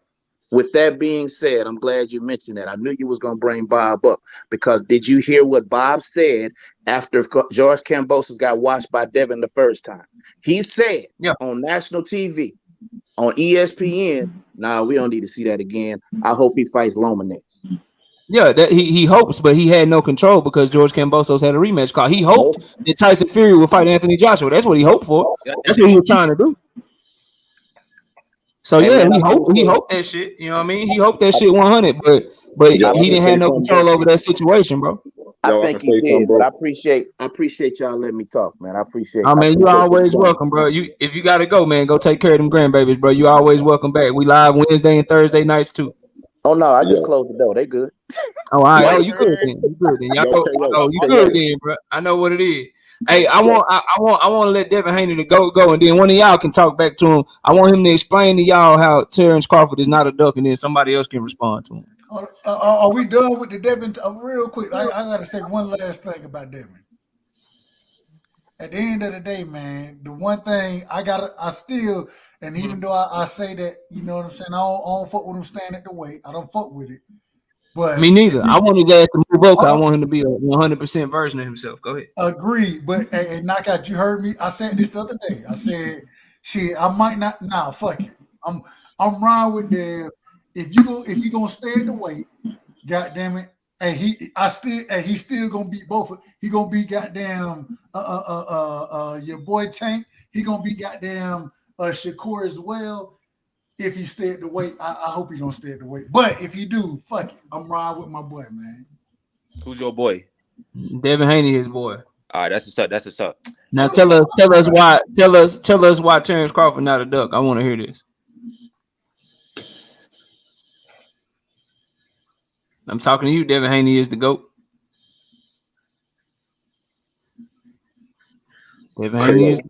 With that being said, I'm glad you mentioned that. I knew you was gonna bring Bob up, because did you hear what Bob said after George Kambosos got watched by Devin the first time? He said on national TV, on ESPN, nah, we don't need to see that again. I hope he fights Loma next. Yeah, that he hopes, but he had no control because George Kambosos had a rematch call. He hoped that Tyson Fury would fight Anthony Joshua. That's what he hoped for. That's what he was trying to do. So yeah, he hoped that shit. You know what I mean? He hoped that shit 100, but he didn't have no control over that situation, bro. I think he did, but I appreciate y'all letting me talk, man. I appreciate. Oh man, you always welcome, bro. If you gotta go, man, go take care of them grandbabies, bro. You always welcome back. We live Wednesday and Thursday nights too. Oh no, I just closed the door. They good. Oh, all right. Oh, you good then? You good then? Y'all go. Oh, you good then, bro? I know what it is. Hey, I want to let Devin Haney to go, and then one of y'all can talk back to him. I want him to explain to y'all how Terence Crawford is not a duck, and then somebody else can respond to him. Are we done with the Devin? Real quick, I gotta say one last thing about Devin. At the end of the day, man, the one thing I still, and even though I say that, you know what I'm saying, I don't fuck with him staying at the weight. I don't fuck with it. But me neither. I want his ass to move up. I want him to be a 100% version of himself. Go ahead. Agreed. But hey, Knockout, you heard me. I said this the other day. I said, shit, I might not. Nah, fuck it. I'm wrong with them. If you gonna stay at the weight, goddamn it. And he's still gonna beat both. He gonna beat goddamn your boy Tank. He gonna beat goddamn Shakur as well. If he stay at the weight, I hope he don't stay at the weight. But if he do, fuck it. I'm riding with my boy, man. Who's your boy? Devin Haney, his boy. All right, that's what's up. That's what's up. Now tell us why Terence Crawford not a duck. I want to hear this. I'm talking to you. Devin Haney is the GOAT. Devin Haney is.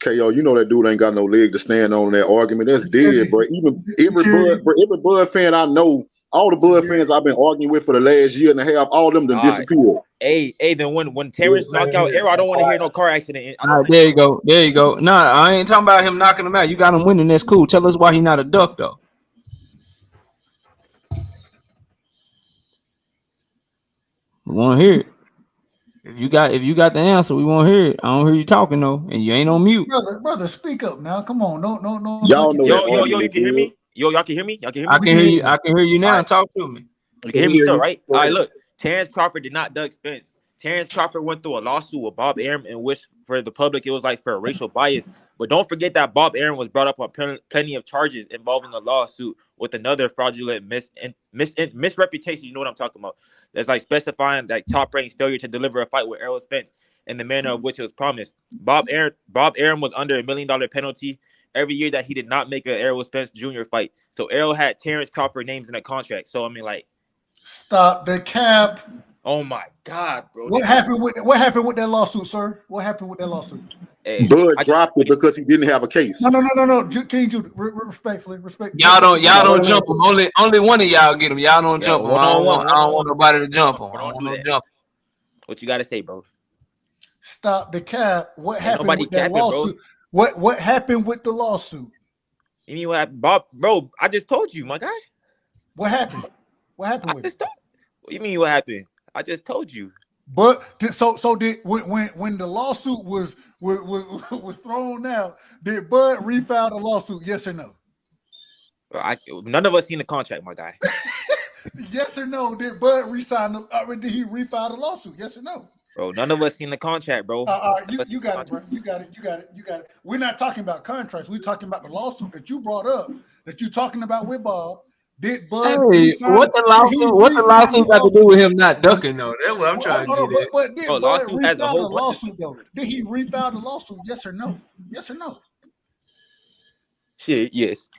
KO, you know that dude ain't got no leg to stand on that argument. That's dead, bro. Even every Bud fan I know, all the Bud fans I've been arguing with for the last year and a half, all of them disappeared. Hey, then when Terence knock out Errol, I don't want to hear no car accident. All right, there you go. Nah, I ain't talking about him knocking him out. You got him winning. That's cool. Tell us why he not a duck though. We want to hear it. If you got the answer, we want to hear it. I don't hear you talking though, and you ain't on mute. Brother, speak up now. Come on, no. Y'all know yo, you can hear me? Y'all can hear me? Y'all can hear me? I can hear you. I can hear you now. Right. Talk to me. You can hear me still, right? All right, look. Terence Crawford did not duck Spence. Terence Crawford went through a lawsuit with Bob Arum, in which for the public it was like for a racial bias. But don't forget that Bob Arum was brought up on plenty of charges involving the lawsuit with another fraudulent misreputation. You know what I'm talking about? That's like specifying like top-ranked failure to deliver a fight with Errol Spence in the manner of which it was promised. Bob Arum was under $1 million penalty every year that he did not make an Errol Spence Jr. fight. So Errol had Terence Crawford names in the contract. So I mean, like, stop the cap. Oh my God, bro! What happened with that lawsuit, sir? What happened with that lawsuit? Hey, Bud dropped it because he didn't have a case. No. King Judah, respectfully. Y'all don't jump him. Only one of y'all get him. Y'all don't jump him. I don't want nobody to jump him. I don't want no jump. What you got to say, bro? Stop the cap. What happened with that lawsuit? Bro. What happened with the lawsuit? You mean what happened, Bob? Bro, I just told you, my guy. What happened? What happened with it? What you mean what happened? I just told you. But so did when the lawsuit was thrown out, did Bud refile the lawsuit? Yes or no? None of us seen the contract, my guy. Yes or no? Did Bud resign? Did he refile the lawsuit? Yes or no? Bro, none of us seen the contract, bro. You got it, bro. You got it. We're not talking about contracts. We're talking about the lawsuit that you brought up, that you're talking about with Bob. Did Bud what the lawsuit got to do with him not ducking though? That's what I'm trying to get at. But did Bud refile the lawsuit though? Did he refile the lawsuit? Yes or no? Yes or no? Shit, yes.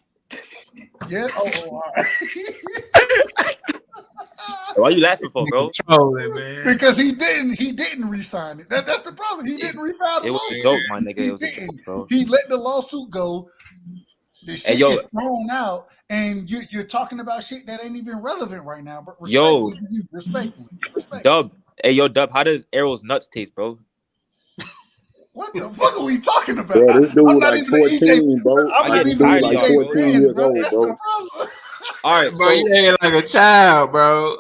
Yes. Oh, all right. Why you laughing for, bro? Man. Because he didn't re-sign it. That's the problem. He didn't refile the lawsuit. It was a joke, my nigga. It was a joke, bro. He let the lawsuit go. The shit is thrown out, and you're talking about shit that ain't even relevant right now. But respectfully. Dub, Dub, how does Errol's nuts taste, bro? What the fuck are we talking about? Bro, this dude like 14, bro. I'm not even like 14 years old, bro. All right, bro, you acting like a child, bro.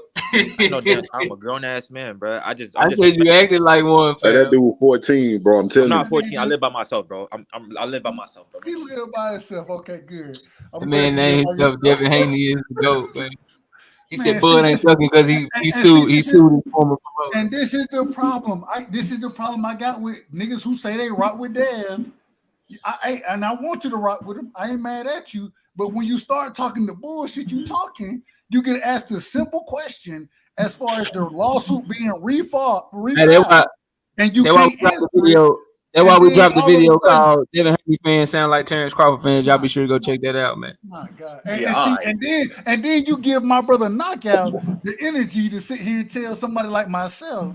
No, damn, I'm a grown ass man, bro. I said you acted like one. Hey, that dude 14, bro. I'm telling you. I'm not 14. I live by myself, bro. I live by myself, bro. He live by himself. Okay, good. The man named himself Devin Haney is the GOAT, man. He said Bud ain't sucking because he sued his former promoter. And this is the problem. This is the problem I got with niggas who say they rock with Dev. I want you to rock with him. I ain't mad at you. But when you start talking the bullshit you talking, You get asked a simple question as far as the lawsuit being refiled, and you can't answer it. That's why we dropped the video called Devin Haney fans sound like Terence Crawford fans. Y'all be sure to go check that out, man. My God. And then you give my brother Knockout the energy to sit here and tell somebody like myself,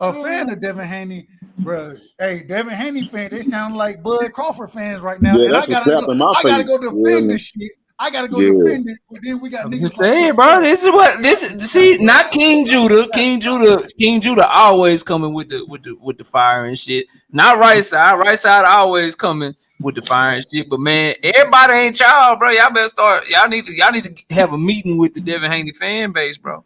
a fan of Devin Haney, bro. Hey, Devin Haney fan, they sound like Bud Crawford fans right now. And I gotta go defend this shit. I gotta go defend it, but then we got niggas saying, bro. This is see, not King Judah. King Judah always coming with the fire and shit. Not right side. Right side always coming with the fire and shit. But man, everybody ain't y'all, bro. Y'all better start. Y'all need to have a meeting with the Devin Haney fan base, bro.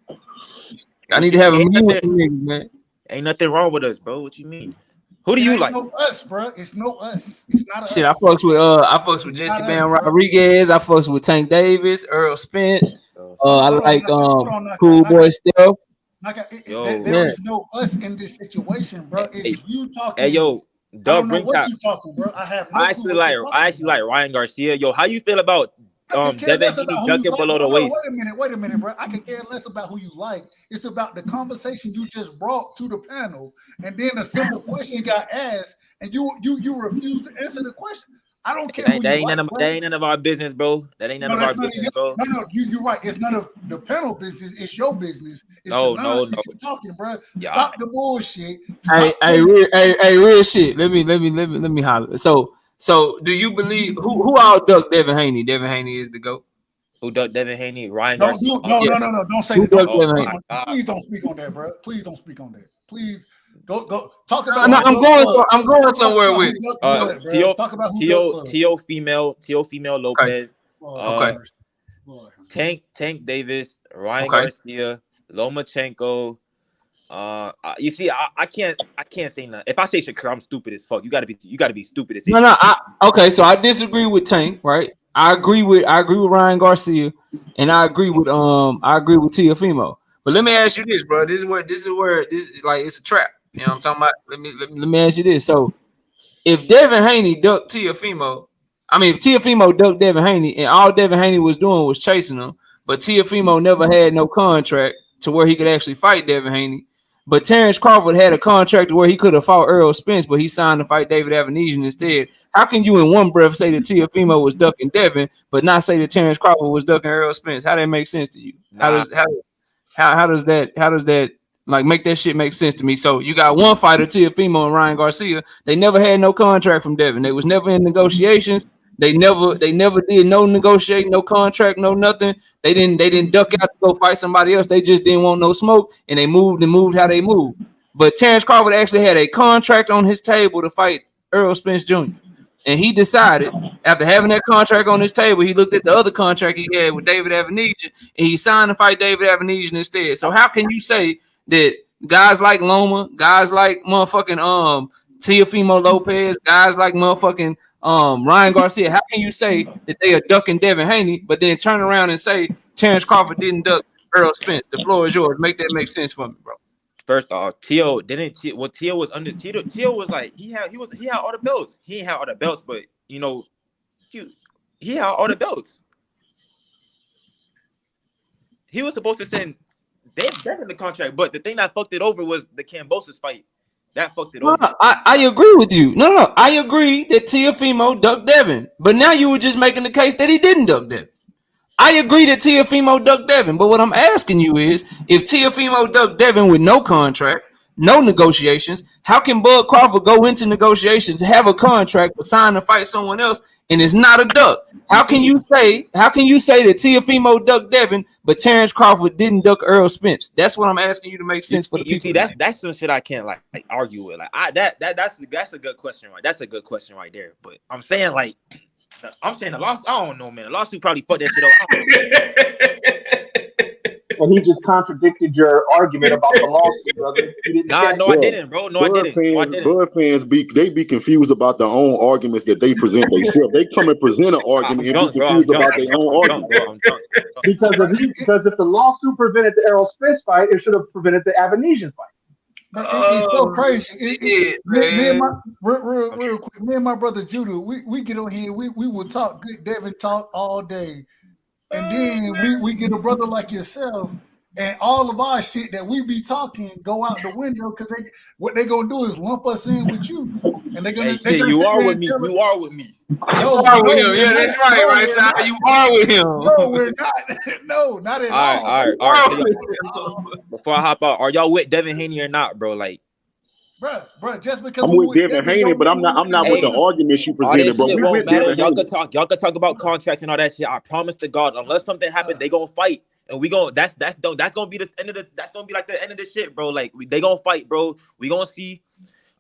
Y'all need to have a meeting with the niggas, man. Ain't nothing wrong with us, bro. What you mean? Who do you like? No us, bro. It's no us. It's not shit. Us. I fucks with Jesse Bam Rodriguez. I fucks with Tank Davis, Errol Spence. I like Cool Boy Steph. There is no us in this situation, bro. It's you talking. Hey, yo, Doug, what you talking, bro? I have. I actually like Ryan Garcia. Yo, how you feel about Devin Haney ducking below the waist? Wait a minute, bro. I can care less about who you like. It's about the conversation you just brought to the panel, and then a simple question got asked, and you refused to answer the question. I don't care. That ain't none of our business, bro. That ain't none of our business, bro. No, you're right. It's none of the panel business. It's your business. It's no. You're talking, bro. Yeah. Stop the bullshit. Real shit. Let me holler. So do you believe who all ducked Devin Haney? Devin Haney is the GOAT. Who ducked Devin Haney? Ryan No. Garcia. No. Don't say that. Please don't speak on that, bro. Please don't speak on that. Please go talk about. No, I'm going somewhere with talk about Tio female Lopez. Okay. Tank Davis, Ryan Garcia, Lomachenko. You see, I can't say nothing. If I say Shakur, I'm stupid as fuck. You gotta be stupid as no. Okay, so I disagree with Tank, right? I agree with Ryan Garcia, and I agree with Teofimo. But let me ask you this, bro. This is where like it's a trap. You know what I'm talking about? Let me ask you this. So if Devin Haney ducked Teofimo, if Teofimo ducked Devin Haney, and all Devin Haney was doing was chasing him, but Teofimo never had no contract to where he could actually fight Devin Haney. But Terence Crawford had a contract where he could have fought Errol Spence, but he signed to fight David Avenesian instead. How can you in one breath say that Teofimo was ducking Devin, but not say that Terence Crawford was ducking Errol Spence? How that make sense to you? How does that like make that shit make sense to me? So you got one fighter, Teofimo and Ryan Garcia. They never had no contract from Devin. They was never in negotiations. They never did no negotiating, no contract, no nothing. They didn't duck out to go fight somebody else. They just didn't want no smoke, and they moved how they moved. But Terence Crawford actually had a contract on his table to fight Errol Spence Jr. And he decided, after having that contract on his table, he looked at the other contract he had with David Avenesian, and he signed to fight David Avenesian instead. So how can you say that guys like Loma, guys like motherfucking Teofimo Lopez, guys like motherfucking Ryan Garcia, how can you say that they are ducking Devin Haney, but then turn around and say Terence Crawford didn't duck Errol Spence? The floor is yours. Make that make sense for me, bro. First off, Tio was under Tio was like he had all the belts. He ain't had all the belts, but he had all the belts. He was supposed to send Devin the contract, but the thing that fucked it over was the Kambosos fight. That fucked it over. I agree with you. No, I agree that Teofimo ducked Devin, but now you were just making the case that he didn't duck Devin. I agree that Teofimo ducked Devin, but what I'm asking you is, if Teofimo ducked Devin with no contract, no negotiations, how can Bud Crawford go into negotiations, have a contract, but sign to fight someone else, and it's not a duck? How can you say that Teofimo ducked Devin, but Terence Crawford didn't duck Errol Spence? That's what I'm asking you to make sense for the people. You see, that's some shit I can't like argue with. That's a good question, right? That's a good question right there. But I'm saying the lawsuit. I don't know, man. The lawsuit probably fucked that shit up. And he just contradicted your argument about the lawsuit, brother. I didn't, bro. I didn't. Bud fans be confused about their own arguments that they present themselves. They come and present an argument and be confused about their own argument. Because if the lawsuit prevented the Errol Spence fight, it should have prevented the Avenesian fight. It's so crazy. Real quick, me and my brother Judah, we get on here, we will talk good Devin talk all day. and then we get a brother like yourself, and all of our shit that we be talking go out the window because what they gonna do is lump us in with you, and they're gonna you are with me. You are with me. You are with him. Yeah, that's right, right, side. You are with him. No, we're not. No, not at all. All right. So before I hop out, are y'all with Devin Haney or not, bro? Like, bro, just because I'm with Devin Haney, but I'm not with the arguments you presented, bro. Shit won't matter. Y'all could talk about contracts and all that shit. I promise to God, unless something happens, they gonna fight. And we gonna that's gonna be the end of that's gonna be like the end of the shit, bro. Like they gonna fight, bro. We gonna see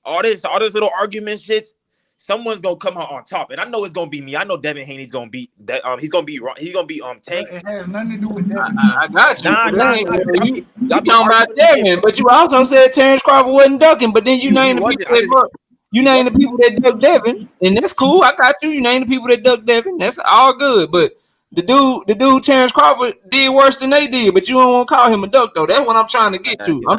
all this little argument shits. Someone's gonna come out on top, and I know it's gonna be me. I know Devin Haney's gonna beat that. He's gonna beat Tank. It has nothing to do with Devin. I got you. You talking about Devin, but you also said Terence Crawford wasn't ducking. But then you named the people that ducked Devin, and that's cool. I got you. You named the people that ducked Devin. That's all good. But the dude Terence Crawford did worse than they did, but you don't want to call him a duck though. That's what I'm trying to get to. I'm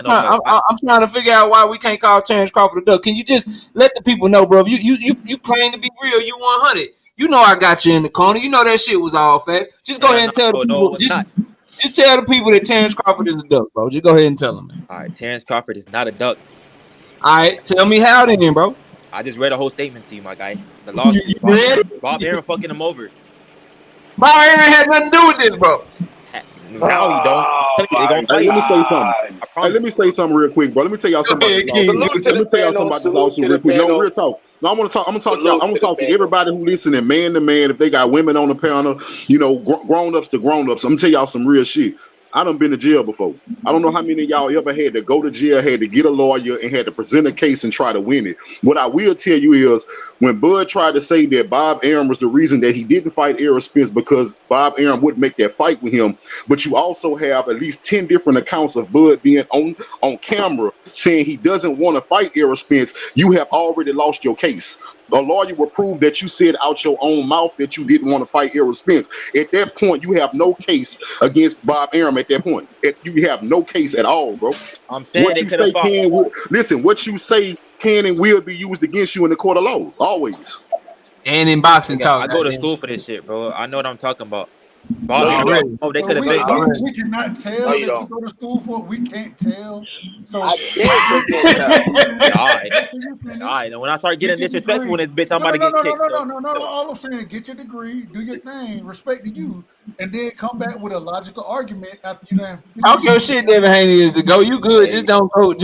trying to figure out why we can't call Terence Crawford a duck. Can you just let the people know, bro? You claim to be real. You 100. You know I got you in the corner. You know that shit was all facts. Just go ahead and tell the people. Just tell the people that Terence Crawford is a duck, bro. Just go ahead and tell them. Man. All right, Terence Crawford is not a duck. All right, tell me how then, bro. I just read a whole statement to you, my guy. The lawsuit. Bob Aaron fucking him over. Bob Aaron had nothing to do with this, bro. Now he don't. Hey, let me say something. Hey, let me say something real quick, bro. Let me tell y'all something about this lawsuit. Let me tell y'all something about this lawsuit real quick. No, real talk. No, I'm gonna talk to everybody who listening, man to man. If they got women on the panel, you know, grown ups to grown ups. I'm gonna tell y'all some real shit. I done been to jail before. I don't know how many of y'all ever had to go to jail, had to get a lawyer, and had to present a case and try to win it. What I will tell you is, when Bud tried to say that Bob Aaron was the reason that he didn't fight Errol Spence because Bob Aaron wouldn't make that fight with him, but you also have at least 10 different accounts of Bud being on camera saying he doesn't want to fight Errol Spence, you have already lost your case. A lawyer will prove that you said out your own mouth that you didn't want to fight Errol Spence. At that point, you have no case against Bob Aaron. At that point, you have no case at all, bro. I'm saying what you say listen. What you say can and will be used against you in the court of law, always. And in boxing talk, I go to school for this shit, bro. I know what I'm talking about. We cannot tell that you go to school for. We can't tell. So all right. And when I start getting disrespectful in this bitch, I'm about to get kicked. No. All I'm saying, get your degree, do your thing, respect to you, and then come back with a logical argument after you done. Talk your shit, Devin Haney is to go. You good? Just don't go over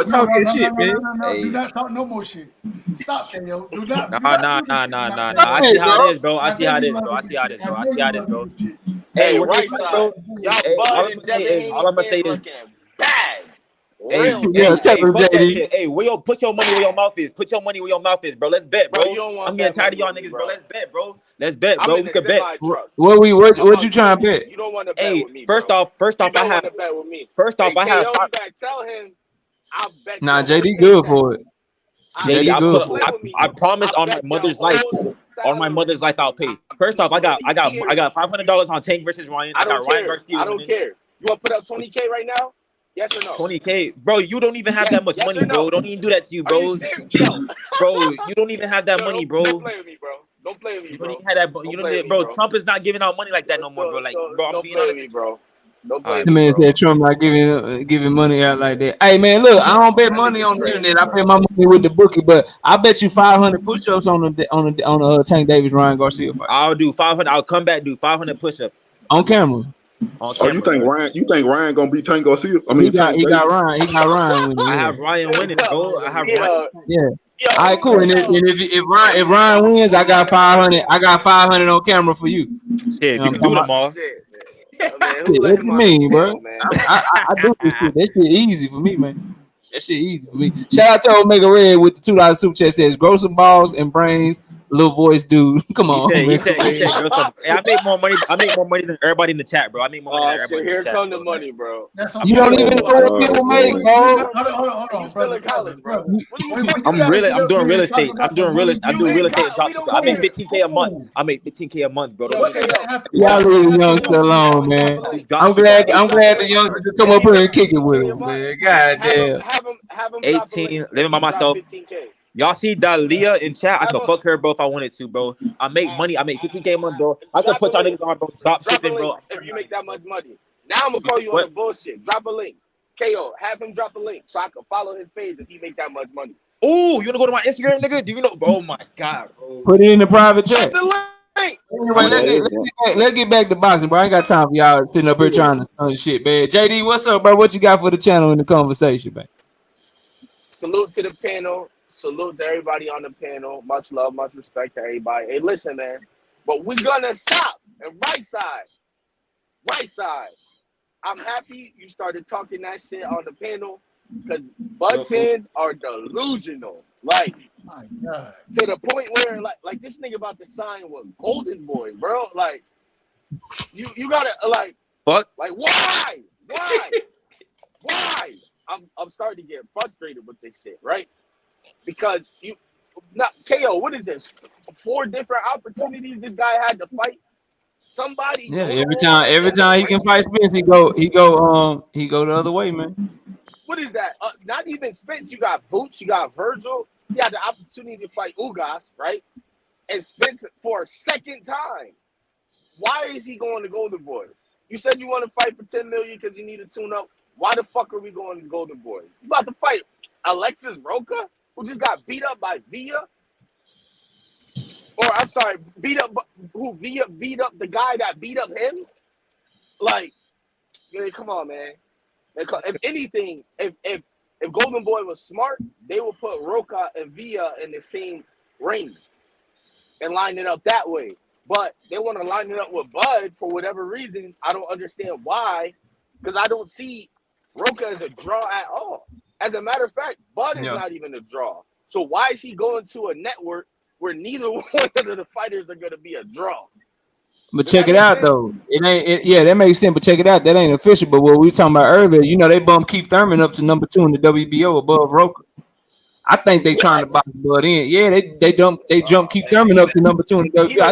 it. Talk your shit, man. Do not talk no more shit. Stop, KO. Do not. Nah. I see how it is, bro. I see how it is, bro. Hey, right side, bro. Y'all all I'm gonna say is bad. Hey, put your money where your mouth is. Put your money where your mouth is, bro. Let's bet, bro. I'm getting tired of y'all niggas, bro. Let's bet, bro. We can bet. What you trying to bet? You don't want to bet with me. First off, I have. Tell him I'll bet. Nah, JD good for it. I promise on my mother's life. On my mother's life, I'll pay. First off, I got $500 on Tank versus Ryan. I got Ryan Garcia. I don't care. You want to put up $20K right now? Yes or no? $20K, bro. You don't even have that much money, bro. Don't even do that to you, bro. Bro, you don't even have that money, bro. Don't play with me, bro. Don't play with me, bro. You don't even have that. You don't, bro. Trump is not giving out money like that no more, bro. Like, bro, I'm being honest, bro. The man said Trump not giving money out like that. Hey man, look, I don't bet money on the internet. I bet my money with the bookie, but I bet you 500 push-ups on the Tank Davis Ryan Garcia fight. I'll do 500. I'll come back, do 500 push-ups on camera. You think Ryan gonna beat Tank Garcia? I mean, he got Ryan winning. I have Ryan winning, bro. Ryan. Yeah. All right, cool. And if Ryan wins, I got 500. I got 500 on camera for you. Yeah, you can do them all. What you mean, bro? I do this shit. That shit easy for me, man. That shit easy for me. Shout out to Omega Red with the $2 super chat. Says grow some balls and brains, little voice dude. Come on. He said, hey, I make more money than everybody in the chat, bro. I make more money than everybody. Here come the money, bro. You don't even know what people make, bro. Hold on, still in college, bro. I'm doing real estate. I do real estate jobs. I make 15K a month. I make 15K a month, bro. Y'all leave the youngster alone, man. I'm glad the youngster can come up here and kick it with him, man. God damn. Have him 18, living by myself. Y'all see Dalia in chat? I could fuck her, bro, if I wanted to, bro. I make money. I make 15K a month, bro. I could put y'all niggas on, bro. Drop shipping, bro. If you make that much money. Now I'm gonna call you on the bullshit. Drop a link. KO, have him drop a link so I can follow his page if he make that much money. Ooh, you wanna go to my Instagram, nigga? Do you know? Oh my god, bro. Put it in the private chat. The link. Anyway, let's get back to boxing, bro. I ain't got time for y'all sitting up here trying to stun shit, man. JD, what's up, bro? What you got for the channel in the conversation, man? Salute to the panel. Salute to everybody on the panel. Much love, much respect to everybody. Hey, listen, man. But we're gonna stop. And right side. I'm happy you started talking that shit on the panel because Bud fans are delusional. Like, my God. To the point where like this nigga about to sign with Golden Boy, bro. Like, you gotta like what? Like why? Why? I'm starting to get frustrated with this shit, right? Because KO, what is this? 4 different opportunities this guy had to fight somebody. Yeah, every time he can fight Spence, he go the other way, man. What is that? Not even Spence. You got Boots, you got Virgil. He had the opportunity to fight Ugas, right? And Spence for a second time. Why is he going to Golden Boy? You said you want to fight for 10 million because you need a tune-up. Why the fuck are we going to Golden Boy? You about to fight Alexis Roca, who just got beat up by Villa? Or I'm sorry, beat up the guy that beat up him? Like, man, come on, man. If anything, if Golden Boy was smart, they would put Roca and Villa in the same ring and line it up that way. But they want to line it up with Bud for whatever reason. I don't understand why, because I don't see Roca as a draw at all. As a matter of fact, Bud is not even a draw. So why is he going to a network where neither one of the fighters are going to be a draw? But check it out, though. Yeah, that makes sense. But check it out. That ain't official. But what we were talking about earlier, you know, they bumped Keith Thurman up to number 2 in the WBO above Roca. I think they trying to box Bud in. Yeah, they jumped Keith Thurman up to number 2 in the WBO.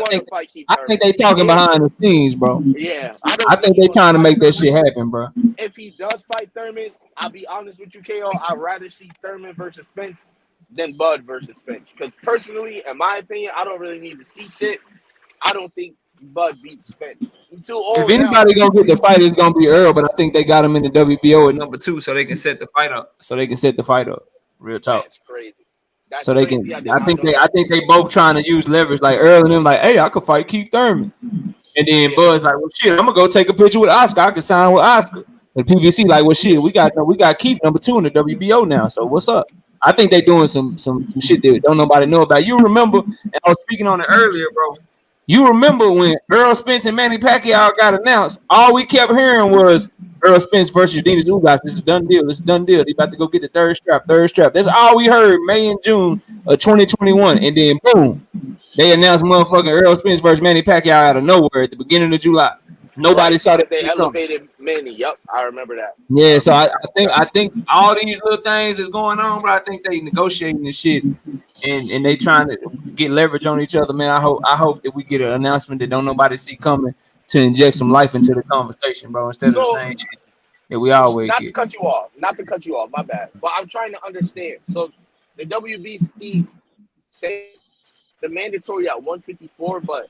I think they talking behind the scenes, bro. Yeah, I think they trying to make that shit happen, bro. If he does fight Thurman, I'll be honest with you, KO. I'd rather see Thurman versus Spence than Bud versus Spence. Because personally, in my opinion, I don't really need to see shit. I don't think Bud beats Spence. If anybody gonna get the fight, it's gonna be Errol. But I think they got him in the WBO at number 2, so they can set the fight up. Real talk. That's crazy. So they can. I think they both trying to use leverage. Like Errol and them, like, hey, I could fight Keith Thurman, and then Bud's like, well, shit, I'm gonna go take a picture with Oscar. I can sign with Oscar. And PBC like, well, shit, we got Keith number 2 in the WBO now. So what's up? I think they doing some shit that don't nobody know about. You remember? And I was speaking on it earlier, bro. You remember when Errol Spence and Manny Pacquiao got announced? All we kept hearing was Errol Spence versus Denis Ugas. This is a done deal. They about to go get the third strap. That's all we heard May and June of 2021. And then boom, they announced motherfucking Errol Spence versus Manny Pacquiao out of nowhere at the beginning of July. Nobody saw that. They elevated Manny. Yep, I remember that. Yeah, so I think all these little things is going on, but I think they negotiating this shit. And they trying to get leverage on each other, man. I hope that we get an announcement that don't nobody see coming to inject some life into the conversation, bro. Instead of saying shit that we always not get. to cut you off, my bad. But I'm trying to understand. So the WBC say the mandatory at 154, but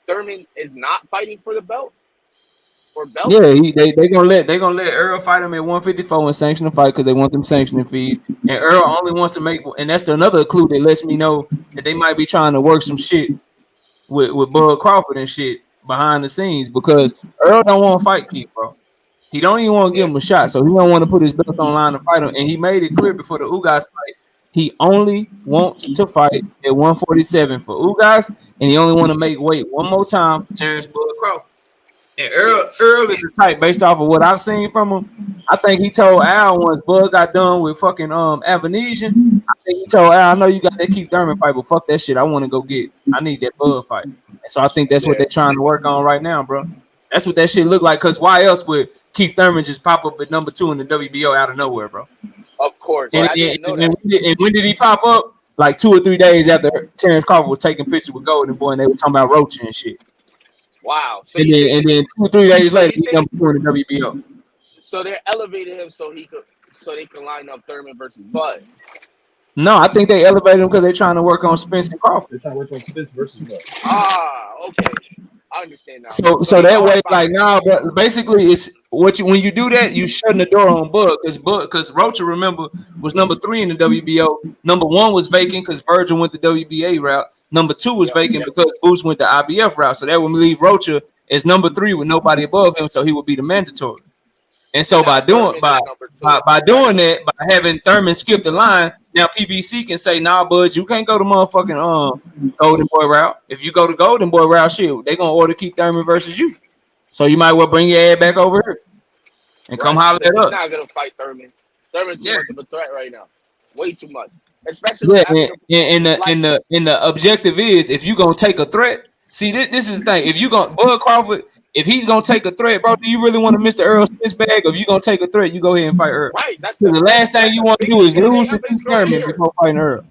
Thurman is not fighting for the belt. Or belt? Yeah, they gonna let Errol fight him at 154 and sanction the fight because they want them sanctioning fees. And Errol only wants to make, and that's another clue that lets me know that they might be trying to work some shit with Bud Crawford and shit behind the scenes because Errol don't want to fight Keith, bro. He don't even want to give him a shot, so he don't want to put his belt online to fight him. And he made it clear before the Ugas fight, he only wants to fight at 147 for Ugas, and he only want to make weight one more time for Terence Bud Crawford. And Errol is the type, based off of what I've seen from him. I think he told Al once Bud got done with fucking Avanesian. I think he told Al, I know you got that Keith Thurman fight, but fuck that shit. I need that Bud fight. And so I think that's what they're trying to work on right now, bro. That's what that shit look like. Cause why else would Keith Thurman just pop up at number 2 in the WBO out of nowhere, bro? Of course. And when did he pop up? Like 2 or 3 days after Terence Crawford was taking pictures with Golden Boy, and they were talking about Roach and shit. Wow. So and then 2 or 3 days later, he's number 2 in the WBO. So they're elevating him so they can line up Thurman versus Bud. No, I think they elevated him because they're trying to work on Spence and Crawford. They're trying to work on Spence versus what? Okay. I understand now. So that way, like now, but basically, it's what you when you do that, you shutting the door on Bud because Rocha, remember, was number 3 in the WBO. Number 1 was vacant because Virgil went the WBA route. Number 2 was vacant because Boots went the IBF route. So that would leave Rocha as number 3 with nobody above him. So he would be the mandatory. And so by doing that, by having Thurman skip the line, now PBC can say, "Nah, Bud, you can't go to motherfucking Golden Boy route. If you go to Golden Boy route, shit, they gonna order Keith Thurman versus you. So you might well bring your ass back over here and come holler at us." He's not gonna fight Thurman. Thurman too much of a threat right now. Way too much. Especially and the objective is if you gonna take a threat. See, this is the thing. If you gonna Bud Crawford. If he's gonna take a threat, bro, do you really want to miss the Errol Spence bag? Or if you're gonna take a threat, you go ahead and fight Errol. Right. That's the last thing you want to do is lose to Keith Thurman before fighting Errol.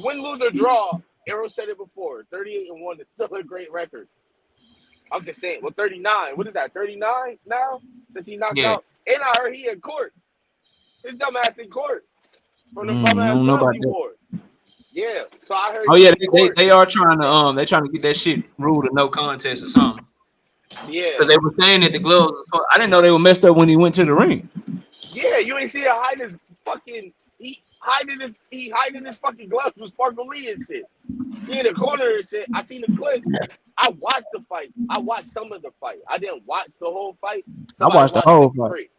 Win, lose, or draw. Errol said it before. 38-1 is still a great record. I'm just saying. Well, 39. What is that? 39 now since he knocked out. And I heard he in court. His dumb ass in court from the bum ass glove he wore. Yeah. So I heard. Oh yeah, they are trying to they're trying to get that shit ruled a no contest or something. Yeah, because they were saying that the gloves. I didn't know they were messed up when he went to the ring. Yeah, you ain't see him hiding his fucking. He hiding his fucking gloves with Sparkle Lee and shit. He in the corner and shit. I seen the clip. I watched the fight. I watched some of the fight. I didn't watch the whole fight. I watched the whole fight.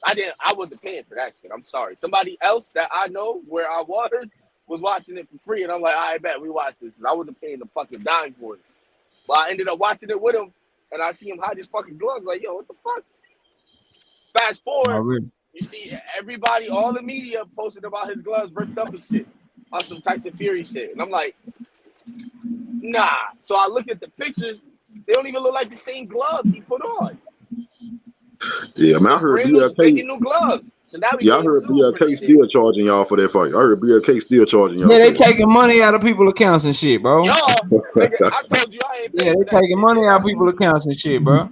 I wasn't paying for that shit. I'm sorry. Somebody else that I know where I was watching it for free, and I'm like, I bet we watched this. I wasn't paying the fucking dime for it. But I ended up watching it with him. And I see him hide his fucking gloves. Like, yo, what the fuck? Fast forward, you see everybody, all the media posted about his gloves ripped up and shit on some Tyson Fury shit. And I'm like, nah. So I look at the pictures. They don't even look like the same gloves he put on. Yeah, man, I heard BLK new gloves. So now I heard BLK still charging y'all for that fight. I heard BLK still charging y'all. Yeah, they taking money out of people's accounts and shit, bro. Y'all, nigga, I told you I ain't. Yeah, they taking money out of people's accounts and shit, bro.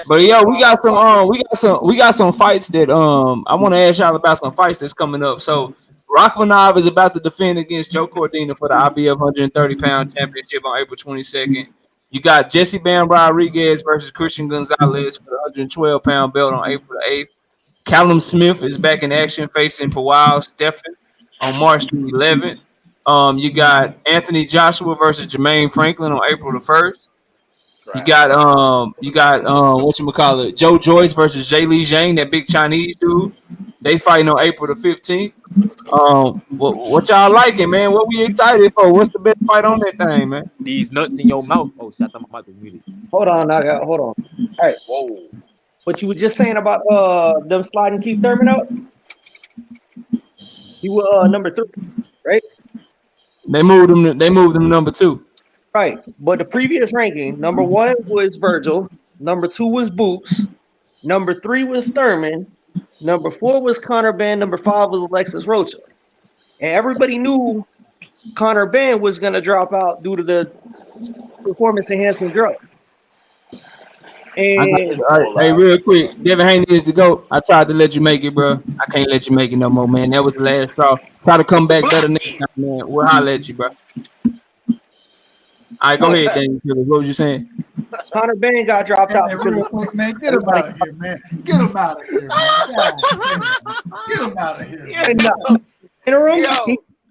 But yo, we got some fights that I want to ask y'all about some fights that's coming up. So Rachmanov is about to defend against Joe Cordina for the IBF 130-pound championship on April 22nd. You got Jesse Bam Rodriguez versus Christian Gonzalez for the 112-pound belt on April 8th. Callum Smith is back in action facing Powell Stephan on March 11th. You got Anthony Joshua versus Jermaine Franklin on April the 1st. You got whatchamacallit, Joe Joyce versus Jay Lee Zhang, that big Chinese dude. They fighting on April the 15th. What y'all liking, man? What we excited for? What's the best fight on that thing, man? These nuts in your mouth. Oh, shut up, my mic was muted. Hold on. All right. Whoa. What you were just saying about them sliding Keith Thurman out? He was number 3, right? They moved him to number 2. Right. But the previous ranking, number 1 was Virgil, number 2 was Boots, number 3 was Thurman, number 4 was Conor Benn, number 5 was Alexis Rocha. And everybody knew Conor Benn was gonna drop out due to the performance enhancing drug. And hey, real quick, Devin Haney is the GOAT. I tried to let you make it, bro. I can't let you make it no more, man. That was the last straw. Try to come back better next time, man. We'll holler at you, bro. All right, go ahead, Daniel. What was you saying? Conor Benn got dropped out. Real quick, man. Get him out of here, man. Get him out of here, man. Get him out of here. In a room,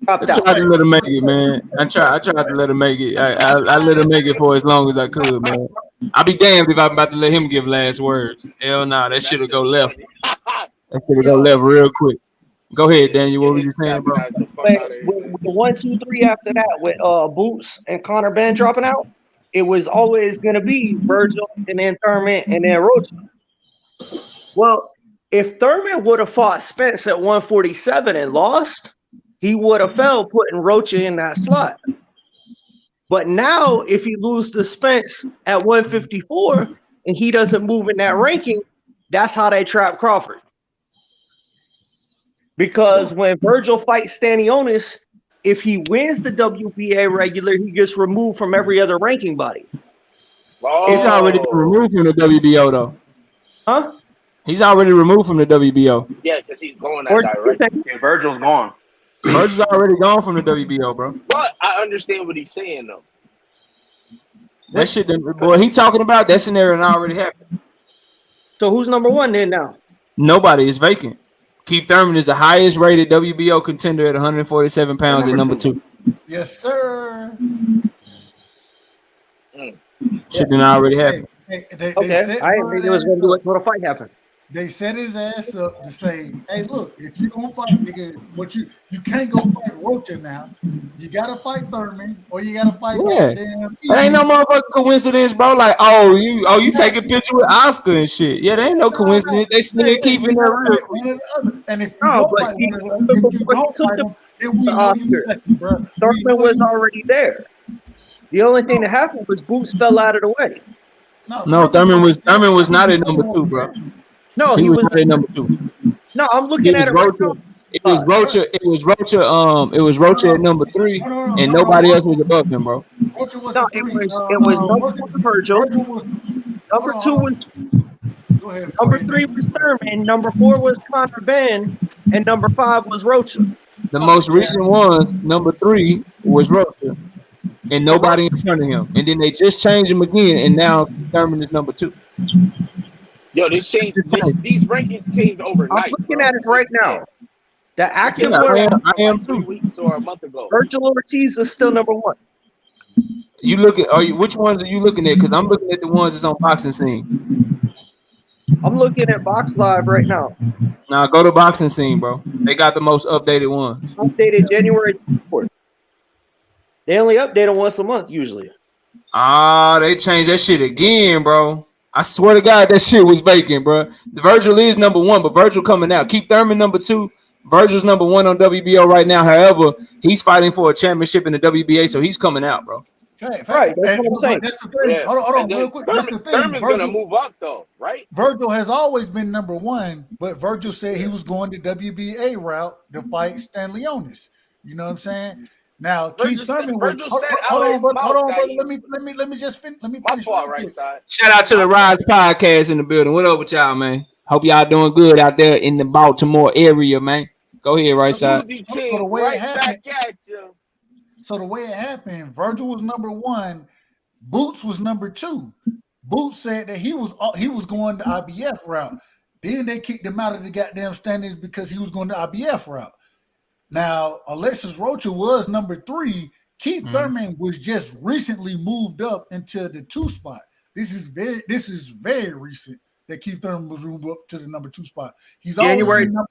I tried to let him make it, man. I tried to let him make it. I let him make it for as long as I could, man. I'll be damned if I'm about to let him give last words. Hell no, that shit'll go left. That shit'll go left real quick. Go ahead, Daniel. What were you saying, bro? With the 1, 2, 3 after that, with Boots and Conor Benn dropping out, it was always going to be Virgil and then Thurman and then Rocha. Well, if Thurman would have fought Spence at 147 and lost, he would have fell putting Rocha in that slot. But now, if he loses to Spence at 154 and he doesn't move in that ranking, that's how they trap Crawford. Because when Virgil fights Stanionis, if he wins the WBA regular, he gets removed from every other ranking body. He's already been removed from the WBO, though. Huh? He's already removed from the WBO. Yeah, because he's going that direction. Yeah, Virgil's gone. Virgil's already gone from the WBO, bro. But I understand what he's saying though. That shit, boy, he talking about that scenario already happened. So who's number one then now? Nobody is vacant. Keith Thurman is the highest rated WBO contender at 147 pounds at number 2. Yes, sir. Shit didn't already happen. Okay, I didn't think it was going to do it until the fight happened. They set his ass up to say, "Hey, look, if you gonna fight, nigga, but you can't go fight Rocha now. You gotta fight Thurman, or you gotta fight." That ain't no motherfucking coincidence, bro. Like, you take a picture with Oscar and shit. Yeah, there ain't no coincidence. They still keeping that real. And if you don't fight one of them, if you don't fight them, it will you bro. Thurman was already there. The only thing that happened was Boots fell out of the way. No, Thurman was not at number 2, bro. No, he was not at number 2. No, I'm looking at it right now. It was Rocha at number 3, and nobody else was above him, bro. No, it was number 1 Virgil. Number 2 was number 3 was Thurman. Number 4 was Conor Ben, and number 5 was Rocha. The most recent one, number 3, was Rocha, and nobody in front of him. And then they just changed him again, and now Thurman is number 2. Yo, these rankings changed overnight. I'm looking at it right now. The active I am 2 weeks or a month ago. Virgil Ortiz is still number 1. You look at which ones are you looking at? Because I'm looking at the ones that's on Boxing Scene. I'm looking at Box Live right now. Now go to Boxing Scene, bro. They got the most updated ones. Updated January 24th. They only update them once a month usually. They changed that shit again, bro. I swear to God, that shit was vacant, bro. The Virgil is number 1, but Virgil coming out. Keith Thurman number 2. Virgil's number 1 on WBO right now. However, he's fighting for a championship in the WBA, so he's coming out, bro. Right, that's what I'm saying. That's the thing. Yeah. Hold on, real quick. That's the thing. Thurman's gonna move up though, right? Virgil has always been number 1, but Virgil said he was going the WBA route to fight Stan Leonis. You know what I'm saying? Now, Keith Thurman. Hold on, brother. Let me just finish. Let me finish. Right side. Shout out to the Rise Podcast in the building. What up with y'all, man? Hope y'all doing good out there in the Baltimore area, man. Go ahead, right side. So the way it happened, Virgil was number 1, Boots was number 2. Boots said that he was going the IBF route. Then they kicked him out of the goddamn standings because he was going the IBF route. Now, Alexis Rocha was number 3. Keith Thurman was just recently moved up into the 2 spot. This is very recent that Keith Thurman was moved up to the number 2 spot. He's always been number 1.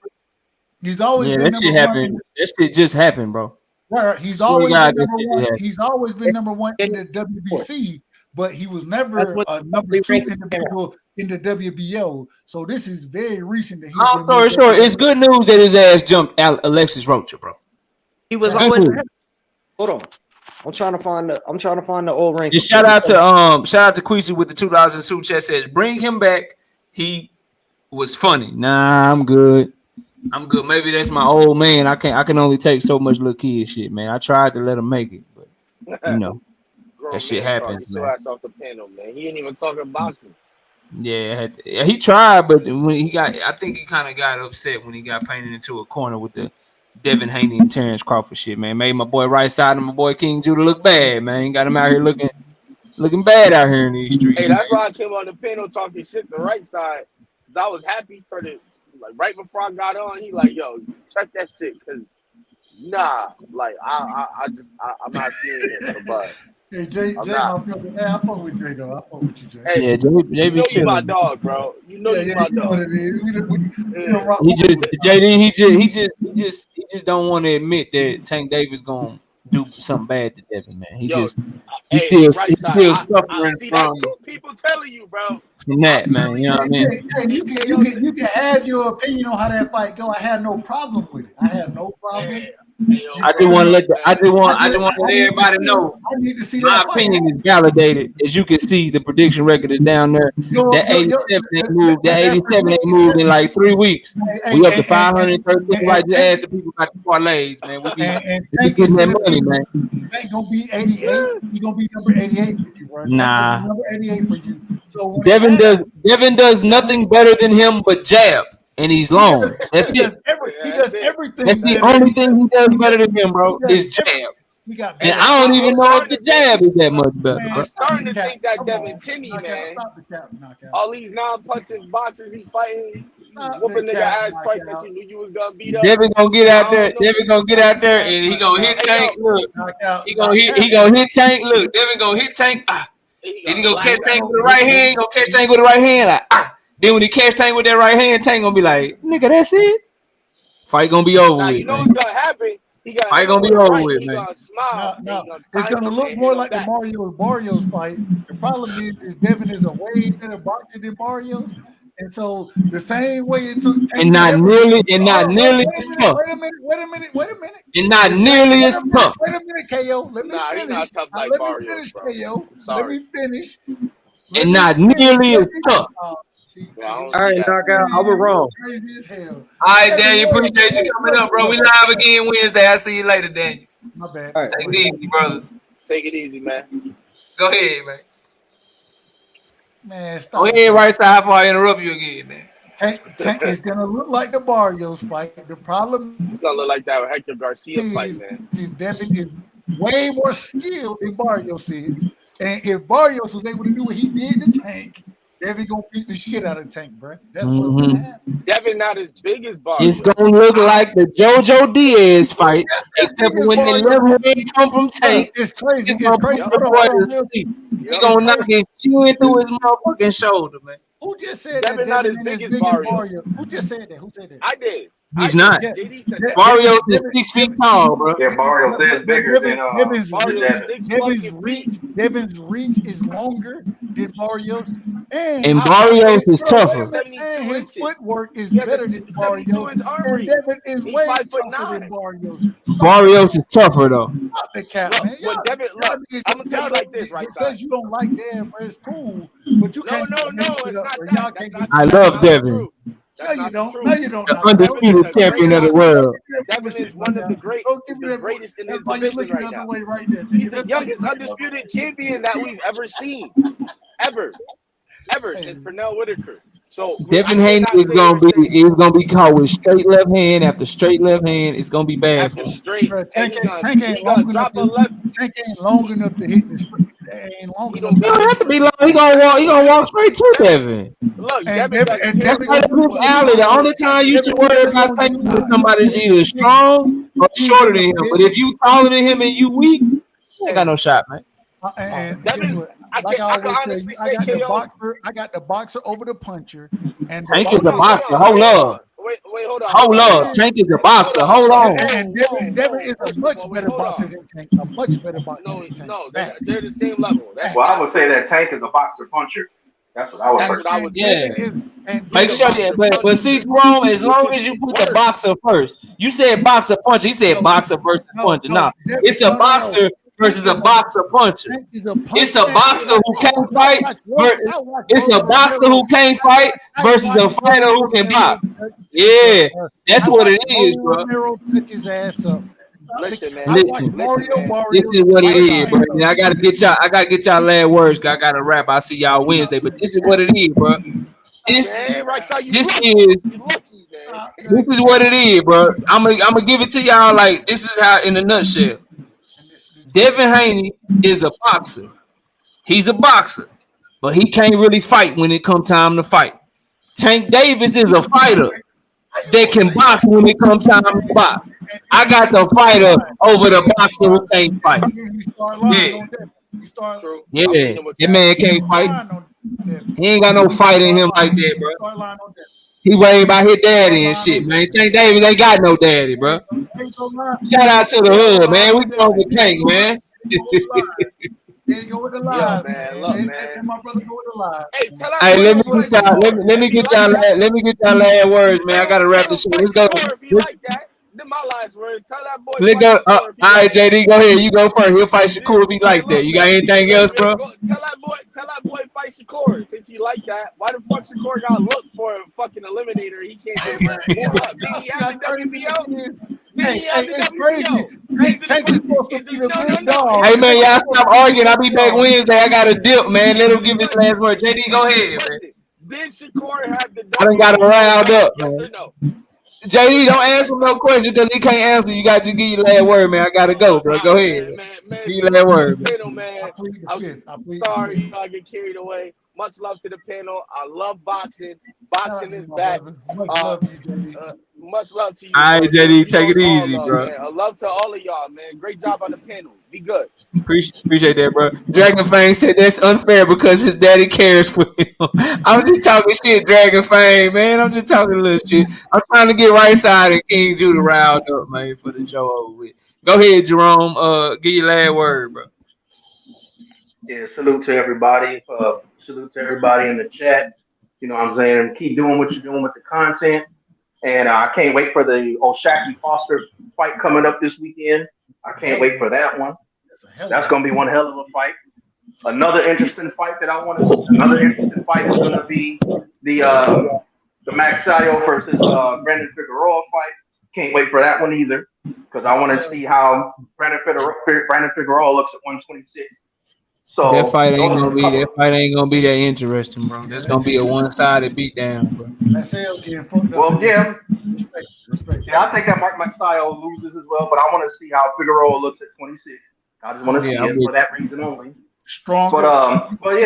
That shit just happened, bro. Right. He's always been number 1. He's always been number 1 in the WBC, but he was never a number 2 individual in the WBO. So this is very recent that he's been short. It's good news that his ass jumped Alexis Rocha, bro. He was always. Hold on. I'm trying to find the old rank. Shout out to Queasy with the $2 in super chat. Says bring him back. He was funny. Nah, I'm good. Maybe that's my old man. I can only take so much little kid shit, man. I tried to let him make it, but you know that shit happens, man. Off the panel, man. He ain't even talking boxing. Yeah, he tried, but when I think he kind of got upset when he got painted into a corner with the Devin Haney and Terence Crawford shit, man. Made my boy right side and my boy King Judah look bad, man. Got him out here looking bad out here in these streets. Hey, that's why I came on the panel talking shit the right side, because I was happy he started. Like right before I got on, he like, yo, check that shit, cause nah, like I'm not seeing it, but hey Jay, I fuck with Jay though. I fuck with you, Jay. Hey, yeah, Jay you know you my dog, bro. You know you my dog. He just don't want to admit that Tank Davis gonna do something bad to Devin, man. He's still suffering see, from. That's two people telling you, bro. From that, man, you know what I mean? Hey, you can have your opinion on how that fight go. I had no problem with it. I had no problem. I just want to let everybody know. I need to see my opinion is validated. As you can see, the prediction record is down there. That 87 ain't moved. That 87 ain't moved in like 3 weeks. We up to 530. Right to ask the people about the parlays, man. We be getting that money, man. Ain't gonna be 88. He gonna be number 88 for you, bro. Nah, number 88 for you. So Devin does nothing better than him but jab, and he's long. He does everything. That's the only thing he does better than him, bro. Is jab. He got and I don't even know if the jab is that much better. I'm Bro. starting to think that Devin Timmy, man. All these non-punching boxers he's fighting, whooping nigga ass twice that you knew you was gonna beat up. Devin gonna get out there. Devin gonna get out there, and he gonna hit Tank. Look, he gonna hit Tank. Look, Devin gonna hit Tank. Then he gonna catch Tank with the right hand. He gonna catch Tank with the right hand. Like, Then when he catch Tank with that right hand, Tank gonna be like, nigga, that's it. Fight gonna be over with. You know what's gonna happen? Fight gonna be over with, man. No. It's gonna look more like the Barrios fight. The problem is Devin is a way better boxer than Barrios. And so the same way it took and not nearly as tough. Wait a minute. And not nearly as tough. Wait a minute, KO. Let me finish. He's not tough like Barrios, bro. KO. Let me finish. And not nearly as tough. All right, knockout. I was wrong. Crazy as hell. All right, Daniel, appreciate you coming up, bro. We live again Wednesday. I'll see you later, Daniel. My bad. Right. Take it easy, brother. Take it easy, man. Go ahead, man. Man, stop. Go ahead, right side before I interrupt you again, man. Tank is gonna look like the Barrios fight. The problem It's gonna look like that Hector Garcia fight, man. Devin is way more skilled than Barrios is. And if Barrios was able to do what he did to Tank, Devin gonna beat the shit out of Tank, bro. That's what's gonna happen. Devin not as big as Barrios. It's gonna look like the JoJo Diaz fight, except when the left hand come from Tank. It's crazy. He's gonna put the boy to sleep. He gonna knock his chin through his motherfucking shoulder, man. Who just said Devin that? not as big as Barrios. Who just said that? Who said that? I did. He's not. JD said that. Barrios is 6 feet tall, bro. Yeah, Barrios is bigger than Devin's reach is longer than Barrios, and Barrios is tougher. And his footwork is better than Barrios. And Devin is way tougher than Barrios. Barrios is tougher though. Stop the cap, man. I'm gonna tell you like this, right? Because you don't like Devin, bro, it's cool, but you can't. No, it's not that. I love Devin. No, you don't. No, you don't. The undisputed champion of the world. Devin is one of the greatest in this division right now. He's the youngest undisputed champion that we've ever seen, ever since Pernell Whitaker. So Devin Haney is gonna be caught with straight left hand after straight left hand. It's gonna be bad for him. Straight. Tank ain't long enough to hit the straight. Ain't long enough. He don't have to be long. He gonna walk straight to Devin. Look, Devin That's like his alley. The only time you should worry about taking somebody's either strong or shorter than him. But if you taller than him and you weak, ain't got no shot, man. And Devin, I can honestly say I got the boxer over the puncher. And Tank is a boxer. Hold up. Wait, hold on. Hold up. Tank is a boxer. Hold on. And Devin is a much better boxer than Tank. A much better boxer than Tank. No, they're the same level. Well, I would say that Tank is a boxer puncher. That's what I would say. Yeah. Make sure, but see, Jerome, as long as you put the boxer first. You said boxer puncher. He said boxer versus puncher. No, it's a boxer versus a boxer puncher. It's a boxer who can't fight. It's a boxer who can't fight versus a fighter who can box. Yeah, that's what it is, bro. Listen, man. Listen, this is what it is, bro. And I gotta get y'all last words. I gotta wrap. I'll see y'all Wednesday, but this is what it is, bro. This is what it is, bro. I'm gonna give it to y'all like this is how in a nutshell. Devin Haney is a boxer. He's a boxer, but he can't really fight when it comes time to fight. Tank Davis is a fighter that can box when it comes time to box. I got the fighter over the boxer who can't fight. Yeah, that man can't fight. He ain't got no fight in him like that, bro. He worried about his daddy and shit, man. Tank Davis ain't got no daddy, bro. Shout out to the hood, man. We going with Tank, man. Go with the live, man. Look, man. My brother go with the live. Hey, let me get y'all last words, man. I gotta wrap this shit. Let's go. My last words. Tell that boy. Let's go. All right, JD, go ahead. You go first. He'll fight Shakur if he like that. You got anything else, bro? Tell that boy fight Shakur since he like that. Why the fuck Shakur got to look for a fucking eliminator? He can't get Did he have the WBO? It's crazy. Tank is supposed to be the big dog. Hey, man, y'all stop arguing. I'll be back Wednesday. I got a dip, man. Let him give his last word. JD, go ahead, man. Did Shakur have the WBO? I done got him riled up, yes man. or no? JD, don't answer no question because he can't answer. You got to give your last word, man. I gotta go, bro. Go ahead. Man, Give your last salute to word, the man. panel, man. I'm sorry, I get carried away. Much love to the panel. I love boxing. Boxing is back. Much love to you, JD. Much love to you, All right, bro. JD, You take know it it's all easy, love, bro. man. A love to all of y'all, man. Great job on the panel. Be good. Appreciate that, bro. Dragon Fang said that's unfair because his daddy cares for him. I'm just talking shit, Dragon Fang, man. I'm just talking a little shit. I'm trying to get right side and King Judah riled up, man, for the show over with. Go ahead, Jerome. Give your last word, bro. Yeah, salute to everybody. Salute to everybody in the chat. You know what I'm saying? Keep doing what you're doing with the content. And I can't wait for the O'Shaquie Foster fight coming up this weekend. I can't wait for that one. That's going to be one hell of a fight. Another interesting fight is going to be the Max Sayo versus Brandon Figueroa fight. Can't wait for that one either because I want to see how Brandon Figueroa looks at 126. So that fight ain't gonna be that interesting, bro. That's gonna be a one-sided beatdown, bro. That sale getting fucked up. Well, yeah. Respect. Yeah, I think that Mark Sayo loses as well, but I want to see how Figueroa looks at 26. I just want to see it for that reason only. Stronger. But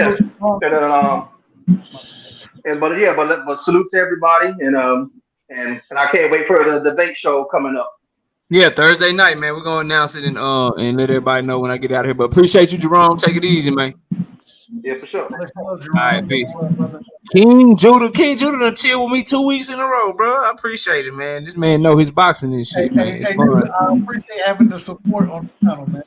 salute to everybody, and I can't wait for the debate show coming up. Yeah, Thursday night, man. We're gonna announce it and let everybody know when I get out of here. But appreciate you, Jerome. Take it easy, man. Yeah, for sure. All right, peace. King Judah done chill with me 2 weeks in a row, bro. I appreciate it, man. This man know his boxing and shit, man. It's fun. Judah, I appreciate having the support on the channel, man.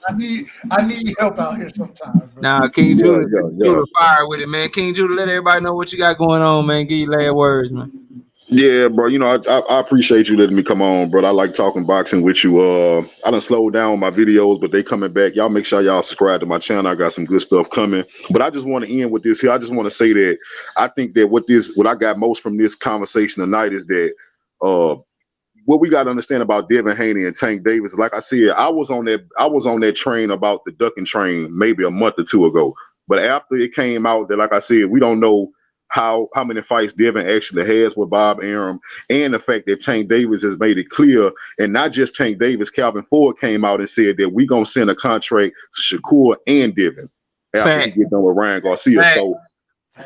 I need help out here sometimes. Bro. Nah, King Judah fire with it, man. King Judah, let everybody know what you got going on, man. Give your last words, man. Yeah, bro. You know, I appreciate you letting me come on, bro. I like talking boxing with you. I done slowed down my videos, but they coming back. Y'all make sure y'all subscribe to my channel. I got some good stuff coming. But I just want to end with this here. I just want to say that I think that what I got most from this conversation tonight is that what we got to understand about Devin Haney and Tank Davis. Like I said, I was on that train about the ducking train maybe a month or two ago. But after it came out that, like I said, we don't know how many fights Devin actually has with Bob Arum, and the fact that Tank Davis has made it clear, and not just Tank Davis, Calvin Ford came out and said that we're going to send a contract to Shakur and Devin after he get done with Ryan Garcia. So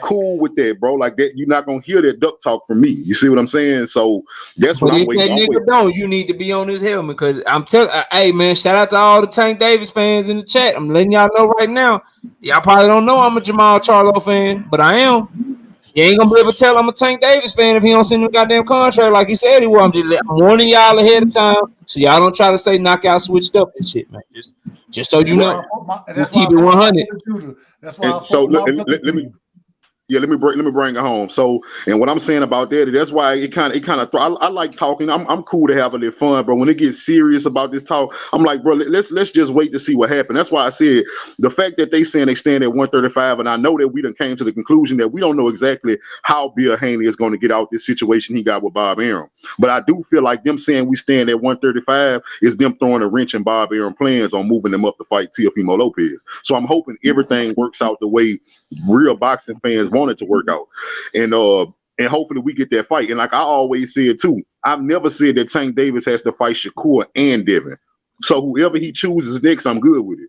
cool with that, bro. Like that, you're not going to hear that duck talk from me. You see what I'm saying? So that's what I'm waiting. That nigga don't, you need to be on his helmet because I'm telling, hey man, shout out to all the Tank Davis fans in the chat. I'm letting y'all know right now. Y'all probably don't know I'm a Jamal Charlo fan, but I am. You ain't gonna be able to tell I'm a Tank Davis fan if he don't send him a goddamn contract like he said he was. I'm warning y'all ahead of time so y'all don't try to say knockout switched up and shit, man. Just so you know, we'll keep it 100. That's why. So let me bring it home. So, and what I'm saying about that, that's why it kind of. I like talking. I'm cool to have a little fun, but when it gets serious about this talk, I'm like, bro, let's just wait to see what happens. That's why I said the fact that they saying they stand at 135, and I know that we done came to the conclusion that we don't know exactly how Bill Haney is going to get out this situation he got with Bob Arum. But I do feel like them saying we stand at 135 is them throwing a wrench in Bob Arum plans on moving them up to fight Teofimo Lopez. So I'm hoping everything works out the way real boxing fans want it to work out, and hopefully we get that fight. And like I always said too, I've never said that Tank Davis has to fight Shakur and Devin. So whoever he chooses next, I'm good with it.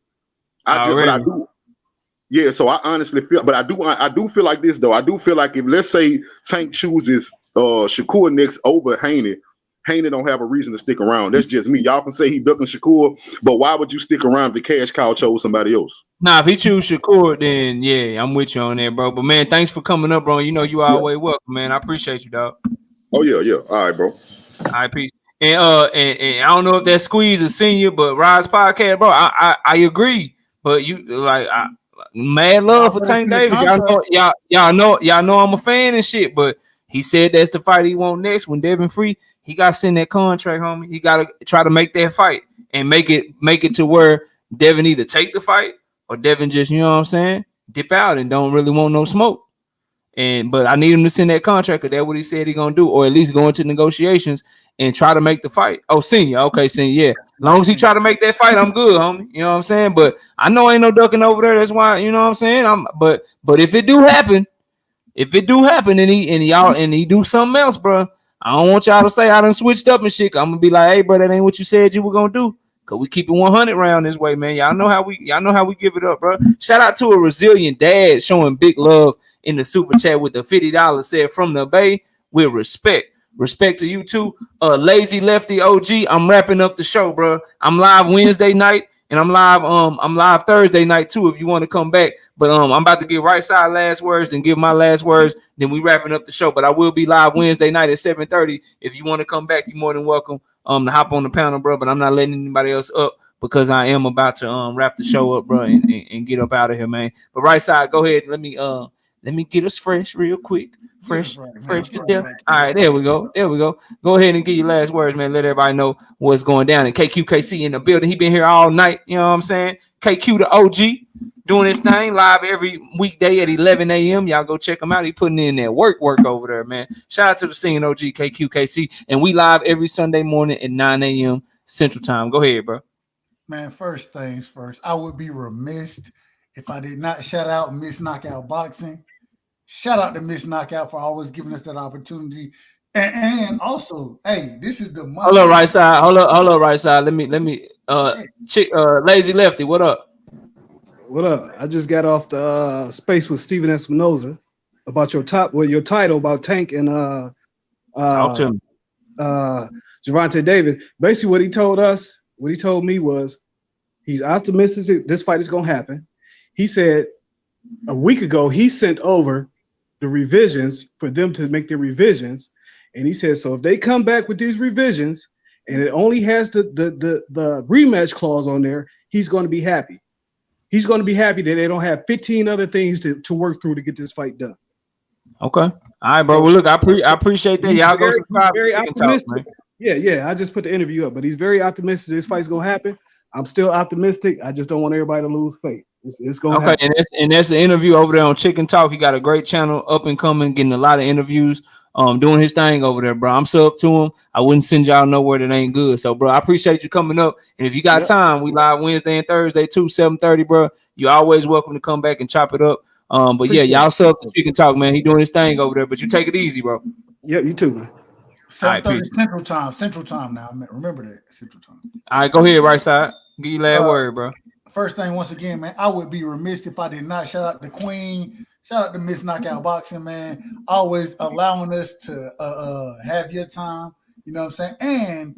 Yeah. So I honestly feel, but I do feel like this though. I do feel like if let's say Tank chooses Shakur next over Haney don't have a reason to stick around. That's just me. Y'all can say he ducking Shakur, but why would you stick around if the cash cow chose somebody else? Nah, if he choose Shakur, then yeah, I'm with you on that, bro. But man, thanks for coming up, bro. You know you always welcome, man. I appreciate you, dog. Oh yeah. All right, bro. All right, peace. And I don't know if that squeeze is senior, but Rise Podcast, bro. I agree, but you like mad love for Tank Davis. Y'all know I'm a fan and shit, but he said that's the fight he want next when Devin free. He got to send that contract, homie. He got to try to make that fight and make it to where Devin either take the fight or Devin just, you know what I'm saying, dip out and don't really want no smoke. But I need him to send that contract because that's what he said he gonna do, or at least go into negotiations and try to make the fight. Oh, senior, okay, senior, yeah. As long as he try to make that fight, I'm good, homie. You know what I'm saying? But I know ain't no ducking over there. That's why, you know what I'm saying. But if it do happen, and he do something else, bro, I don't want y'all to say I done switched up and shit. I'm gonna be like, hey, bro, that ain't what you said you were gonna do. Cause we keep it 100 round this way, man. Y'all know how we give it up, bro. Shout out to a resilient dad showing big love in the super chat with the $50 said from the Bay with respect. Respect to you too. Lazy Lefty OG. I'm wrapping up the show, bro. I'm live Wednesday night and I'm live Thursday night too if you want to come back. But I'm about to give right side last words and give my last words. Then we wrapping up the show. But I will be live Wednesday night at 7:30. If you want to come back, you're more than welcome to hop on the panel, bro. But I'm not letting anybody else up because I am about to wrap the show up, bro, and get up out of here, man. But right side, go ahead. Let me get us fresh real quick. Fresh to death. All right, there we go. Go ahead and get your last words, man. Let everybody know what's going down. And KQKC in the building. He been here all night. You know what I'm saying? KQ the OG doing his thing live every weekday at 11 a.m. Y'all go check him out. He putting in that work over there, man. Shout out to the singing OG KQKC. And we live every Sunday morning at 9 a.m. Central Time. Go ahead, bro. Man, first things first. I would be remiss if I did not shout out Miss Knockout Boxing. Shout out to Miss Knockout for always giving us that opportunity. And also, hey, this is the month. Hold up, right side. Hold up, right side. Let me Lazy Lefty, what up? What up? I just got off the space with Steven Espinoza about your title about Tank and talk to me. Gervonta Davis. Basically what he told me was he's optimistic this fight is gonna happen. He said a week ago he sent over the revisions for them to make the revisions, and he said so if they come back with these revisions and it only has the rematch clause on there, he's going to be happy. He's going to be happy that they don't have 15 other things to work through to get this fight done. Okay. All right, bro. Well, look, I appreciate that. Y'all go subscribe. Very optimistic. Talk, yeah. I just put the interview up, but he's very optimistic this fight's going to happen. I'm still optimistic. I just don't want everybody to lose faith. It's going to happen. And that's an interview over there on Chicken Talk. He got a great channel up and coming, getting a lot of interviews, doing his thing over there, bro. I'm sub to him. I wouldn't send y'all nowhere that ain't good. So, bro, I appreciate you coming up. And if you got time, we live Wednesday and Thursday too, 7:30, bro. You're always welcome to come back and chop it up. But yeah, y'all sub to Chicken Talk, man. He doing his thing over there. But you take it easy, bro. Yep, you too, man. 7:30 Central Time now. Remember that, Central Time. All right, go ahead, right side. Give your last word, bro. First thing, once again, man, I would be remiss if I did not shout out the Queen. Shout out to Miss Knockout Boxing, man. Always allowing us to have your time. You know what I'm saying? And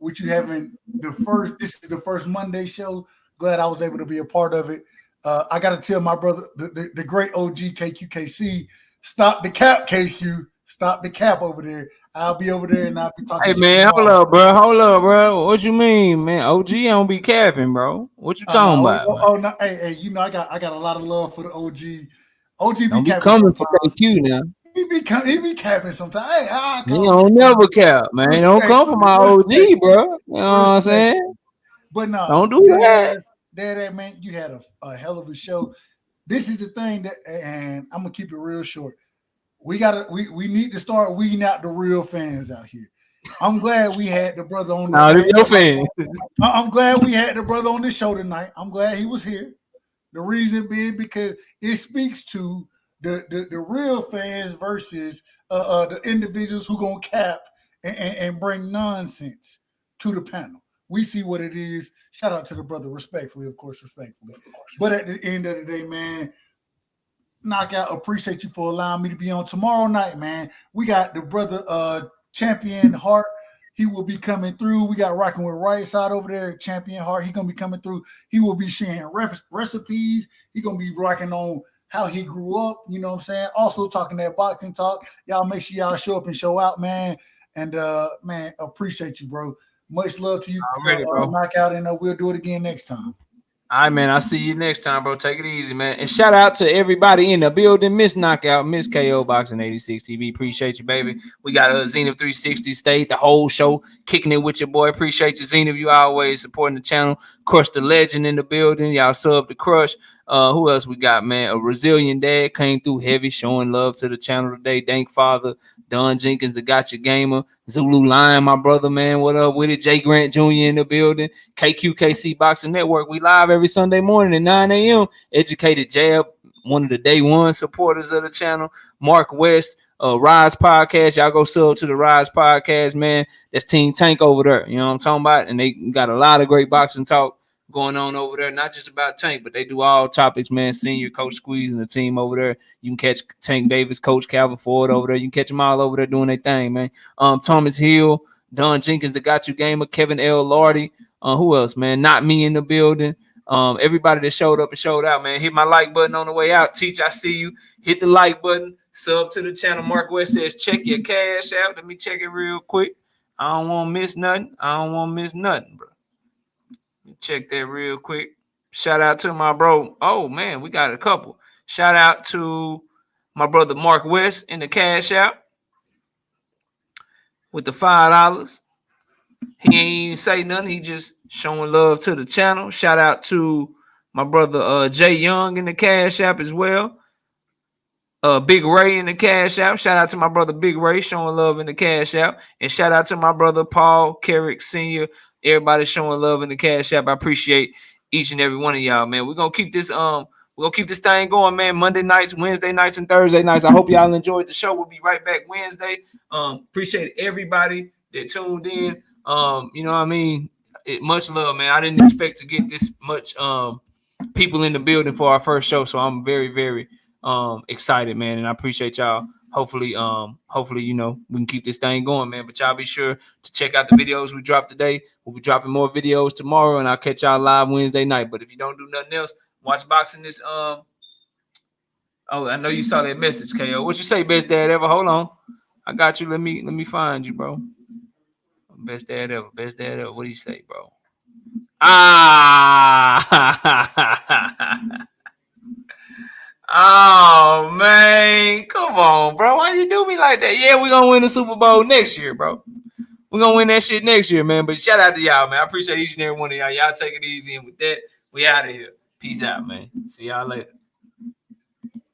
with you having this is the first Monday show. Glad I was able to be a part of it. I got to tell my brother, the great OG KQKC, stop the cap, KQ. Stop the cap over there. I'll be over there and I'll be talking. Hey, man, hold up, bro. What you mean, man? OG don't be capping, bro. What you talking about? Oh, no. Hey, you know, I got a lot of love for the OG. OG be don't capping. Be coming for KQ now. He be capping sometimes. Hey, he don't never cap, man. Don't come for my OG, bro. You know what I'm saying? But no, don't do that. Dad, man, you had a hell of a show. This is the thing that, and I'm gonna keep it real short. We need to start weeding out the real fans out here. I'm glad we had the brother on. Your fan. I'm glad we had the brother on the show tonight. I'm glad he was here. The reason being because it speaks to the real fans versus the individuals who gonna cap and bring nonsense to the panel. We see what it is. Shout out to the brother, respectfully, of course, respectfully. But at the end of the day, man, Knockout, appreciate you for allowing me to be on tomorrow night, man. We got the brother Champion Hart. He will be coming through. We got rocking with right side over there, Champion Hart. He's gonna be coming through. He will be sharing recipes. He's gonna be rocking on how he grew up. You know what I'm saying? Also talking that boxing talk. Y'all make sure y'all show up and show out, man. And man, appreciate you, bro. Much love to you, bro. Knockout, and we'll do it again next time. All right, man. I'll see you next time, bro. Take it easy, man. And shout out to everybody in the building. Miss Knockout, Miss KO Boxing 86 TV. Appreciate you, baby. We got Zenith 360 State, the whole show, kicking it with your boy. Appreciate you, Zenith. You always supporting the channel. Crush the Legend in the building. Y'all sub to Crush. Who else we got, man? A Resilient Dad came through heavy, showing love to the channel today. Dank Father, Don Jenkins, the Gotcha Gamer, Zulu Lion, my brother, man. What up with it? Jay Grant Jr. in the building. KQKC Boxing Network. We live every Sunday morning at 9 a.m. Educated Jab one of the day one supporters of the channel, Mark West, Rise Podcast. Y'all go sub to the Rise Podcast, man. That's Team Tank over there. You know what I'm talking about? And they got a lot of great boxing talk going on over there, not just about Tank, but they do all topics, man. Senior Coach Squeeze and the team over there. You can catch Tank Davis, Coach Calvin Ford over there. You can catch them all over there doing their thing, man. Thomas Hill, Don Jenkins, the Got You Gamer, Kevin L. Lardy. Who else, man? Not Me in the building. Everybody that showed up and showed out, man. Hit my like button on the way out. Teach, I see you. Hit the like button. Sub to the channel. Mark West says, check your cash out. Let me check it real quick. I don't want to miss nothing. Bro. Check that real quick. Shout out to my bro. Oh, man, we got a couple. Shout out to my brother Mark West in the Cash App with the $5. He ain't even say nothing. He just showing love to the channel. Shout out to my brother Jay Young in the Cash App as well. Big Ray in the Cash App. Shout out to my brother Big Ray showing love in the Cash App. And shout out to my brother Paul Carrick Sr. Everybody showing love in the Cash App. I appreciate each and every one of y'all, man. We're gonna keep this thing going, man. Monday nights, Wednesday nights, and Thursday nights. I hope y'all enjoyed the show. We'll be right back Wednesday. Appreciate everybody that tuned in. You know what I mean? Much love, man. I didn't expect to get this much people in the building for our first show, so I'm very, very excited, man, and I appreciate y'all. Hopefully, you know, we can keep this thing going, man. But y'all be sure to check out the videos we dropped today. We'll be dropping more videos tomorrow, and I'll catch y'all live Wednesday night. But if you don't do nothing else, watch boxing this. Oh, I know you saw that message, KO. What you say, best dad ever? Hold on, I got you. Let me find you, bro. Best dad ever. Best dad ever. What do you say, bro? Oh, man. Come on, bro. Why you do me like that? Yeah, we're going to win the Super Bowl next year, bro. We're going to win that shit next year, man. But shout out to y'all, man. I appreciate each and every one of y'all. Y'all take it easy. And with that, we out of here. Peace out, man. See y'all later.